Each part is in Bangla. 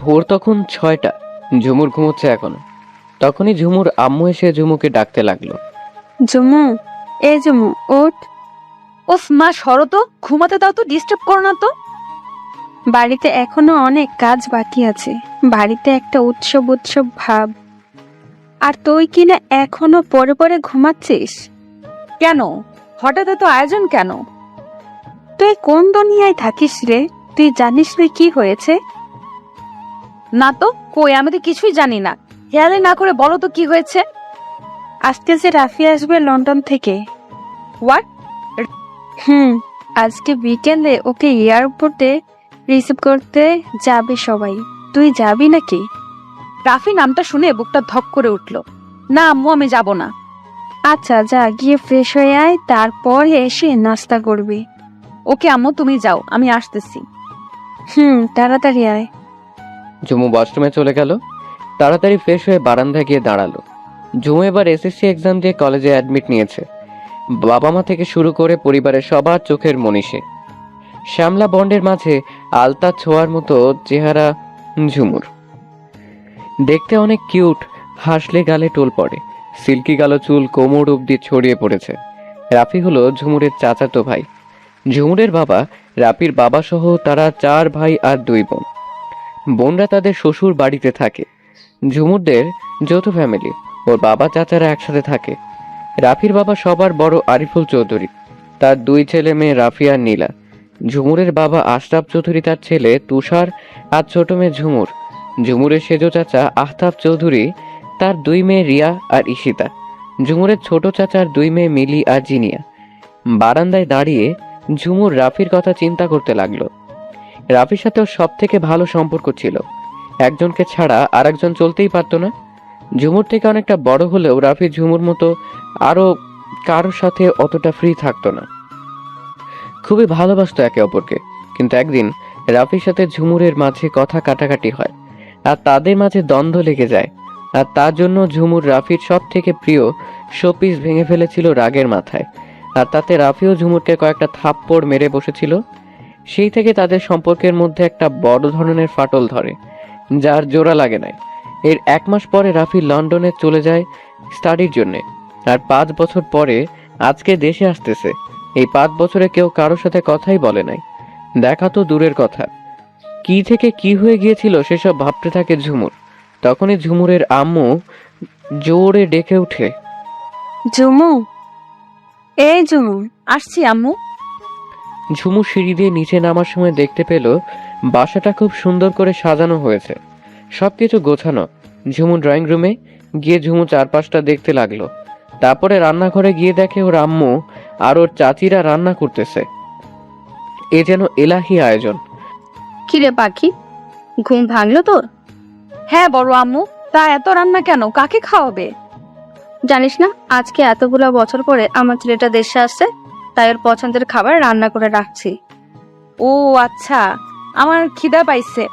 ভোর তখন 6টা। ঝুমুর ঘুমোচ্ছে এখনো। তখনই ঝুমুর আম্মু এসে ঝুমুকে ডাকতে লাগলো। ঝুমু, এ ঝুমু, ওঠ। ওফ মা, সরো তো, ঘুমাতে দাও তো, ডিস্টার্ব করো না তো। বাড়িতে এখনো অনেক কাজ বাকি আছে। বাড়িতে একটা উৎসব উৎসব ভাব। আর তুই কিনা এখনো পরে পরে ঘুমাচ্ছিস। কেন? হঠাৎ এত আয়োজন কেন? তুই কোন দুনিয়ায় থাকিস রে? তুই জানিস রে কি হয়েছে? না তো, কই, আমি তো কিছুই জানি না। হেয়ালে না করে বলো তো কি হয়েছে। আজকে যে রাফি আসবে লন্ডন থেকে। হোয়াট? আজকে বিকেলে ওকে এয়ারপোর্টে রিসিভ করতে যাবে সবাই। তুই যাবি নাকি? রাফি নামটা শুনে বুকটা ধক করে উঠল। না আম্মু, আমি যাব না। আচ্ছা যা, গিয়ে ফ্রেশ হয়ে আয়, তারপর এসে নাস্তা করবি। ওকে আম্মু, তুমি যাও, আমি আসতেছি। তাড়াতাড়ি আয়। ঝুমু ওয়াশরুমে চলে গেল। তাড়াতাড়ি ফ্রেশ হয়ে বারান্দায় গিয়ে দাঁড়ালো। ঝুমু এবার এসএসসি এক্সাম দিয়ে কলেজে অ্যাডমিট নিয়েছে। বাবা মা থেকে শুরু করে পরিবারের সবার চোখের মনীষে। শ্যামলা বন্ডের মাঝে আলতা ছোঁয়ার মতো চেহারা ঝুমুর। দেখতে অনেক কিউট, হাসলে গালে টোল পড়ে। সিল্কি কালো চুল কোমর অব্দি ছড়িয়ে পড়েছে। রাফি হলো ঝুমুরের চাচাতো ভাই। ঝুমুরের বাবা, রাফির বাবা সহ তারা 4 ভাই আর 2 বোন। বোনরা তাদের শ্বশুর বাড়িতে থাকে। ঝুমুরদের যৌথ ফ্যামিলি। ওর বাবা চাচারা একসাথে থাকে। রাফির বাবা সবার বড় আরিফুল চৌধুরী, তার 2 ছেলে মেয়ে রাফি আর নীলা। ঝুমুরের বাবা আশরাফ চৌধুরী, তার ছেলে তুষার আর ছোট মেয়ে ঝুমুর। ঝুমুরের সেজ চাচা আহতাব চৌধুরী, তার 2 মেয়ে রিয়া আর ঈশিতা। ঝুমুরের ছোট চাচার 2 মেয়ে মিলি আর জিনিয়া। বারান্দায় দাঁড়িয়ে ঝুমুর রাফির কথা চিন্তা করতে লাগলো। রাফির সাথে ওর সব থেকে ভালো সম্পর্ক ছিল। একজনকে ছাড়া আর একজন চলতেই পারতো না। ঝুমুর থেকে অনেকটা বড় হলেও রাফি ঝুমুর মতো আরো কারোর সাথে অতটা ফ্রি থাকতো না। খুবই ভালোবাসতো একে অপরকে। কিন্তু একদিন রাফির সাথে ঝুমুরের মাঝে কথা কাটাকাটি হয়, আর তাদের মাঝে দ্বন্দ্ব লেগে যায়। আর তার জন্য ঝুমুর রাফির সব থেকে প্রিয় শোপিস ভেঙে ফেলেছিল রাগের মাথায়। আর তাতে রাফিও ঝুমুরকে কয়েকটা থাপ্পড় মেরে বসেছিল। সেই থেকে তাদের সম্পর্কের মধ্যে একটা বড় ধরনের ফাটল ধরে, যার জোড়া লাগে নাই। এর 1 মাস পরে রাফি লন্ডনে চলে যায় স্টাডির জন্য। আর 5 বছর পরে আজকে দেশে আসতেছে। এই 5 বছরে কেউ কারোর সাথে কথাই বলে নাই। দেখা তো দূরের কথা, কি থেকে কি হয়ে গিয়েছিল সেসব ভাবতে থাকে ঝুমুর। তখনই ঝুমুরের আম্মু জোরে ডেকে উঠে, ঝুমু, এই ঝুমু। আসছি আম্মু। ঝুমু সিঁড়ি দিয়ে নিচে নামার সময় দেখতে পেল বাসাটা খুব সুন্দর করে সাজানো হয়েছে, সবকিছু গোছানো। ঝুমু ড্রয়িং রুমে গিয়ে ঝুমু চারপাশটা দেখতে লাগলো। তারপরে রান্নাঘরে গিয়ে দেখে ওর আম্মু আর ওর চাচিরা রান্না করতেছে। এ যেন এলাহি আয়োজন। কিরে পাখি, ঘুম ভাঙলো তোর? হ্যাঁ বড় আম্মু, তা এত রান্না কেন? কাকে খাওয়াবে? জানিস না আজকে এতগুলো বছর পরে আমার ছেলেটা দেশে আসছে, তাই ওর পছন্দের খাবার রান্না করে রাখছি। ও আচ্ছা, আমার খিদা পাইছে।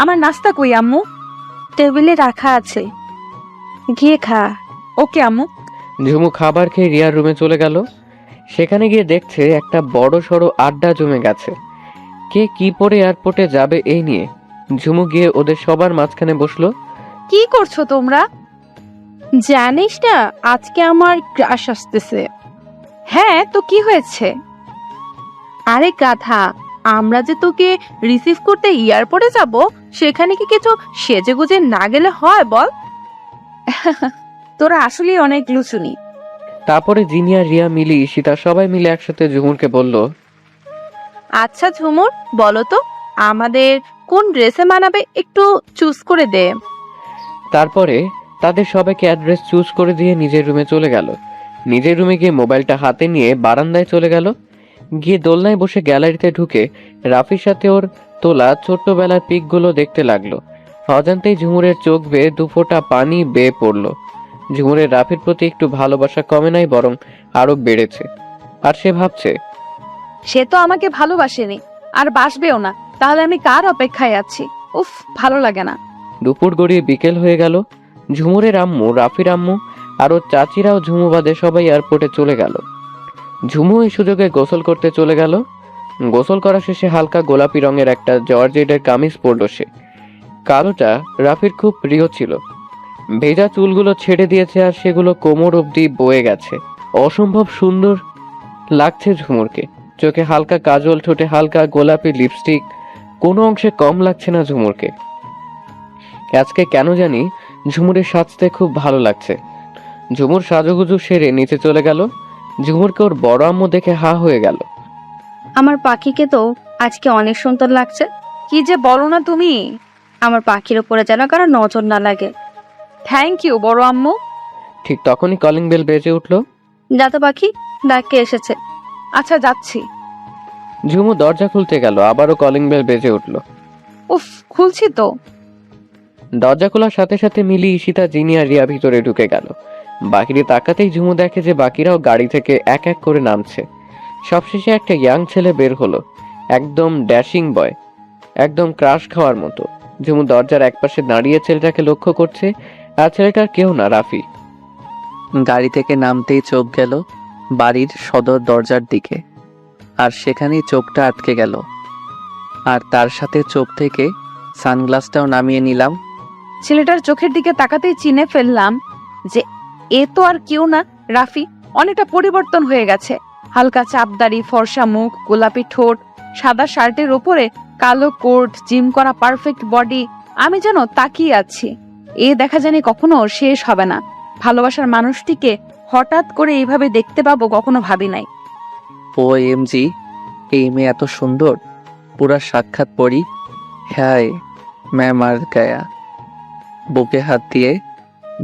আমার নাস্তা কই আম্মু? টেবিলে রাখা আছে, গিয়ে খা। ওকে আম্মু। ঝুমু খাবার খেয়ে রিয়ার রুমে চলে গেল। সেখানে গিয়ে দেখছে একটা বড় সড়ো আড্ডা জমে গেছে। কে কি পরে এয়ারপোর্টে যাবে এই নিয়ে। ঝুমু গিয়ে ওদের সবার মাঝখানে বসলো। কি করছো তোমরা? জানিস না আজকে আমার ক্রাশ আসতেছে। হ্যাঁ তো কি হয়েছে? আরে গাধা, আমরা যে তোকে রিসিভ করতে এয়ারপোর্টে যাব, সেখানে কি কিছু সেজেগুজে না গেলে হয় বল? তোরা আসলে অনেক লুচুনি। তারপরে জিনিয়া, রিয়া, মিলি, ঈশিতা সবাই মিলে একসাথে ঝুমুরকে বলল, আচ্ছা ঝুমুর, বলো তো আমাদের কোন ড্রেসে মানাবে, একটু চুজ করে দে। তারপরে তাদের সবাইকে অ্যাড্রেস চুজ করে দিয়ে নিজের রুমে চলে গেল। নিজের রুমে গিয়ে মোবাইলটা হাতে নিয়ে বারান্দায় চলে গেল। গিয়ে দোলনায় বসে গ্যালারিতে ঢুকে রাফির সাথে ওর তোলা ছোট্টবেলার পিকগুলো দেখতে লাগলো। অজান্তেই ঝুমুরের চোখ বেয়ে 2 ফোঁটা পানি বেয়ে পড়লো। ঝুমুরের রাফির প্রতি একটু ভালোবাসা কমে নাই, বরং আরো বেড়েছে। আর সে ভাবছে, সে তো আমাকে ভালোবাসেনি, আর বাসবেও না, তাহলে আমি কার অপেক্ষায় আছি? উফ, ভালো লাগে না। দুপুর গড়িয়ে বিকেল হয়ে গেল। ঝুমুরের আম্মু, রাফির আম্মু আর ওর চাচিরাও ঝুমু বাদে সবাই এয়ারপোর্টে চলে গেল। ঝুমু এই সুযোগে গোসল করতে চলে গেল। গোসল করা শেষে হালকা গোলাপি রঙের একটা জর্জেটের কামিজ পরল সে। কালোটা রাফির খুব প্রিয় ছিল। ভেজা চুলগুলো ছেড়ে দিয়েছে আর সেগুলো কোমর অবধি বয়ে গেছে। অসম্ভব সুন্দর লাগছে ঝুমুরকে। চোখে হালকা কাজল, ঠোঁটে হালকা গোলাপি লিপস্টিক, কোনো অংশে কম লাগছে না ঝুমুরকে। আজকে কেন জানি ঝুমুরের সাজতে খুব ভালো লাগছে। ঝুমুর সাজুগুজু সেরে নিচে চলে গেল। ঝুমুরকে ওর বড় আম্মু দেখে হা হয়ে গেল। আমার পাখিকে তো আজকে অনেক সুন্দর লাগছে। কি যে বলো না তুমি। আমার পাখির উপরে যেন কারো নজর না লাগে। থ্যাংক ইউ বড় আম্মু। ঠিক তখনই কলিং বেল বেজে উঠল। যা তো পাখি, ডাকে এসেছে। আচ্ছা যাচ্ছি। ঝুমু দরজা খুলতে গেল, আবারও কলিং বেল বেজে উঠল। উফ, খুলছি তো। দরজা খোলার সাথে সাথে মিলি, ঈশিতা, জিনি আর রিয়া ভিতরে ঢুকে গেল। বাকিরে তাকাতেই ঝুমু দেখে যে বাকিরাও গাড়ি থেকে এক এক করে নামছে। সবশেষে একটা ইয়াং ছেলে বের হলো, একদম ড্যাশিং বয়, একদম ক্রাশ খাওয়ার মতো। ঝুমু দরজার একপাশে দাঁড়িয়ে ছেলেটাকে লক্ষ্য করছে, আর ছেলেটার কেউ না, রাফি। গাড়ি থেকে নামতেই চোখ গেল বাড়ির সদর দরজার দিকে, আর সেখানেই চোখটা আটকে গেল। আর তার সাথে চোখ থেকে সানগ্লাসটাও নামিয়ে নিলাম। ছেলেটার চোখের দিকে তাকাতেই চিনে ফেললাম যে এ তো আর কেউ না, রাফি। অনেকটা পরিবর্তন হয়ে গেছে। হালকা চাপদাড়ি, ফর্সা মুখ, গোলাপি ঠোঁট, সাদা শার্টের ওপরে কালো কোট, জিম করা পারফেক্ট বডি। আমি যেন তাকিয়ে আছি। এ দেখা জানি কখনো শেষ হবে না। ভালোবাসার মানুষটিকে হঠাৎ করে এইভাবে দেখতে পাবো কখনো ভাবি নাই। ও এমজি, এই মেয়ে এত সুন্দর, পুরা সাক্ষাৎ পরি। হ্যাঁ ম্যাম আর গায়া। বুকে হাত দিয়ে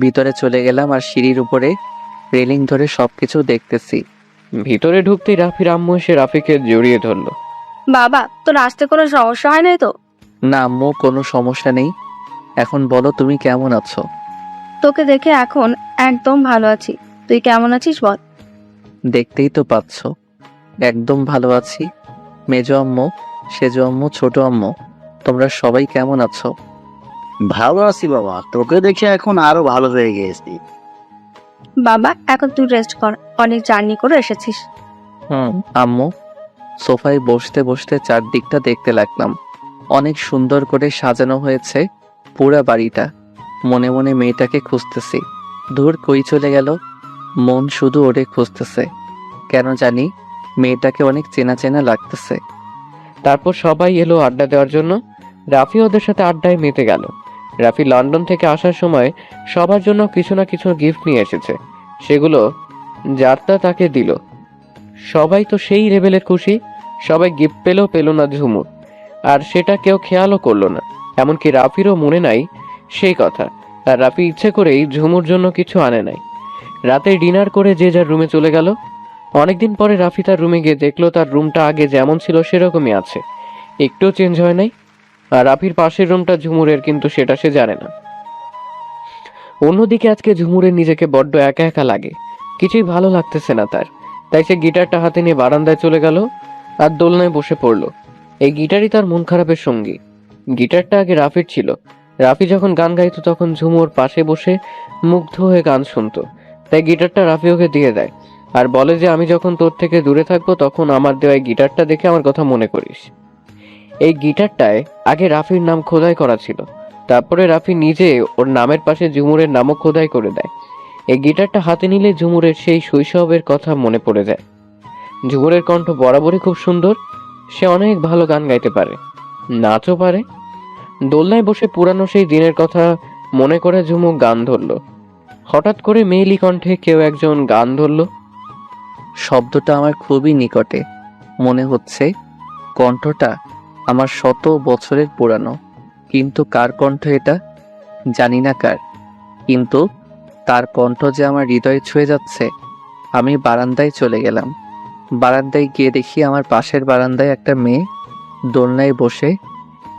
ভিতরে চলে গেলাম আর সিঁড়ির উপরে রেলিং ধরে সবকিছু দেখতেছি। ভিতরে ঢুকতেই রাফির আম্মু এসে রাফিকে জড়িয়ে ধরলো। বাবা, তোর আসতে কোনো সমস্যা হয় নাই তো? না আম্মু, কোনো সমস্যা নেই। এখন বলো তুমি কেমন আছো? তোকে দেখে এখন একদম ভালো আছি। তুই কেমন আছিস বল? দেখতেই তো পাচ্ছ, একদম ভালো আছি। মেজো আম্মু, সেজো আম্মু, ছোট আম্মু, তোমরা সবাই কেমন আছো? ভালো আছি বাবা, তোকে দেখে এখন আরো ভালো হয়ে গেছি। বাবা, এখন তুই রেস্ট কর, অনেক জার্নি করে এসেছিস। আম্মু, সোফায় বসতে বসতে চারদিকটা দেখতে লাগলাম। অনেক সুন্দর করে সাজানো হয়েছে পুরা বাড়িটা। মনে মনে মেয়েটাকে খুঁজতেছি। দূর কই চলে গেল, মন শুধু ওরে খুঁজতেছে। কেন জানি মেয়েটাকে অনেক চেনা চেনা লাগতেছে। তারপর সবাই এলো আড্ডা দেওয়ার জন্য। রাফি ওদের সাথে আড্ডায় মেতে গেল। রাফি লন্ডন থেকে আসার সময় সবার জন্য কিছু না কিছু গিফট নিয়ে এসেছে। সেগুলো যারটা তাকে দিল। সবাই তো সেই লেভেলের খুশি। সবাই গিফট পেল না ঝুমুর, আর সেটা কেউ খেয়ালও করলো না। এমনকি রাফিরও মনে নাই সেই কথা। আর রাফি ইচ্ছে করেই ঝুমুর জন্য কিছু আনে নাই। রাতে ডিনার করে যে যার রুমে চলে গেল। অনেকদিন পরে রাফি তার রুমে গিয়ে দেখলো তার রুমটা আগে যেমন ছিল সেরকমই আছে, একটু চেঞ্জ হয় নাই। আর রাফির পাশের রুমটা ঝুমুরের, কিন্তু সেটা সে জানে না। অন্যদিকে আজকে ঝুমুরের নিজেকে বড্ড একা একা লাগে, কিছুই ভালো লাগতেছে না তার। তাই সে গিটারটা হাতে নিয়ে বারান্দায় চলে গেল আর দোলনায় বসে পড়লো। এই গিটারই তার মন খারাপের সঙ্গী। গিটারটা আগে রাফির ছিল। রাফি যখন গান গাইতো তখন ঝুমুর পাশে বসে মুগ্ধ হয়ে গান শুনতো। তাই গিটারটা রাফি ওকে দিয়ে দেয় আর বলে যে আমি যখন তোর থেকে দূরে থাকবো তখন আমার দেওয়া এই গিটারটা দেখে আমার কথা মনে করিস। এই গিটারটায় আগে রাফির নাম খোদাই করা ছিল। তারপরে রাফি নিজে ওর নামের পাশে ঝুমুরের নামও খোদাই করে দেয়। এই গিটারটা হাতে নিলে ঝুমুরের সেই শৈশবের কথা মনে পড়ে যায়। ঝুমুরের কণ্ঠ বরাবরই খুব সুন্দর। সে অনেক ভালো গান গাইতে পারে, নাচও পারে। দোলনায় বসে পুরানো সেই দিনের কথা মনে করে ঝুমু গান ধরলো। হঠাৎ করে মেয়েলি কণ্ঠে কেউ একজন গান ধরলো। শব্দটা আমার খুবই নিকটে মনে হচ্ছে। কণ্ঠটা আমার 100 বছরের পুরানো। কিন্তু কার কণ্ঠ এটা জানি না কার, কিন্তু তার কণ্ঠ যে আমার হৃদয়ে ছুঁয়ে যাচ্ছে। আমি বারান্দায় চলে গেলাম। বারান্দায় গিয়ে দেখি আমার পাশের বারান্দায় একটা মেয়ে দোলনায় বসে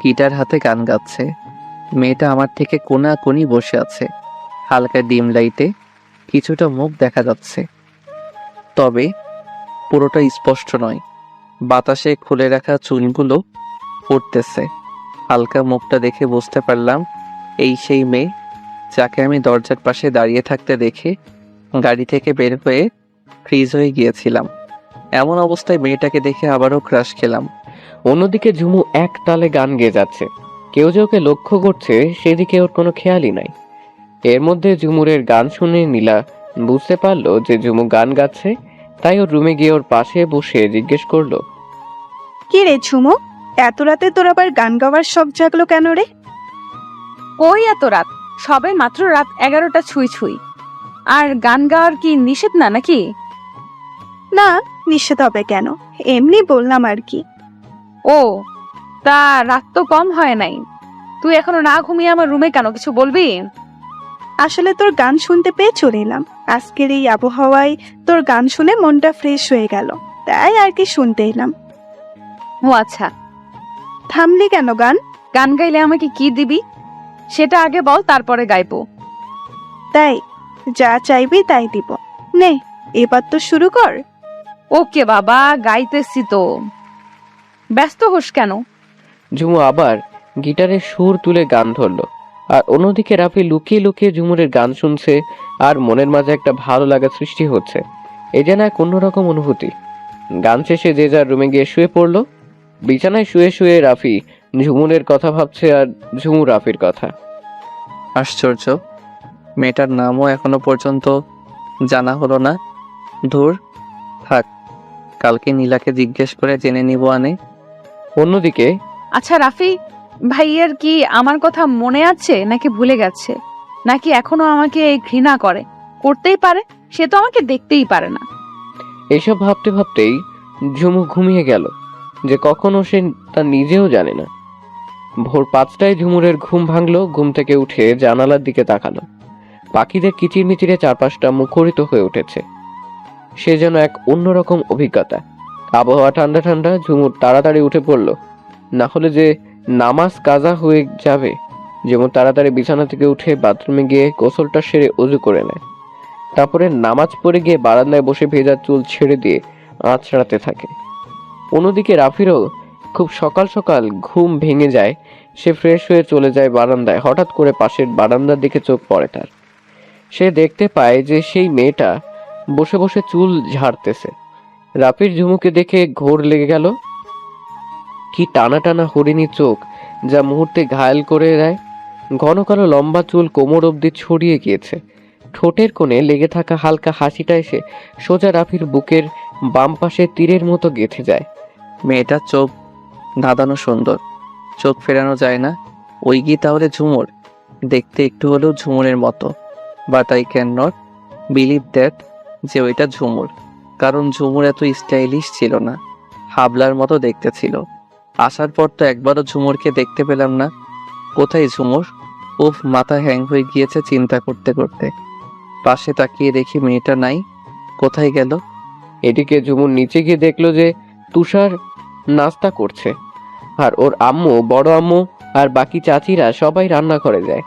গিটার হাতে গান গাচ্ছে। মেয়েটা আমার থেকে কোণাকুনি বসে আছে। হালকা ডিম লাইটে কিছুটা মুখ দেখা যাচ্ছে, তবে পুরোটা স্পষ্ট নয়। বাতাসে খুলে রাখা চুলগুলো উঠতেছে। হালকা মুখটা দেখে বুঝতে পারলাম এই সেই মেয়ে যাকে আমি দরজার পাশে দাঁড়িয়ে থাকতে দেখে গাড়ি থেকে বের হয়ে ফ্রিজ হয়ে গিয়েছিলাম। এমন অবস্থায় মেয়েটাকে দেখে আবারও ক্রাশ খেলাম। অন্যদিকে ঝুমু এক তালে গান গেয়ে যাচ্ছে। কেউ যে ওকে লক্ষ্য করছে সেদিকে ওর কোনো খেয়ালই নাই। এর মধ্যে ঝুমুরের গান শুনে নীলা বুঝতে পারলো যে ঝুমু গান গাচ্ছে, তাই ওর রুমে গিয়ে ওর পাশে বসে জিজ্ঞেস করলো, কি রে ঝুমু, এত রাতে তোর আবার গান গাওয়ার শখ জাগলো কেন রে? ওই এত রাত, সবে মাত্র রাত 11টা ছুঁই ছুঁই। আর গান গাওয়ার কি নিষেধ না নাকি? না, নিষেধ হবে কেন, এমনি বললাম আর কি। ও, তা রাত তো কম হয় নাই, তুই এখনো না ঘুমিয়ে আমার রুমে কেন, কিছু বলবি? আসলে তোর গান শুনতে পেয়ে চলে এলাম। আজকের এই আবহাওয়ায় তোর গান শুনে মনটা ফ্রেশ হয়ে গেল, তাই আর কি শুনতে এলাম। ও আচ্ছা, থামলি কেন গান? গান গাইলে আমাকে কি দিবি সেটা আগে বল, তারপরে গাইবো। তাই যা চাইবি তাই দিব। নে, এবার তো শুরু কর। ওকে বাবা, গাইতেছি তো, ব্যস্ত হোস কেন? ঝুমু আবার গিটারের সুর তুলে গান ধরলো। আর অন্যদিকে রাফি লুকিয়ে লুকিয়ে ঝুমুরের গান শুনছে, আর মনের মাঝে একটা ভালো লাগা সৃষ্টি হচ্ছে। এ যেন এক অন্যরকম অনুভূতি। গান শেষে যে যার রুমে গিয়ে শুয়ে পড়লো। বিছানায় শুয়ে শুয়ে রাফি ঝুমুরের কথা ভাবছে আর ঝুমু রাফির কথা। আশ্চর্য, মেয়েটার নামও এখনো পর্যন্ত জানা হলো না। ধুর, থাক, কালকে নীলাকে জিজ্ঞেস করে জেনে নিব আনে। অন্যদিকে আচ্ছা রাফি, ভাইয়ের কি আমার কথা মনে আছে নাকি ভুলে গেছে, নাকি এখনো আমাকে ঘৃণা করে? করতেই পারে, সে তো আমাকে দেখতেই পারে না। এসব ভাবতে ভাবতেই ঝুমু ঘুমিয়ে গেল, যে কখনো সে তা নিজেও জানে না। ভোর 5টায় ঝুমুরের ঘুম ভাঙলো। ঘুম থেকে উঠে জানালার দিকে তাকালো। পাখিদের কিচিরমিচিরে চারপাশটা মুখরিত হয়ে উঠেছে। সে যেন এক অন্যরকম অভিজ্ঞতা। আবহাওয়া ঠান্ডা ঠান্ডা। ঝুমুর তাড়াতাড়ি উঠে পড়ল, না হলে যে নামাজ কাজা হয়ে যাবে। যেমন তাড়াতাড়ি বিছানা থেকে উঠে বাথরুমে গিয়ে গোসলটা সেরে উজু করে নেয়। তারপরে নামাজ পড়ে গিয়ে বারান্দায় বসে ভেজা চুল ছেড়ে দিয়ে আঁচড়াতে থাকে। অন্যদিকে রাফিরও খুব সকাল সকাল ঘুম ভেঙে যায়। সে ফ্রেশ হয়ে চলে যায় বারান্দায়। হঠাৎ করে পাশের বারান্দার দিকে চোখ পড়ে তার। সে দেখতে পায় যে সেই মেয়েটা বসে বসে চুল ঝাড়তেছে। রাফির ঝুমুকে দেখে ঘোর লেগে গেল। কি টানা টানা হরিণী চোখ, যা মুহূর্তে ঘায়েল করে দেয়। ঘন কালো লম্বা চুল কোমর অবধি ছড়িয়ে গিয়েছে। ঠোঁটের কোণে লেগে থাকা হালকা হাসিটা এসে সোজা রাফির বুকের বাম পাশে তীরের মতো গেঁথে যায়। মেয়েটার চোখ ধাঁধানো সুন্দর, চোখ ফেরানো যায় না। ওই কি তাহলে ঝুমুর? দেখতে একটু হলেও ঝুমুরের মতো, but I can not believe that যে ওইটা ঝুমুর, কারণ ঝুমুর এত স্টাইলিশ ছিল না, হাবলার মতো দেখতে ছিল। আসার পর তো একবারও ঝুমুরকে দেখতে পেলাম না। কোথায় ঝুমুর? উফ, মাথা হ্যাং হয়ে গিয়েছে চিন্তা করতে করতে। পাশে তাকিয়ে দেখি মেয়েটা নাই, কোথায় গেল? এদিকে ঝুমুর নিচে গিয়ে দেখলো যে তুষার নাস্তা করছে, আর ওর আম্মু, বড় আম্মু আর বাকি চাচিরা সবাই রান্না করে যায়।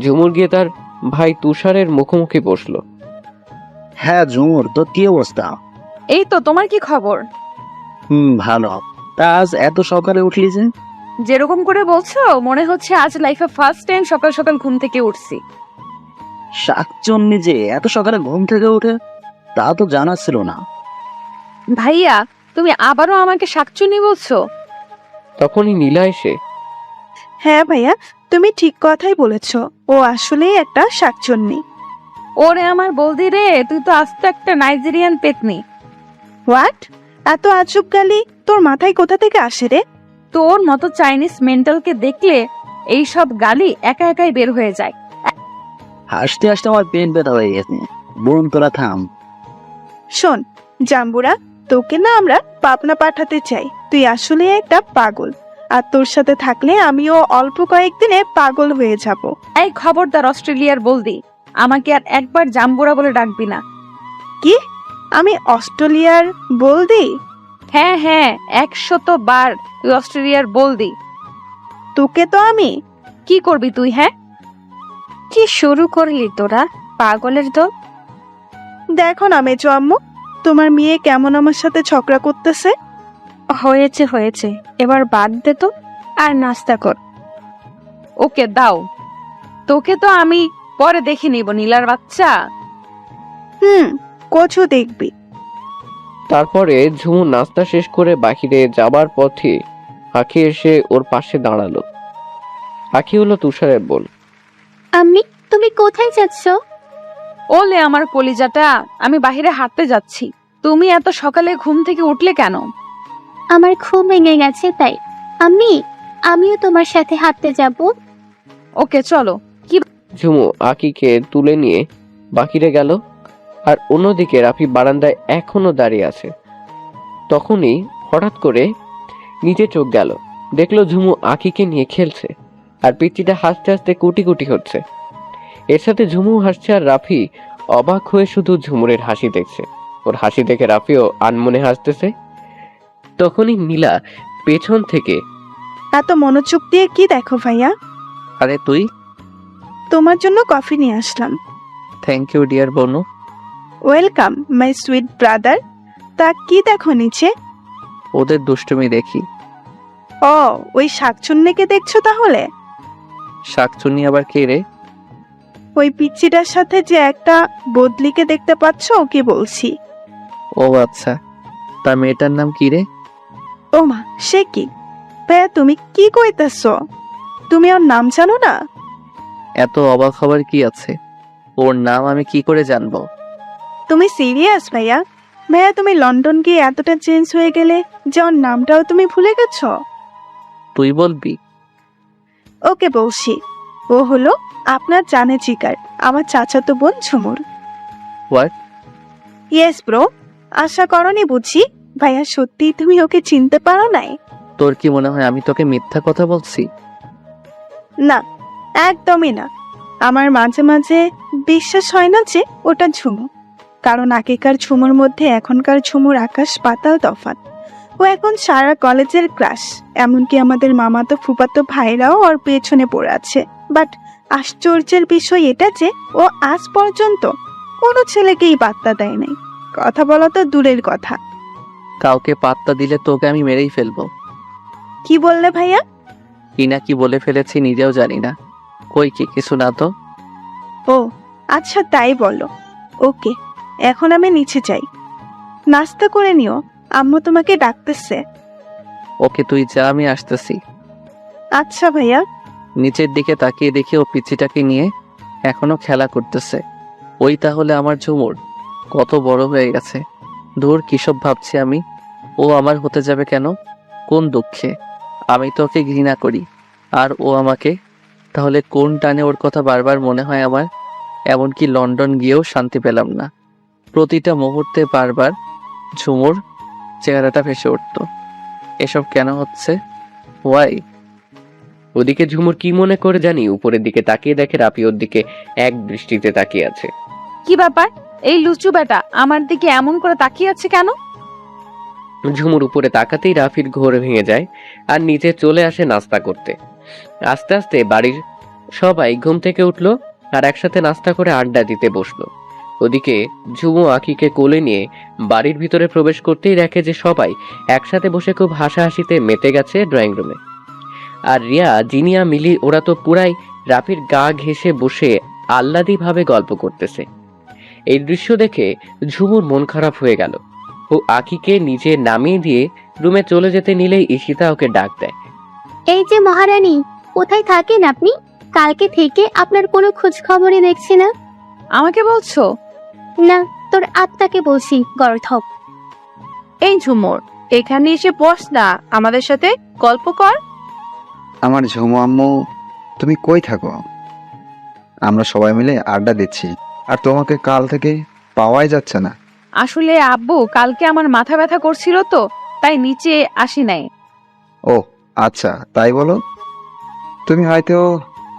ঝুমুর গিয়ে তার ভাই তুষারের মুখোমুখি বসলো। হ্যাঁ ঝুমুর, তোর কি অবস্থা? এই তো, তোমার কি খবর? ভালো। তা আজ এত সকালে উঠলি যে? যেরকম করে বলছো মনে হচ্ছে আজ লাইফে ফার্স্ট টাইম সকাল সকাল ঘুম থেকে উঠছি। শাকচন্নি যে এত সকালে ঘুম থেকে উঠে, তা তো জানা ছিল না। ভাইয়া, তুমি আবারও আমাকে শাকচুনি বলছো? তখনই নীলা এসে, হ্যাঁ ভাইয়া, তুমি ঠিক কথাই বলেছ, ও আসলেই একটা শাকচুন্নি। ওরে আমার বলদি রে, তুই তো আস্ত একটা নাইজেরিয়ান পেতনি। হোয়াট? এত আজব গালি তোর মাথায় কোথা থেকে আসে রে? তোর মতো চাইনিজ মেন্টালকে দেখলে এই সব গালি একা একাই বের হয়ে যায়। হাসতে হাসতে আমার পেট ব্যথা হয়ে গেছে। বোন তোরা থাম। শোন জাম্বুরা, তোকে না আমরা পাবনা পাঠাতে চাই। তুই আসলে একটা পাগল, আর তোর সাথে থাকলে আমিও অল্প কয়েকদিনে পাগল হয়ে যাব। এই খবরদার অস্ট্রেলিয়ার বলদি, আমাকে আর একবার জাম্বুরা বলে ডাকবি না। কি? আমি অস্ট্রেলিয়ার বলদি? হ্যাঁ হ্যাঁ, 100 বার তুই অস্ট্রেলিয়ার বলদি। তোকে তো আমি কি করবি তুই? হ্যাঁ, কি শুরু করলি তোরা, পাগলের দল! দেখো না মেজো আম্মু, তোমার মেয়ে কেমন আমার সাথে ঝগড়া করতেছে। হয়েছে হয়েছে, এবার বাদ দে তো, আর নাস্তা কর। ওকে দাও, তোকে তো আমি পরে দেখে নিব নীলার বাচ্চা। কচু দেখবি। তারপরে ঝুমু নাস্তা শেষ করে বাহিরে যাবার পথে আঁখি এসে ওর পাশে দাঁড়ালো। আঁখি হলো তুষারের বোন। আম্মি, তুমি কোথায় যাচ্ছ? ওলে আমার কলিজাটা, আমি বাইরে হাঁটতে যাচ্ছি। তুমি এত সকালে ঘুম থেকে উঠলে কেন? আমার ঘুম ভেঙে গেছে তাই। আম্মি, আমিও তোমার সাথে হাঁটতে যাব। ওকে চলো। ঝুমু আঁকিকে তুলে নিয়ে বাহিরে গেল, আর অন্যদিকে রাফি বারান্দায় এখনো দাঁড়িয়ে আছে। তখনই হঠাৎ করে নিচে চোখ গেল, দেখলো ঝুমু আঁকিকে নিয়ে খেলছে, আর পিচ্চিটা হাসতে হাসতে কুটি কুটি হচ্ছে। এর সাথে ঝুমু হাসছে, আর রাফি অবাক হয়ে শুধু ঝুমুরের হাসি দেখছে। ওর হাসি দেখে রাফিও আনমনে হাসতেছে। তখনই নীলা পেছন থেকে, এত মনোযোগ দিয়ে কি দেখো ভাইয়া? আরে তুই? তোমার জন্য কফি নিয়ে আসলাম। থ্যাংক ইউ ডিয়ার বনু। Welcome my sweet brother. তা কি দেখো নিচে? ওদের দুষ্টুমি দেখি। ও, ওই শাকচুন্নিকে দেখছো তাহলে? শাকচুন্নি আবার কে রে? ওই পিচ্চিটার সাথে যে একটা বদলিকে দেখতে পাচ্ছ, ওকে বলছি। ও আচ্ছা, তার মেয়েটার নাম কি রে? ও মা, সে কি? ভাইয়া তুমি কি কইতেছ? তুমি ওর নাম জানো না? এত অবাক হবার কি আছে? ওর নাম আমি কি করে জানবো? তুমি সিরিয়াস ভাইয়া? ভাইয়া তুমি লন্ডন গিয়ে এতটা চেঞ্জ হয়ে গেলে যে ওর নামটাও তুমি ভুলে গেছো? তুই বলবি? ওকে বলছি। ও হলো আপনার জানে জিগার, আমার চাচাতো বোন ঝুমুর। হোয়াট? Yes bro. আশা করনি বুঝি? ভাইয়া সত্যিই তুমি ওকে চিনতে পারো নাই? তোর কি মনে হয় আমি তোকে মিথ্যা কথা বলছি? না, একদমই না। আমার মাঝে মাঝে বিশ্বাস হয় না যে ওটা ঝুমু, কারণ আগেকার ঝুমুর মধ্যে এখনকার ঝুমুর আকাশ পাতাল তফাৎ। ও এখন সারা কলেজের ক্রাশ, এমনকি আমাদের মামাতো ফুফাতো ভাইরাও ওর পেছনে পড়ে আছে। বাট আশ্চর্যের বিষয় এটা যে ও আজ পর্যন্ত কোনো ছেলেকেই পাত্তা দেয় নাই। কথা বলা তো দূরের কথা। কাউকে পাত্তা দিলে তোকে আমি মেরেই ফেলবো। কি বললে ভাইয়া? কি না কি বলে ফেলেছি নিজেও জানি না। কই কি কিছু না তো। ও আচ্ছা, তাই বলো। ওকে, এখন আমি নিচে যাই, নাস্তা করে নিও, আম্মু তোমাকে ডাকতেছে। ওকে তুই যা, আমি আসতেছি। আচ্ছা ভাইয়া। নিচের দিকে তাকিয়ে দেখি ও পিচ্চিটাকে নিয়ে এখনো খেলা করতেছে। ওই তাহলে আমার ঝুমুর কত বড় হয়ে গেছে। দূর, কিসব ভাবছি আমি। ও আমার হতে যাবে কেন? কোন দুঃখে? আমি তো ওকে ঘৃণা করি, আর ও আমাকে। তাহলে কোন টানে ওর কথা বারবার মনে হয় আমার। এমনকি লন্ডন গিয়েও শান্তি পেলাম না। প্রতিটা মুহূর্তে বারবার ঝুমুর চেহারাটা ভেসে উঠত। এসব কেন হচ্ছে? ওয়াই? ওদিকে ঝুমুর কি মনে করে জানি উপরের দিকে তাকিয়ে দেখে রাফি ওর দিকে এক দৃষ্টিতে তাকিয়ে আছে। কি ব্যাপার? এই লুচু বেটা আমার দিকে এমন করে তাকিয়ে আছে কেন? ঝুমুর উপরে তাকাতেই রাফির ঘোর ভেঙে যায়, আর নিচে চলে আসে নাস্তা করতে। আস্তে আস্তে বাড়ির সবাই ঘুম থেকে উঠলো, আর একসাথে নাস্তা করে আড্ডা দিতে বসলো। ওদিকে ঝুমু আঁকিকে কোলে নিয়ে বাড়ির ভিতরে প্রবেশ করতেই দেখে যে সবাই একসাথে বসে খুব হাসাহাসিতে মেতে গেছে ড্রয়িং রুমে। আর রিয়া, জিনিয়া, মিলি ওরা তো পুরাই রাফির গা ঘেঁষে বসে আহ্লাদি ভাবে গল্প করতেছে। এই দৃশ্য দেখে ঝুমুর মন খারাপ হয়ে গেল। ও আঁকিকে নিচে নামিয়ে দিয়ে রুমে চলে যেতে নিলেই ঈশিতা ওকে ডাক দেয়। এই যে মহারানী, কোথায় থাকেন আপনি? কালকে থেকে আপনার কোনো খোঁজ খবরই দেখছি না। আমাকে বলছো? না, তোর আত্মাকে বলছি, গর্ধব। এই ঝুমুর, এখানে এসে বস না, আমাদের সাথে গল্প কর। আমার ঝুমু আম্মু, তুমি কই থাকো? আমরা সবাই মিলে আড্ডা দিচ্ছি, আর তোমাকে কাল থেকে পাওয়াই যাচ্ছে না। আসলে আব্বু কালকে আমার মাথা ব্যথা করছিল তো, তাই নিচে আসি নাই। ও আচ্ছা, তাই বলো। তুমি হয়তো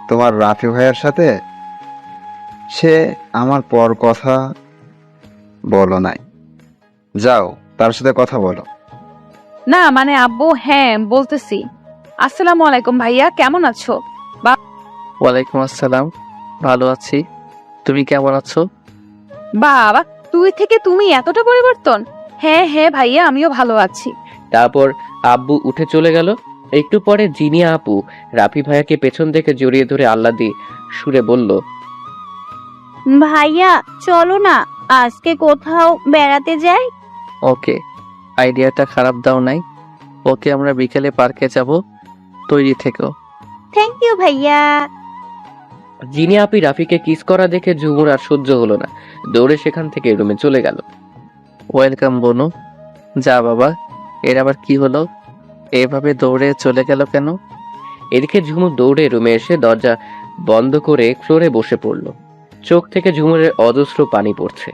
তোমার রাফি ভাইয়ের সাথে সে আমার পর কথা বলো নাই। যাও, তার সাথে কথা বলো। না মানে আব্বু, হ্যাঁ বলতেছি। আসসালামু আলাইকুম ভাইয়া, কেমন আছো? ওয়ালাইকুম আসসালাম, ভালো আছি। তুমি কেমন আছো? বাবা, তুই থেকে তুমি এতটা পরিবর্তন? হ্যাঁ হ্যাঁ ভাইয়া, আমিও ভালো আছি। তারপর আব্বু উঠে চলে গেল। একটু পরে জিনিয়া আপু রাফি ভাইয়াকে পেছন থেকে জড়িয়ে ধরে আহ্লাদি সুরে বলল, ভাইয়া চলো না, আজকে কোথাও বেড়াতে যাই। ওকে, আইডিয়াটা খারাপ দাও নাই। ওকে, আমরা বিকেলে পার্কে যাব, তৈরি থেকো। থ্যাংক ইউ ভাইয়া। জিনিয়া আপি রাফিকে কিস করা দেখে ঝুমুর আর সহ্য হলো না, দৌড়ে সেখান থেকে রুমে চলে গেল। ওয়েলকাম বনু। যা বাবা, এর আবার কি হলো? এভাবে দৌড়ে চলে গেল কেন? এদিকে ঝুমুর দৌড়ে রুমে এসে দরজা বন্ধ করে ফ্লোরে বসে পড়ল। চোখ থেকে ঝুমুরের অজস্র পানি পড়ছে।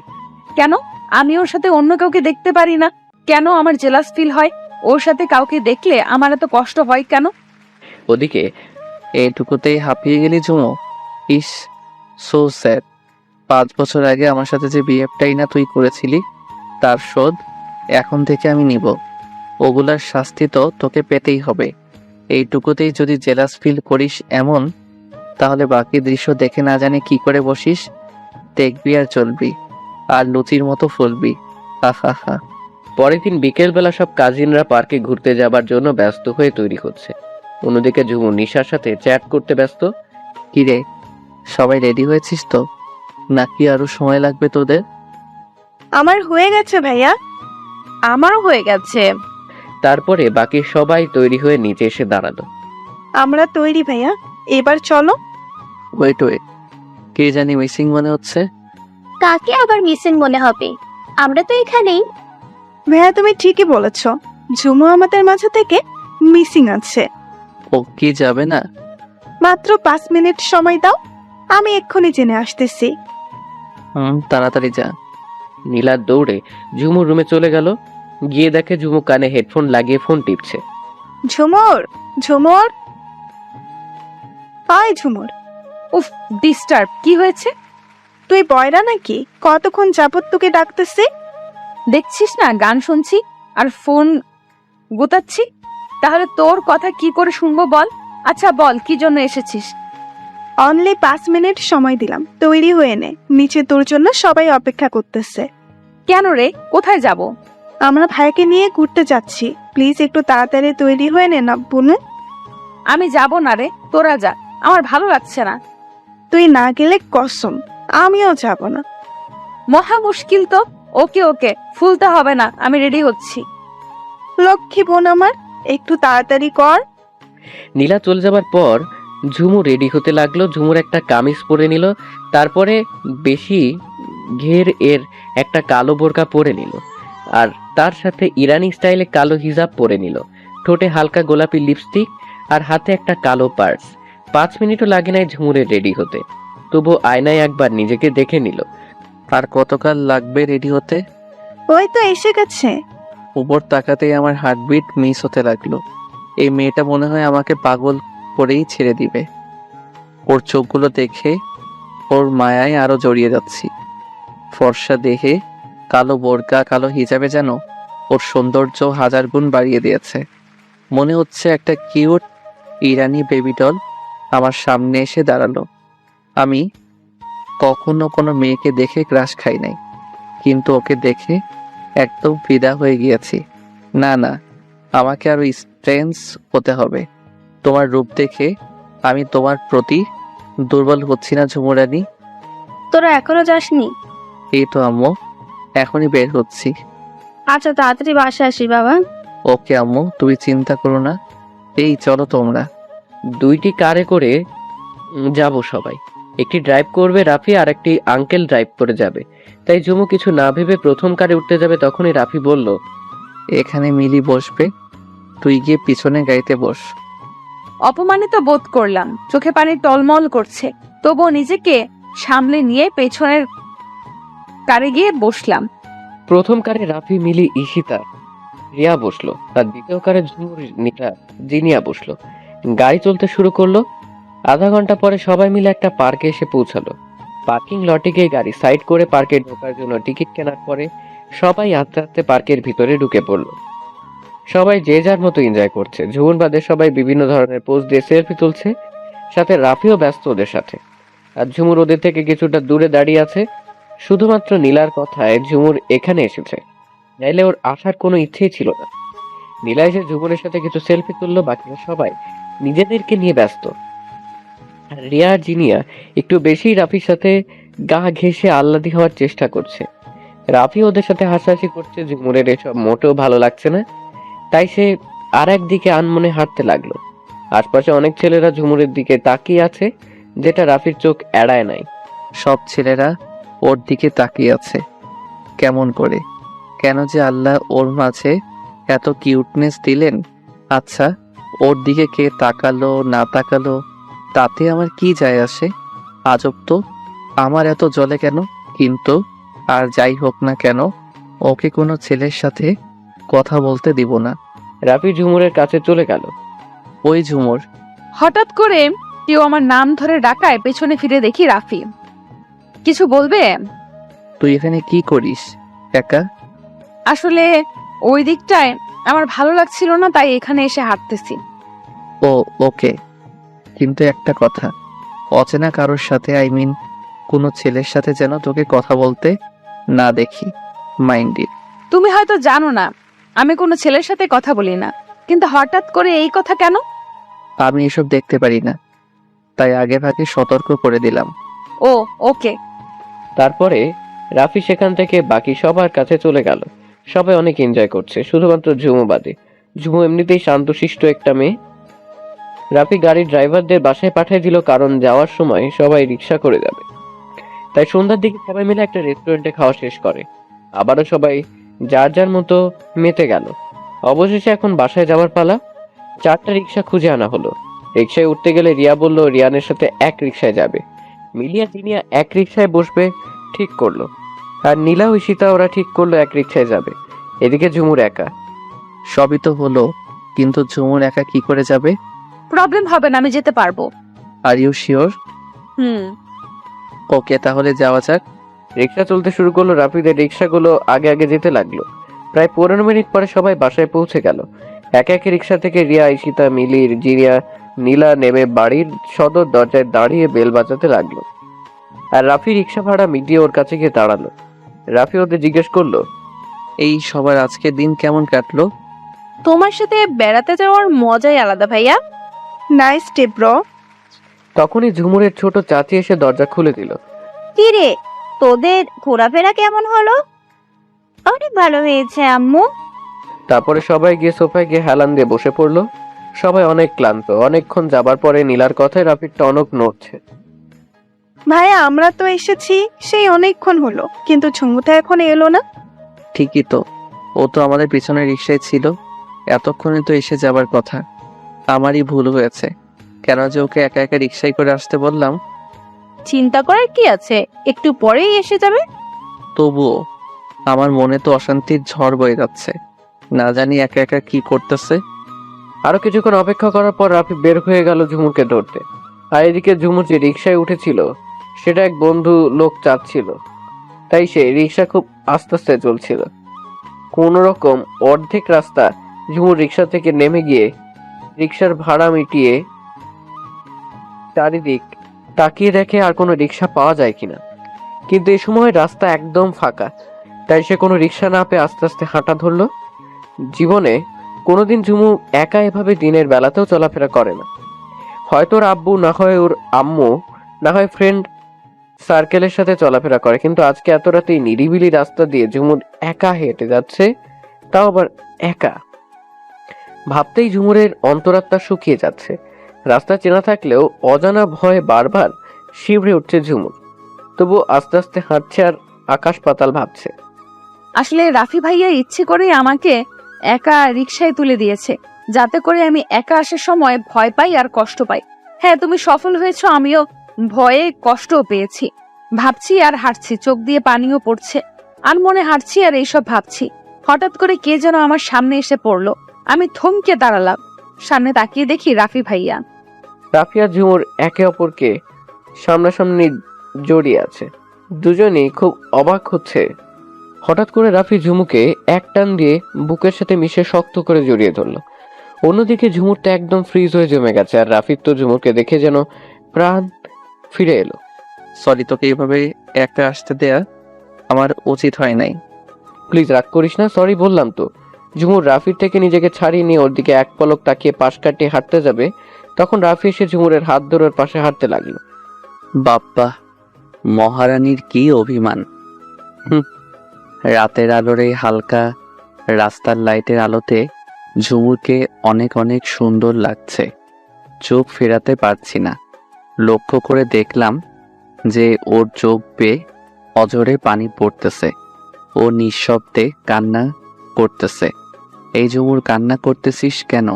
কেন? আমি ওর সাথে অন্য কাউকে দেখতে পারি না কেন? আমার জেলাস ফিল হয়। ওর সাথে কাউকে দেখলে আমার এত কষ্ট হয় কেন? ওদিকে এইটুকুতেই হাঁপিয়ে গেলি ঝুমু? ইস, সো স্যাড। 5 বছর আগে আমার সাথে যে বিহেভটাই না তুই করেছিলি, তার শোধ এখন থেকে আমি নিব। ওগুলার শাস্তি তো তোকে পেতেই হবে। এইটুকুতেই যদি জেলাস ফিল করিস এমন, তাহলে বাকি দৃশ্য দেখে না জানে কি করে বসিস, দেখবি আর চলবি, আর লুচির মতো ফুলবি। হা হা হা। পরের দিন বিকেলবেলা সব কাজিনরা পার্কে ঘুরতে যাবার জন্য ব্যস্ত হয়ে তৈরি হচ্ছে। অন্যদিকে ঝুমুর নিশার সাথে চ্যাট করতে ব্যস্ত। কিরে, সবাই রেডি হয়েছিস তো, নাকি আরো সময় লাগবে তোদের? আমার হয়ে গেছে ভাইয়া। আমারও হয়ে গেছে। তারপরে বাকি সবাই তৈরি হয়ে নিচে এসে দাঁড়ালো। আমরা তৈরি ভাইয়া, এবার চলো। ওয়েট ওয়েট, কে জানি মিসিং মনে হচ্ছে। কাকে আবার মিসিং মনে হবে? আমরা তো এখানেই। ভাইয়া তুমি ঠিকই বলেছ, ঝুমু আমাদের মাঝে থেকে মিসিং আছে। ও কি যাবে না? মাত্র 5 মিনিট সময় দাও, আমি এক্ষুনি জেনে আসতেছি। তাড়াতাড়ি যা। নীলা দৌড়ে ঝুমুর রুমে চলে গেল। গিয়ে দেখে ঝুমু কানে হেডফোন লাগিয়ে ফোন টিপছে। ঝুমুর, ঝুমুর, হাই ঝুমুর। উফ, ডিস্টার্ব। কি হয়েছে? তুই বয়রা নাকি? কতক্ষণ যাবত তোকে ডাকতেছি। দেখছিস না গান শুনছি আর ফোন গোতাচ্ছি? তাহলে তোর কথা কি করে শুনবো বল? আচ্ছা বল, কি জন্য এসেছিস? অনলি 5 মিনিট সময় দিলাম, তৈরি হয়ে নে, নিচে তোর জন্য সবাই অপেক্ষা করতেছে। কেন রে? কোথায় যাব? আমরা ভাইকে নিয়ে ঘুরতে যাচ্ছি, প্লিজ একটু তাড়াতাড়ি তৈরি হয়ে নে না বুনু। আমি যাব না রে, তোরা যা, আমার ভালো লাগছে না। তুই না গেলে কসম আমিও যাব না। মহা মুশকিল তো। ওকে ওকে, ফুলতে হবে না, আমি রেডি হচ্ছি। লক্ষ্মী বোন আমার, একটু তাড়াতাড়ি কর। নীলা চলে যাবার পর ঝুমু রেডি হতে লাগলো। ঝুমুর একটা কামিজ পরে নিল, তারপরে বেশি ঘের এর একটা কালো বোরকা পরে নিল, আর তার সাথে ইরানি স্টাইলে কালো হিজাব পরে নিল। ঠোঁটে হালকা গোলাপি লিপস্টিক আর হাতে একটা কালো পার্স। 5 মিনিটও লাগে নাই ঝুমুরের রেডি হতে। তবু আয়নায় একবার নিজেকে দেখে নিল। আর কতকাল লাগবে রেডি হতে? ওই তো এসে গেছে। উপর তাকাতেই আমার হার্টবিট মিস হতে লাগলো। এই মেয়েটা মনে হয় আমাকে পাগল করেই ছেড়ে দিবে। ওর চোখগুলো দেখে ওর মায়ায় আরো জড়িয়ে যাচ্ছি। ফর্সা দেহে কালো বোরকা, কালো হিজাবে যেন ওর সৌন্দর্য 1000 গুণ বাড়িয়ে দিয়েছে। মনে হচ্ছে একটা কিউট ইরানি বেবি ডল আমার সামনে এসে দাঁড়ালো। আমি কখনো কোনো মেয়েকে দেখে ক্রাশ খাই নাই, কিন্তু ওকে দেখে একদম ফিদা হয়ে গিয়েছি। না না, আমাকে আরো স্ট্রেন্স হতে হবে। তোমার রূপ দেখে আমি তোমার প্রতি দুর্বল হচ্ছি না ঝুমুরানি। তোরা এখনো যাসনি? এই তো আম্মু, এখনই বের হচ্ছি। আচ্ছা তাড়াতাড়ি বাসা আসি বাবা। ওকে আম্মু, তুমি চিন্তা করো না। এই চলো তোমরা। 2টি কারে করে যাব সবাই। একটি ড্রাইভ করবে রাফি আর একটি আঙ্কেল ড্রাইভ করে যাবে। তাই ঝুমু কিছু না ভেবে প্রথম কারে উঠতে যাবে, তখনই রাফি বলল, এখানে মিলি বসবে, তুই গিয়ে পিছনে গাড়িতে বস। অপমানিত বোধ করলাম, চোখে পানি টলমল করছে, তবুও নিজেকে সামলে নিয়ে পেছনের কারে গিয়ে বসলাম। প্রথম কারে রাফি, মিলি, ঈশিতা, রিয়া বসলো, আর দ্বিতীয় কারে ঝুমুর, নীলা, জিনিয়া বসলো। গাড়ি চলতে শুরু করলো। আধা ঘন্টা পরে সবাই মিলে একটা পার্কে এসে পৌঁছালো। পার্কিং লটে গিয়ে গাড়ি সাইড করে পার্কে ঢোকার জন্য টিকিট কেনার পরে সবাই আস্তে আস্তে পার্কের ভিতরে ঢুকে পড়লো। সবাই যে যার মতো এনজয় করছে। ঝুমুর বাদে সবাই বিভিন্ন ধরনের পোজ দিয়ে সেলফি তুলছে, সাথে রাফিও ব্যস্ত ওদের সাথে। আর ঝুমুর ওদের থেকে কিছুটা দূরে দাঁড়িয়ে আছে। শুধুমাত্র নীলার কথায় ঝুমুর এখানে এসেছে, নাইলে ওর আসার কোনো ইচ্ছেই ছিল না। নীলা এসে ঝুমুরের সাথে কিছু সেলফি তুললো, বাকিরা সবাই নিজেদেরকে নিয়ে ব্যস্ত। আর রিয়া আর জিনিয়া একটু বেশি রাফির সাথে গা ঘেঁষে আহ্লাদি হওয়ার চেষ্টা করছে। রাফি ওদের সাথে হাসাহাসি করছে। ঝুমুরের এসব মোটেও ভালো লাগছে না, তাই সে আর একদিকে আনমনে হাঁটতে লাগলো। আশপাশে অনেক ছেলেরা ঝুমুরের দিকে তাকিয়ে আছে, যেটা রাফির চোখ এড়ায় নাই। সব ছেলেরা ওর দিকে তাকিয়ে আছে। কেমন করে, কেন যে আল্লাহ ওর মাঝে এত কিউটনেস দিলেন? আচ্ছা, ওর দিকে কে তাকালো না তাকালো তাতে আমার কি যায় আসে? আজব তো, আমার এত জ্বলে কেন? কিন্তু আর যাই হোক না কেন, ওকে কোনো ছেলের সাথে কথা বলতে দিব না। রাফি ঝুমুরের কাছে চলে গেল। ওই ঝুমুর, হঠাৎ করে কেউ আমার নাম ধরে ডাকায় পেছনে ফিরে দেখি রাফি। কিছু বলবে? তুই এখানে কি করিস একা? আসলে ওই দিকটায় আমার ভালো লাগছিল না, তাই এখানে এসে হাঁটতেছি। ও ওকে, কিন্তু একটা কথা, অচেনা কারোর সাথে কোনো ছেলের সাথে যেন তোকে কথা বলতে না দেখি, মাইন্ড ইট। তুমি হয়তো জানো না আমি কোনো ছেলের সাথে কথা বলি না, কিন্তু হঠাৎ করে এই কথা কেন? আমি এসব দেখতে পারি না, তাই আগে ভাগে সতর্ক করে দিলাম। ও ওকে। তারপরে রাফি সেখান থেকে বাকি সবার কাছে চলে গেল। সবাই অনেক এনজয় করছে, শুধুমাত্র ঝুমু বাদে। ঝুমু এমনিতেই শান্তশিষ্ট একটা মেয়ে। রাফি গাড়ির ড্রাইভারদের বাসায় পাঠিয়ে দিল, কারণ যাওয়ার সময় সবাই রিক্সা করে যাবে। তাই সন্ধ্যার দিকে সবাই মিলে একটা রেস্টুরেন্টে খাওয়া শেষ করে আবারও সবাই যার যার মতো মেতে গেল। অবশেষে এখন বাসায় যাওয়ার পালা। 4টা রিক্সা খুঁজে আনা হলো। রিক্সায় উঠতে গেলে রিয়া বলল রিয়ানের সাথে এক রিক্সায় যাবে। মিলিয়া জিনিয়া এক রিক্সায় বসবে ঠিক করলো, আর নীলা ও ঈশিতা ওরা ঠিক করলো এক রিক্সায় যাবে। এদিকে ঝুমুর একা। সবই তো হলো, কিন্তু ঝুমুর একা কি করে যাবে? প্রবলেম হবে না, আমি যেতে পারবো। Are you sure? হুম। ওকে, তাহলে যাওয়া যাক। রিক্সা চলতে শুরু করলো। রাফিদের রিক্সাগুলো আগে আগে যেতে লাগলো। প্রায় 15 মিনিট পরে সবাই বাসায় পৌঁছে গেল। একে একে রিক্সা থেকে রিয়া, ঈশিতা, মিলির, জিরিয়া, নীলা নেমে বাড়ির সদর দরজায় দাঁড়িয়ে বেল বাজাতে লাগলো। আর রাফি রিক্সা ভাড়া মিটিয়ে ওর কাছে গিয়ে দাঁড়ালো। রাফি ওদের জিজ্ঞেস করলো, এই সবার আজকের দিন কেমন কাটলো? তোমার সাথে বেড়াতে যাওয়ার মজাই আলাদা ভাইয়া। Nice day bro. তখনই ঝুমুরের ছোট চাচি এসে দরজা খুলে দিল। কি রে, তোদের ঘোরাফেরা কেমন হলো? অনেক ভালো হয়েছে আম্মু। তারপরে সবাই গিয়ে সোফায় গিয়ে হেলান দিয়ে বসে পড়লো। সবাই অনেক ক্লান্ত। অনেকক্ষণ যাবার পরে নীলার কথায় রাফির টনক নড়ছে। ভাইয়া আমরা তো এসেছি সেই অনেকক্ষণ হলো, কিন্তু ঝুমুতা এখন এলো না। ঠিকই তো, ও তো আমাদের পিছনে রিক্সায় ছিল, এতক্ষণে তো এসে যাবার কথা। আমারই ভুল হয়েছে, কেন যে ওকে একা একা রিক্সায় করে আসতে বললাম। চিন্তা করার কি আছে, একটু পরেই এসে যাবে। তবুও আমার মনে তো অশান্তির ঝড় বয়ে যাচ্ছে, না জানি একা একা কি করতেছে। আরো কিছুক্ষণ অপেক্ষা করার পর রাফি বের হয়ে গেল ঝুমুরকে ধরতে। আর এদিকে ঝুমুর যে রিক্সায় উঠেছিল সেটা এক বন্ধু লোক চাচ্ছিল, তাই সে রিক্সা খুব আস্তে আস্তে চলছিল। কোন রকম অর্ধেক রাস্তা ঝুমুর রিক্সা থেকে নেমে গিয়ে রিক্সার ভাড়া মিটিয়ে চারিদিক তাকিয়ে দেখে আর কোনো রিক্সা পাওয়া যায় কিনা। কিন্তু এই সময় রাস্তা একদম ফাঁকা, তাই সে কোনো রিক্সা না পেয়ে আস্তে আস্তে হাঁটা ধরলো। জীবনে কোনোদিন ঝুমু একা এভাবে দিনের বেলাতেও চলাফেরা করে না। হয়তো ওর আব্বু, না হয় ওর আম্মু, না হয় ফ্রেন্ড সার্কেলের সাথে চলাফেরা করে, কিন্তু আজকে এত রাতে এই নিরিবিলি রাস্তা দিয়ে ঝুমুর একা হেঁটে যাচ্ছে, তাও আবার একা। ভাবতেই ঝুমুরের অন্তরাত্মা শুকিয়ে যাচ্ছে। রাস্তা চেনা থাকলেও অজানা ভয়ে বারবার শিবরে উঠছে ঝুমুর। তবু আস্তে আস্তে হাঁটছে আর আকাশ পাতাল ভাবছে। আসলে রাফি ভাইয়া ইচ্ছে করে আমাকে একা রিকশায় তুলে দিয়েছে, যাতে করে আমি একা আসার সময় ভয় পাই আর কষ্ট পাই। হ্যাঁ, তুমি সফল হয়েছো, আমিও ভয়ে কষ্টও পেয়েছি। ভাবছি আর হাঁটছি, চোখ দিয়ে পানিও পড়ছে, আর মনে হাঁটছি আর এইসব ভাবছি। হঠাৎ করে কে যেন আমার সামনে এসে পড়লো। আমি থমকে দাঁড়ালাম, সামনে তাকিয়ে দেখি রাফি ভাইয়া। রাফি আর ঝুমুর একে অপরকে সামনাসামনি জড়িয়ে আছে। দুজনেই খুব অবাক হচ্ছে। হঠাৎ করে রাফি ঝুমুকে এক টান দিয়ে বুকের সাথে মিশে শক্ত করে জড়িয়ে ধরলো। অন্যদিকে ঝুমুরটা একদম ফ্রিজ হয়ে জমে গেছে, আর রাফির তো ঝুমুরকে দেখে যেন প্রাণ ফিরে এলো। সরি, তোকে এইভাবে একা আসতে দেয়া আমার উচিত হয় নাই। প্লিজ রাগ করিস না, সরি বললাম তো। ঝুমুর রাফির থেকে নিজেকে ছাড়িয়ে নিয়ে ওর দিকে এক পলক তাকিয়ে পাশ কাটিয়ে হাঁটতে যাবে, তখন রাফি এসে ঝুমুরের হাত ধরে ওর পাশে হাঁটতে লাগলো। বাপ্পা, মহারানীর কি অভিমান। রাতের আলোর এই হালকা রাস্তার লাইটের আলোতে ঝুমুরকে অনেক অনেক সুন্দর লাগছে। চোখ ফেরাতে পারছি না। লক্ষ্য করে দেখলাম যে ওর চোখ বেয়ে অঝরে পানি পড়তেছে। ও নিঃশব্দে কান্না করতেছে। এই ঝুমুর, কান্না করতেছিস কেন?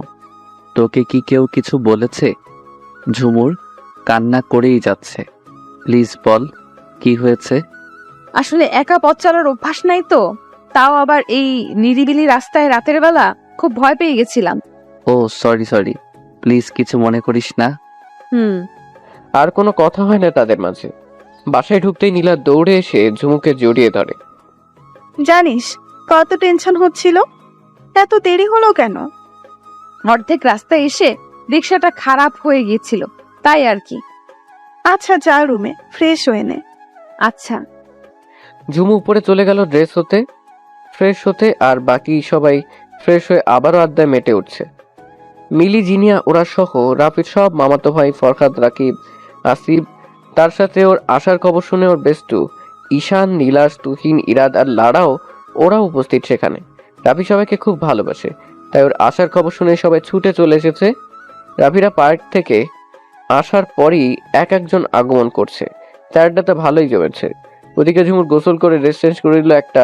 তোকে কি কেউ কিছু বলেছে? ঝুমুর কান্না করেই যাচ্ছে। প্লিজ বল, কি হয়েছে? আসলে একা পথ চলার অভ্যাস নাই তো, তাও আবার এই নিরিবিলি রাস্তায় রাতের বেলা খুব ভয় পেয়ে গেছিলাম। ও সরি, প্লিজ কিছু মনে করিস না। আর কোনো কথা হয় না তাদের মাঝে। বাসায় ঢুকতেই নীলা দৌড়ে এসে ঝুমুকে জড়িয়ে ধরে। জানিস কত টেনশন হচ্ছিল, এত দেরি হলো কেন? অর্ধেক রাস্তায় এসে রিক্সাটা খারাপ হয়ে গিয়েছিল, তাই আর কি। আচ্ছা যা, রুমে ফ্রেশ হয়ে নে। আচ্ছা। ঝুমু উপরে চলে গেল ফ্রেশ হতে, আর বাকি সবাই ফ্রেশ হয়ে আবারও আড্ডায় মেতে উঠছে। মিলি, জিনিয়া ওরা সহ রাফির সব মামাতো ভাই ফরহাদ, রাকিব, আসিফ, তার সাথে ওর আসার খবর শুনে ওর বেস্টু ঈশান, নীলাস, তুহিন, ইরাদ আর লাড়াও ওরা উপস্থিত সেখানে। রাফি সবাইকে খুব ভালোবাসে, তাই ওর আসার খবর শুনে সবাই ছুটে চলে এসেছে। রাফিরা পার্ক থেকে আসার পরই এক একজন আগমন করছে। চারটাতে ভালোই জমেছে। ওদিকে ঝুমুর গোসল করে ড্রেস চেঞ্জ করে দিল, একটা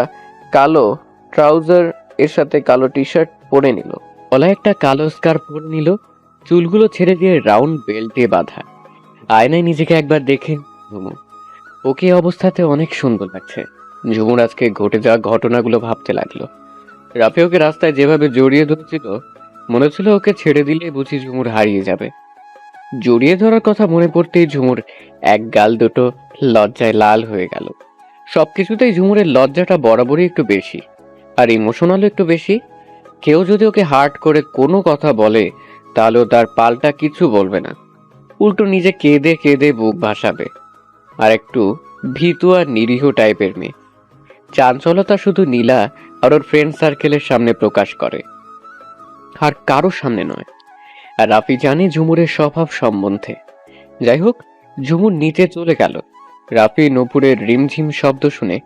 কালো ট্রাউজার এর সাথে কালো টি শার্ট পরে নিল, গলায় একটা কালো স্কার্ফ পরে নিল, চুলগুলো ছেড়ে দিয়ে রাউন্ড বেল্ট দিয়ে বাঁধা। আয়নায় নিজেকে একবার দেখে ঝুমুর ওকে অবস্থাতে অনেক সুন্দর লাগছে। ঝুমুর আজকে ঘটে যাওয়া ঘটনাগুলো ভাবতে লাগলো। রাফি ওকে রাস্তায় যেভাবে জড়িয়ে ধরেছিল, মনে হচ্ছিল ওকে ছেড়ে দিলে বুঝি ঝুমুর হারিয়ে যাবে। জড়িয়ে ধরার কথা মনে পড়তেই ঝুমুর এক গাল দুটো লজ্জায় লাল হয়ে গেল। সবকিছুতেই ঝুমুরের লজ্জাটা বরাবরই একটু বেশি, আর ইমোশনালও একটু বেশি। কেউ যদি ওকে হার্ট করে কোনো কথা বলে, তাহলেও তার পাল্টা কিছু বলবে না, উল্টো নিজে কেঁদে কেঁদে বুক ভাসাবে। আর একটু ভীতু আর নিরীহ টাইপের মেয়ে। চাঞ্চলতা শুধু নীলা আর ওর ফ্রেন্ড সার্কেলের সামনে প্রকাশ করে, আর কারোর সামনে নয়। আর রাফি জানে ঝুমুরের স্বভাব সম্বন্ধে। যাই হোক, ঝুমুর নিচে চলে গেল। রাফি নূপুরের রিমঝিম শব্দ শুনে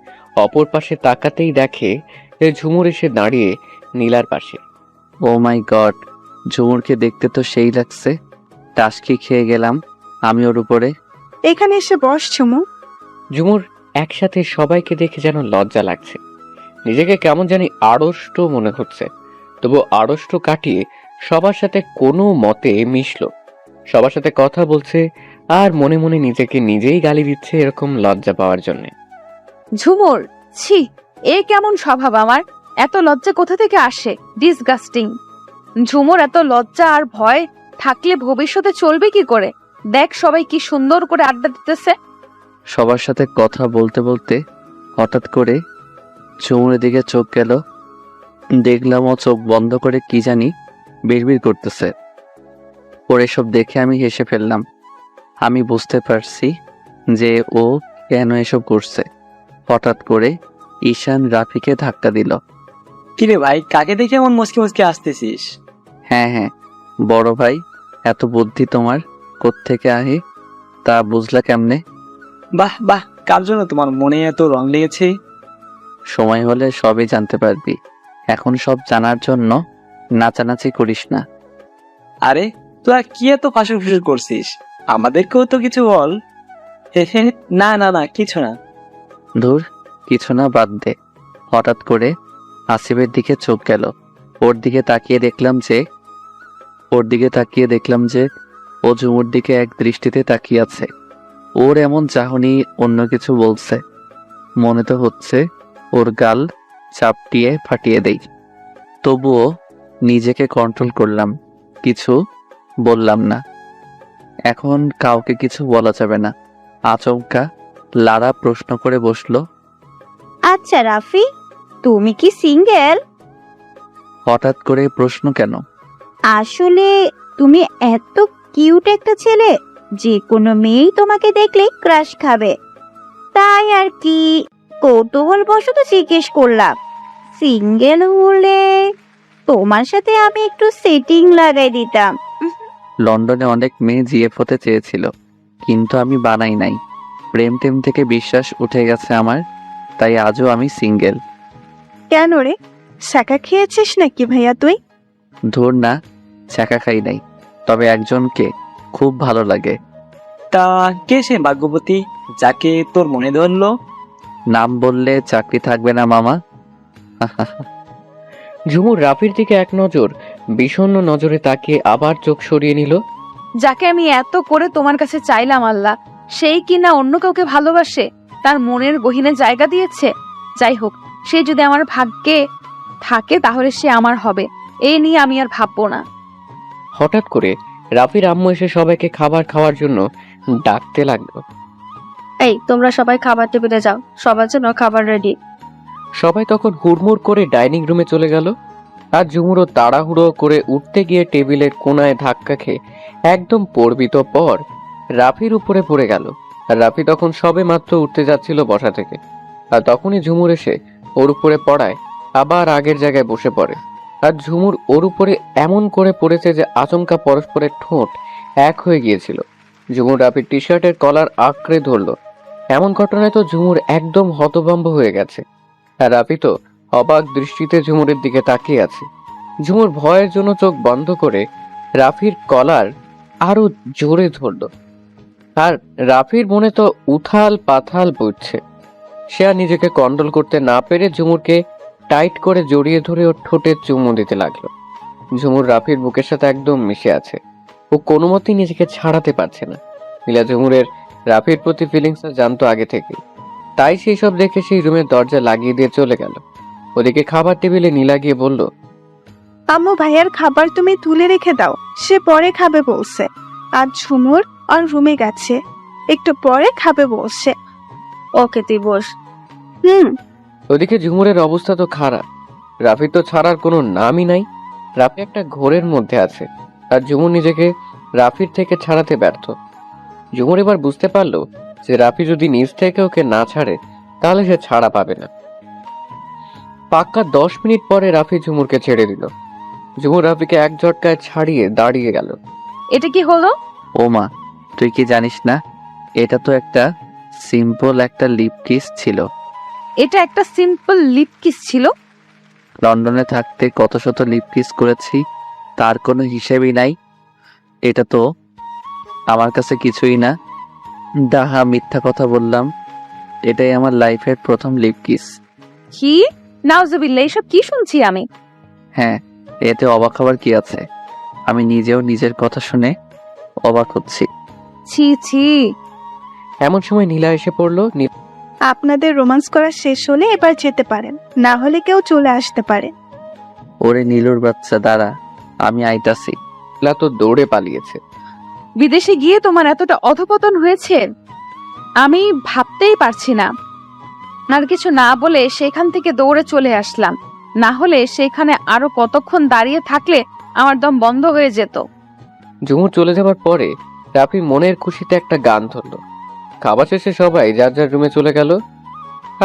অপর পাশে তাকাতেই দেখে যে ঝুমুর এসে দাঁড়িয়ে নীলার পাশে। ও মাই গড, ঝুমুরকে দেখতে তো সেই লাগছে। টাসকি খেয়ে গেলাম আমি ওর উপরে। এখানে এসে বস ঝুমু। ঝুমুর একসাথে সবাইকে দেখে যেন লজ্জা লাগছে, নিজেকে কেমন জানি আড়ষ্ট মনে হচ্ছে। তবু আড়ষ্ট কাটিয়ে সবার সাথে কোনো মতে মিশলো, সবার সাথে কথা বলছে, আর মনে মনে নিজেকে নিজেই গালি দিচ্ছে এরকম লজ্জা পাওয়ার জন্য। ঝুমুর, ছি, এ কেমন স্বভাব আমার? এত লজ্জা কোথা থেকে আসে? ডিসগাস্টিং। ঝুমুর, এত লজ্জা আর ভয় থাকলে ভবিষ্যতে চলবে কি করে? দেখ সবাই কি সুন্দর করে আড্ডা দিতেছে। সবার সাথে কথা বলতে বলতে হঠাৎ করে ঝুমুরের দিকে চোখ গেল। দেখলাম ও চোখ বন্ধ করে কি জানি বিড়বিড় করতেছে। ওর এসব দেখে আমি হেসে ফেললাম। আমি বুঝতে পারছি যে ও কেন এসব করছে। হঠাৎ করে ঈশান রাফিকে ধাক্কা দিল। কিরে ভাই, কাকে দেখে এমন মুসকি মুসকি আসতেছিস? হ্যাঁ, বড় ভাই, এত বুদ্ধি তোমার কোত্থেকে আহে, তা বুঝলা কেমনে? বাহ বাহ, কার জন্য তোমার মনে এত রং লেগেছে? সময় হলে সবই জানতে পারবি। এখন সব জানার জন্য নাচানাচি করিস না। আরে তোরা কি এত ফাঁসুর ফুসুর করছিস? আমাদেরকেও তো কিছু বল। হে হে, না না না, কিছু না। ধুর, কিছু না, বাদ দে। হঠাৎ করে আসিফের দিকে চোখ গেল। ওর দিকে তাকিয়ে দেখলাম যে ও ঝুমুর দিকে এক দৃষ্টিতে তাকিয়ে আছে। ওর এমন চাহনি অন্য কিছু বলছে। মনে তো হচ্ছে ওর গাল চাপটিয়ে ফাটিয়ে দেই। তবুও নিজেকে কন্ট্রোল করলাম, কিছু বললাম না। এখন কাউকে কিছু বলা যাবে না। আচমকা লারা প্রশ্ন করে বসলো। আচ্ছা রাফি, তুমি কি সিঙ্গেল? হঠাৎ করে প্রশ্ন কেন? আসলে তুমি এত কিউট একটা ছেলে, যে কোনো মেয়েই তোমাকে দেখলে ক্রাশ খাবে, তাই আর কি কৌতূহলবশত জিজ্ঞেস করলাম। সিঙ্গেল হলে তোমার সাথে আমি একটু সেটিং লাগাই দিতাম। লন্ডনে অনেক মেয়ে জিএফ হতে চেয়েছিল, কিন্তু আমি বানাই নাই। প্রেম টেম থেকে বিশ্বাস উঠে গেছে আমার, তাই আজও আমি সিঙ্গেল। কেন রে, শাকা খেয়েছিস নাকি ভাইয়া তুই? ধুর না, ছ্যাঁকা খাই নাই, তবে একজনকে খুব ভালো লাগে। তা কে সে ভাগ্যবতী যাকে তোর মনে ধরলো? নাম বললে চাকরি থাকবে না মামা। ঝুমুর রাফির দিকে এক নজর বিষণ্ণ নজরে তাকিয়ে আবার চোখ সরিয়ে নিল। যাকে আমি এত করে তোমার কাছে চাইলাম আল্লাহ, সেই কিনা অন্য কাউকে ভালোবাসে, তার মনের গহীনে জায়গা দিয়েছে। যাই হোক, সে যদি আমার ভাগ্যে থাকে তাহলে সে আমার হবে, এই নিয়ে আমি আর ভাববো না। হঠাৎ করে রাফির আম্মু এসে সবাইকে খাবার খাওয়ার জন্য ডাকতে লাগলো। এই তোমরা সবাই খাবার টেবিলে যাও, সবার জন্য খাবার রেডি। সবাই তখন হুড়মুড় করে ডাইনিং রুমে চলে গেল। আর ঝুমুরও তাড়াহুড়ো করে উঠতে গিয়ে টেবিলের কোনায় ধাক্কা খেয়ে একদম পড়বিত পর রাফির উপরে পড়ে গেল। আর রাফি তখন সবে মাত্র উঠতে যাচ্ছিল বসা থেকে, আর তখনই ঝুমুর এসে ওর উপরে পড়ায় আবার আগের জায়গায় বসে পড়ে। আর ঝুমুর ওর উপরে এমন করে পড়েছে যে আচমকা পরস্পরের ঠোঁট এক হয়ে গিয়েছিল। ঝুমুর রাফির টি শার্টের কলার আঁকড়ে ধরলো। এমন ঘটনায় তো ঝুমুর একদম হতভম্ব হয়ে গেছে। আর রাফি তো অবাক দৃষ্টিতে ঝুমুরের দিকে তাকিয়ে আছে। ঝুমুর ভয়ের জন্য চোখ বন্ধ করে রাফির কলার আরো জোরে ধরল। আর রাফির মনে তো উথাল পাথাল বইছে। সে আর নিজেকে কন্ট্রোল করতে না পেরে ঝুমুরকে টাইট করে জড়িয়ে ধরে ওর ঠোঁটে চুমু দিতে লাগলো। ঝুমুর রাফির বুকের সাথে একদম মিশে আছে, ও কোনো মতেই নিজেকে ছাড়াতে পারছে না। নীলা ঝুমুরের রাফির প্রতি ফিলিংসটা জানতো আগে থেকে, তাই সেই সব দেখে সেই রুমের দরজা লাগিয়ে দিয়ে চলে গেল। ওদিকে খাবার টেবিলে নীলা গিয়ে বলল, আম্মু ভাইয়ার খাবার তুমি তুলে রেখে দাও, সে পরে খাবে বলছে। আর ঝুমুর আর রুমে গেছে, একটু পরে খাবে বলছে। ওকে তুই বস। ওদিকে ঝুমুরের অবস্থা তো খারাপ। রাফি তো ছাড়ার কোনো নামই নাই। রাফি একটা ঘোরের মধ্যে আছে, আর ঝুমুর নিজেকে রাফির থেকে ছাড়াতে ব্যর্থ। ঝুমুর এবার বুঝতে পারলো যে রাফি যদি নিজ থেকে ওকে না ছাড়ে তাহলে সে ছাড়া পাবে না। পাক্কা 10 মিনিট পরে রাফি ঝুমুরকে ছেড়ে দিল। ঝুমুর রাফিকে এক ঝটকায় ছাড়িয়ে দাঁড়িয়ে গেল। এটা কি হলো? ও মা, তুই কি জানিস না? এটা তো একটা সিম্পল একটা লিপ কিস ছিল। এটা একটা সিম্পল লিপ কিস ছিল? লন্ডনে থাকতে কত শত লিপ কিস করেছি, তার কোনো হিসেবই নাই। এটা তো আমার কাছে কিছুই না। ডাহা মিথ্যা কথা বললাম, এটাই আমার লাইফের প্রথম লিপ কিস। কি? নাউজুবিল্লাহ, এসব কি শুনছি আমি? হ্যাঁ, এতে অবাক হবার কি আছে? আমি নিজেও নিজের কথা শুনে অবাক হচ্ছি। ছি ছি। এমন সময় নীলা এসে পড়লো। আপনাদের রোমান্স করা শেষ হলে এবার যেতে পারেন, না হলে কেউ চলে আসতে পারে। ওরে নীলুর বাচ্চা, দাঁড়া, আমি আইতাছি। নীলা তো দৌড়ে পালিয়েছে। বিদেশে গিয়ে তোমার এতটা অধপতন হয়েছে আমি ভাবতেই পারছি না। আর কিছু না বলে সেখান থেকে দৌড়ে চলে আসলাম, না হলে সেখানে আরো কতক্ষণ দাঁড়িয়ে থাকলে আমার দম বন্ধ হয়ে যেত। ঝুমুর চলে যাবার পরে রাফি মনের খুশিতে একটা গান ধরলো। খাবার শেষে সবাই যার যার রুমে চলে গেল।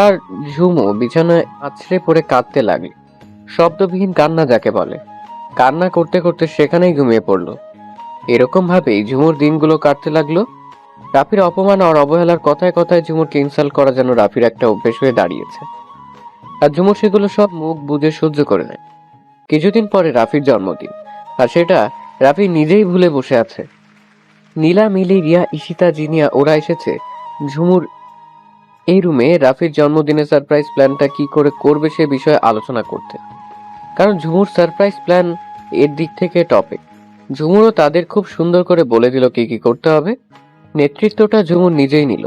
আর ঝুমু বিছানায় আছড়ে পড়ে কাঁদতে লাগলো। শব্দবিহীন কান্না যাকে বলে। কান্না করতে করতে সেখানেই ঘুমিয়ে পড়লো। এরকম ভাবেই ঝুমুর দিনগুলো কাটতে লাগলো। রাফির অপমান আর অবহেলার কথায় কথায় ঝুমুরকে ইনসাল্ট করা যেন রাফির একটা অভ্যেস হয়ে দাঁড়িয়েছে। আর ঝুমুর সেগুলো সব মুখ বুঝে সহ্য করে নেয়। কিছুদিন পরে রাফির জন্মদিন, আর সেটা রাফি নিজেই ভুলে বসে আছে। নীলা, মিলি, রিয়া, ঈশিতা, জিনিয়া ওরা এসেছে ঝুমুর এই রুমে রাফির জন্মদিনে সারপ্রাইজ প্ল্যানটা কি করে করবে সে বিষয়ে আলোচনা করতে। কারণ ঝুমুর সারপ্রাইজ প্ল্যান এর দিক থেকে টপে। ঝুমুরও তাদের খুব সুন্দর করে বলে দিল কি কি করতে হবে। নেতৃত্বটা ঝুমুর নিজেই নিল।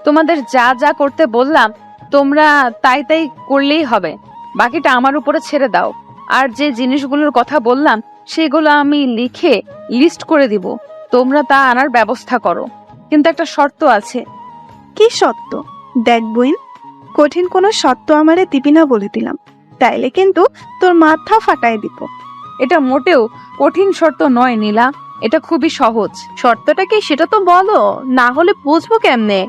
তোমাদের যা যা করতে বললাম তোমরা তাই তাই করলেই হবে, বাকিটা আমার উপরে ছেড়ে দাও। আর যে জিনিসগুলোর কথা বললাম সেগুলো আমি লিখে লিস্ট করে দিব, তোমরা তা আনার ব্যবস্থা করো। কিন্তু একটা শর্ত আছে। কি সত্য? দেখ বইন, কঠিন কোনো সত্য আমারে দিবি না বলে দিলাম, তাইলে কিন্তু তোর মাথা ফাটাই দিব। এটা মোটেও কঠিন শর্ত নয় নীলা, এটা খুবই সহজ। শর্তটা কি সেটা তো বলো, না হলে বুঝবো কেমনে?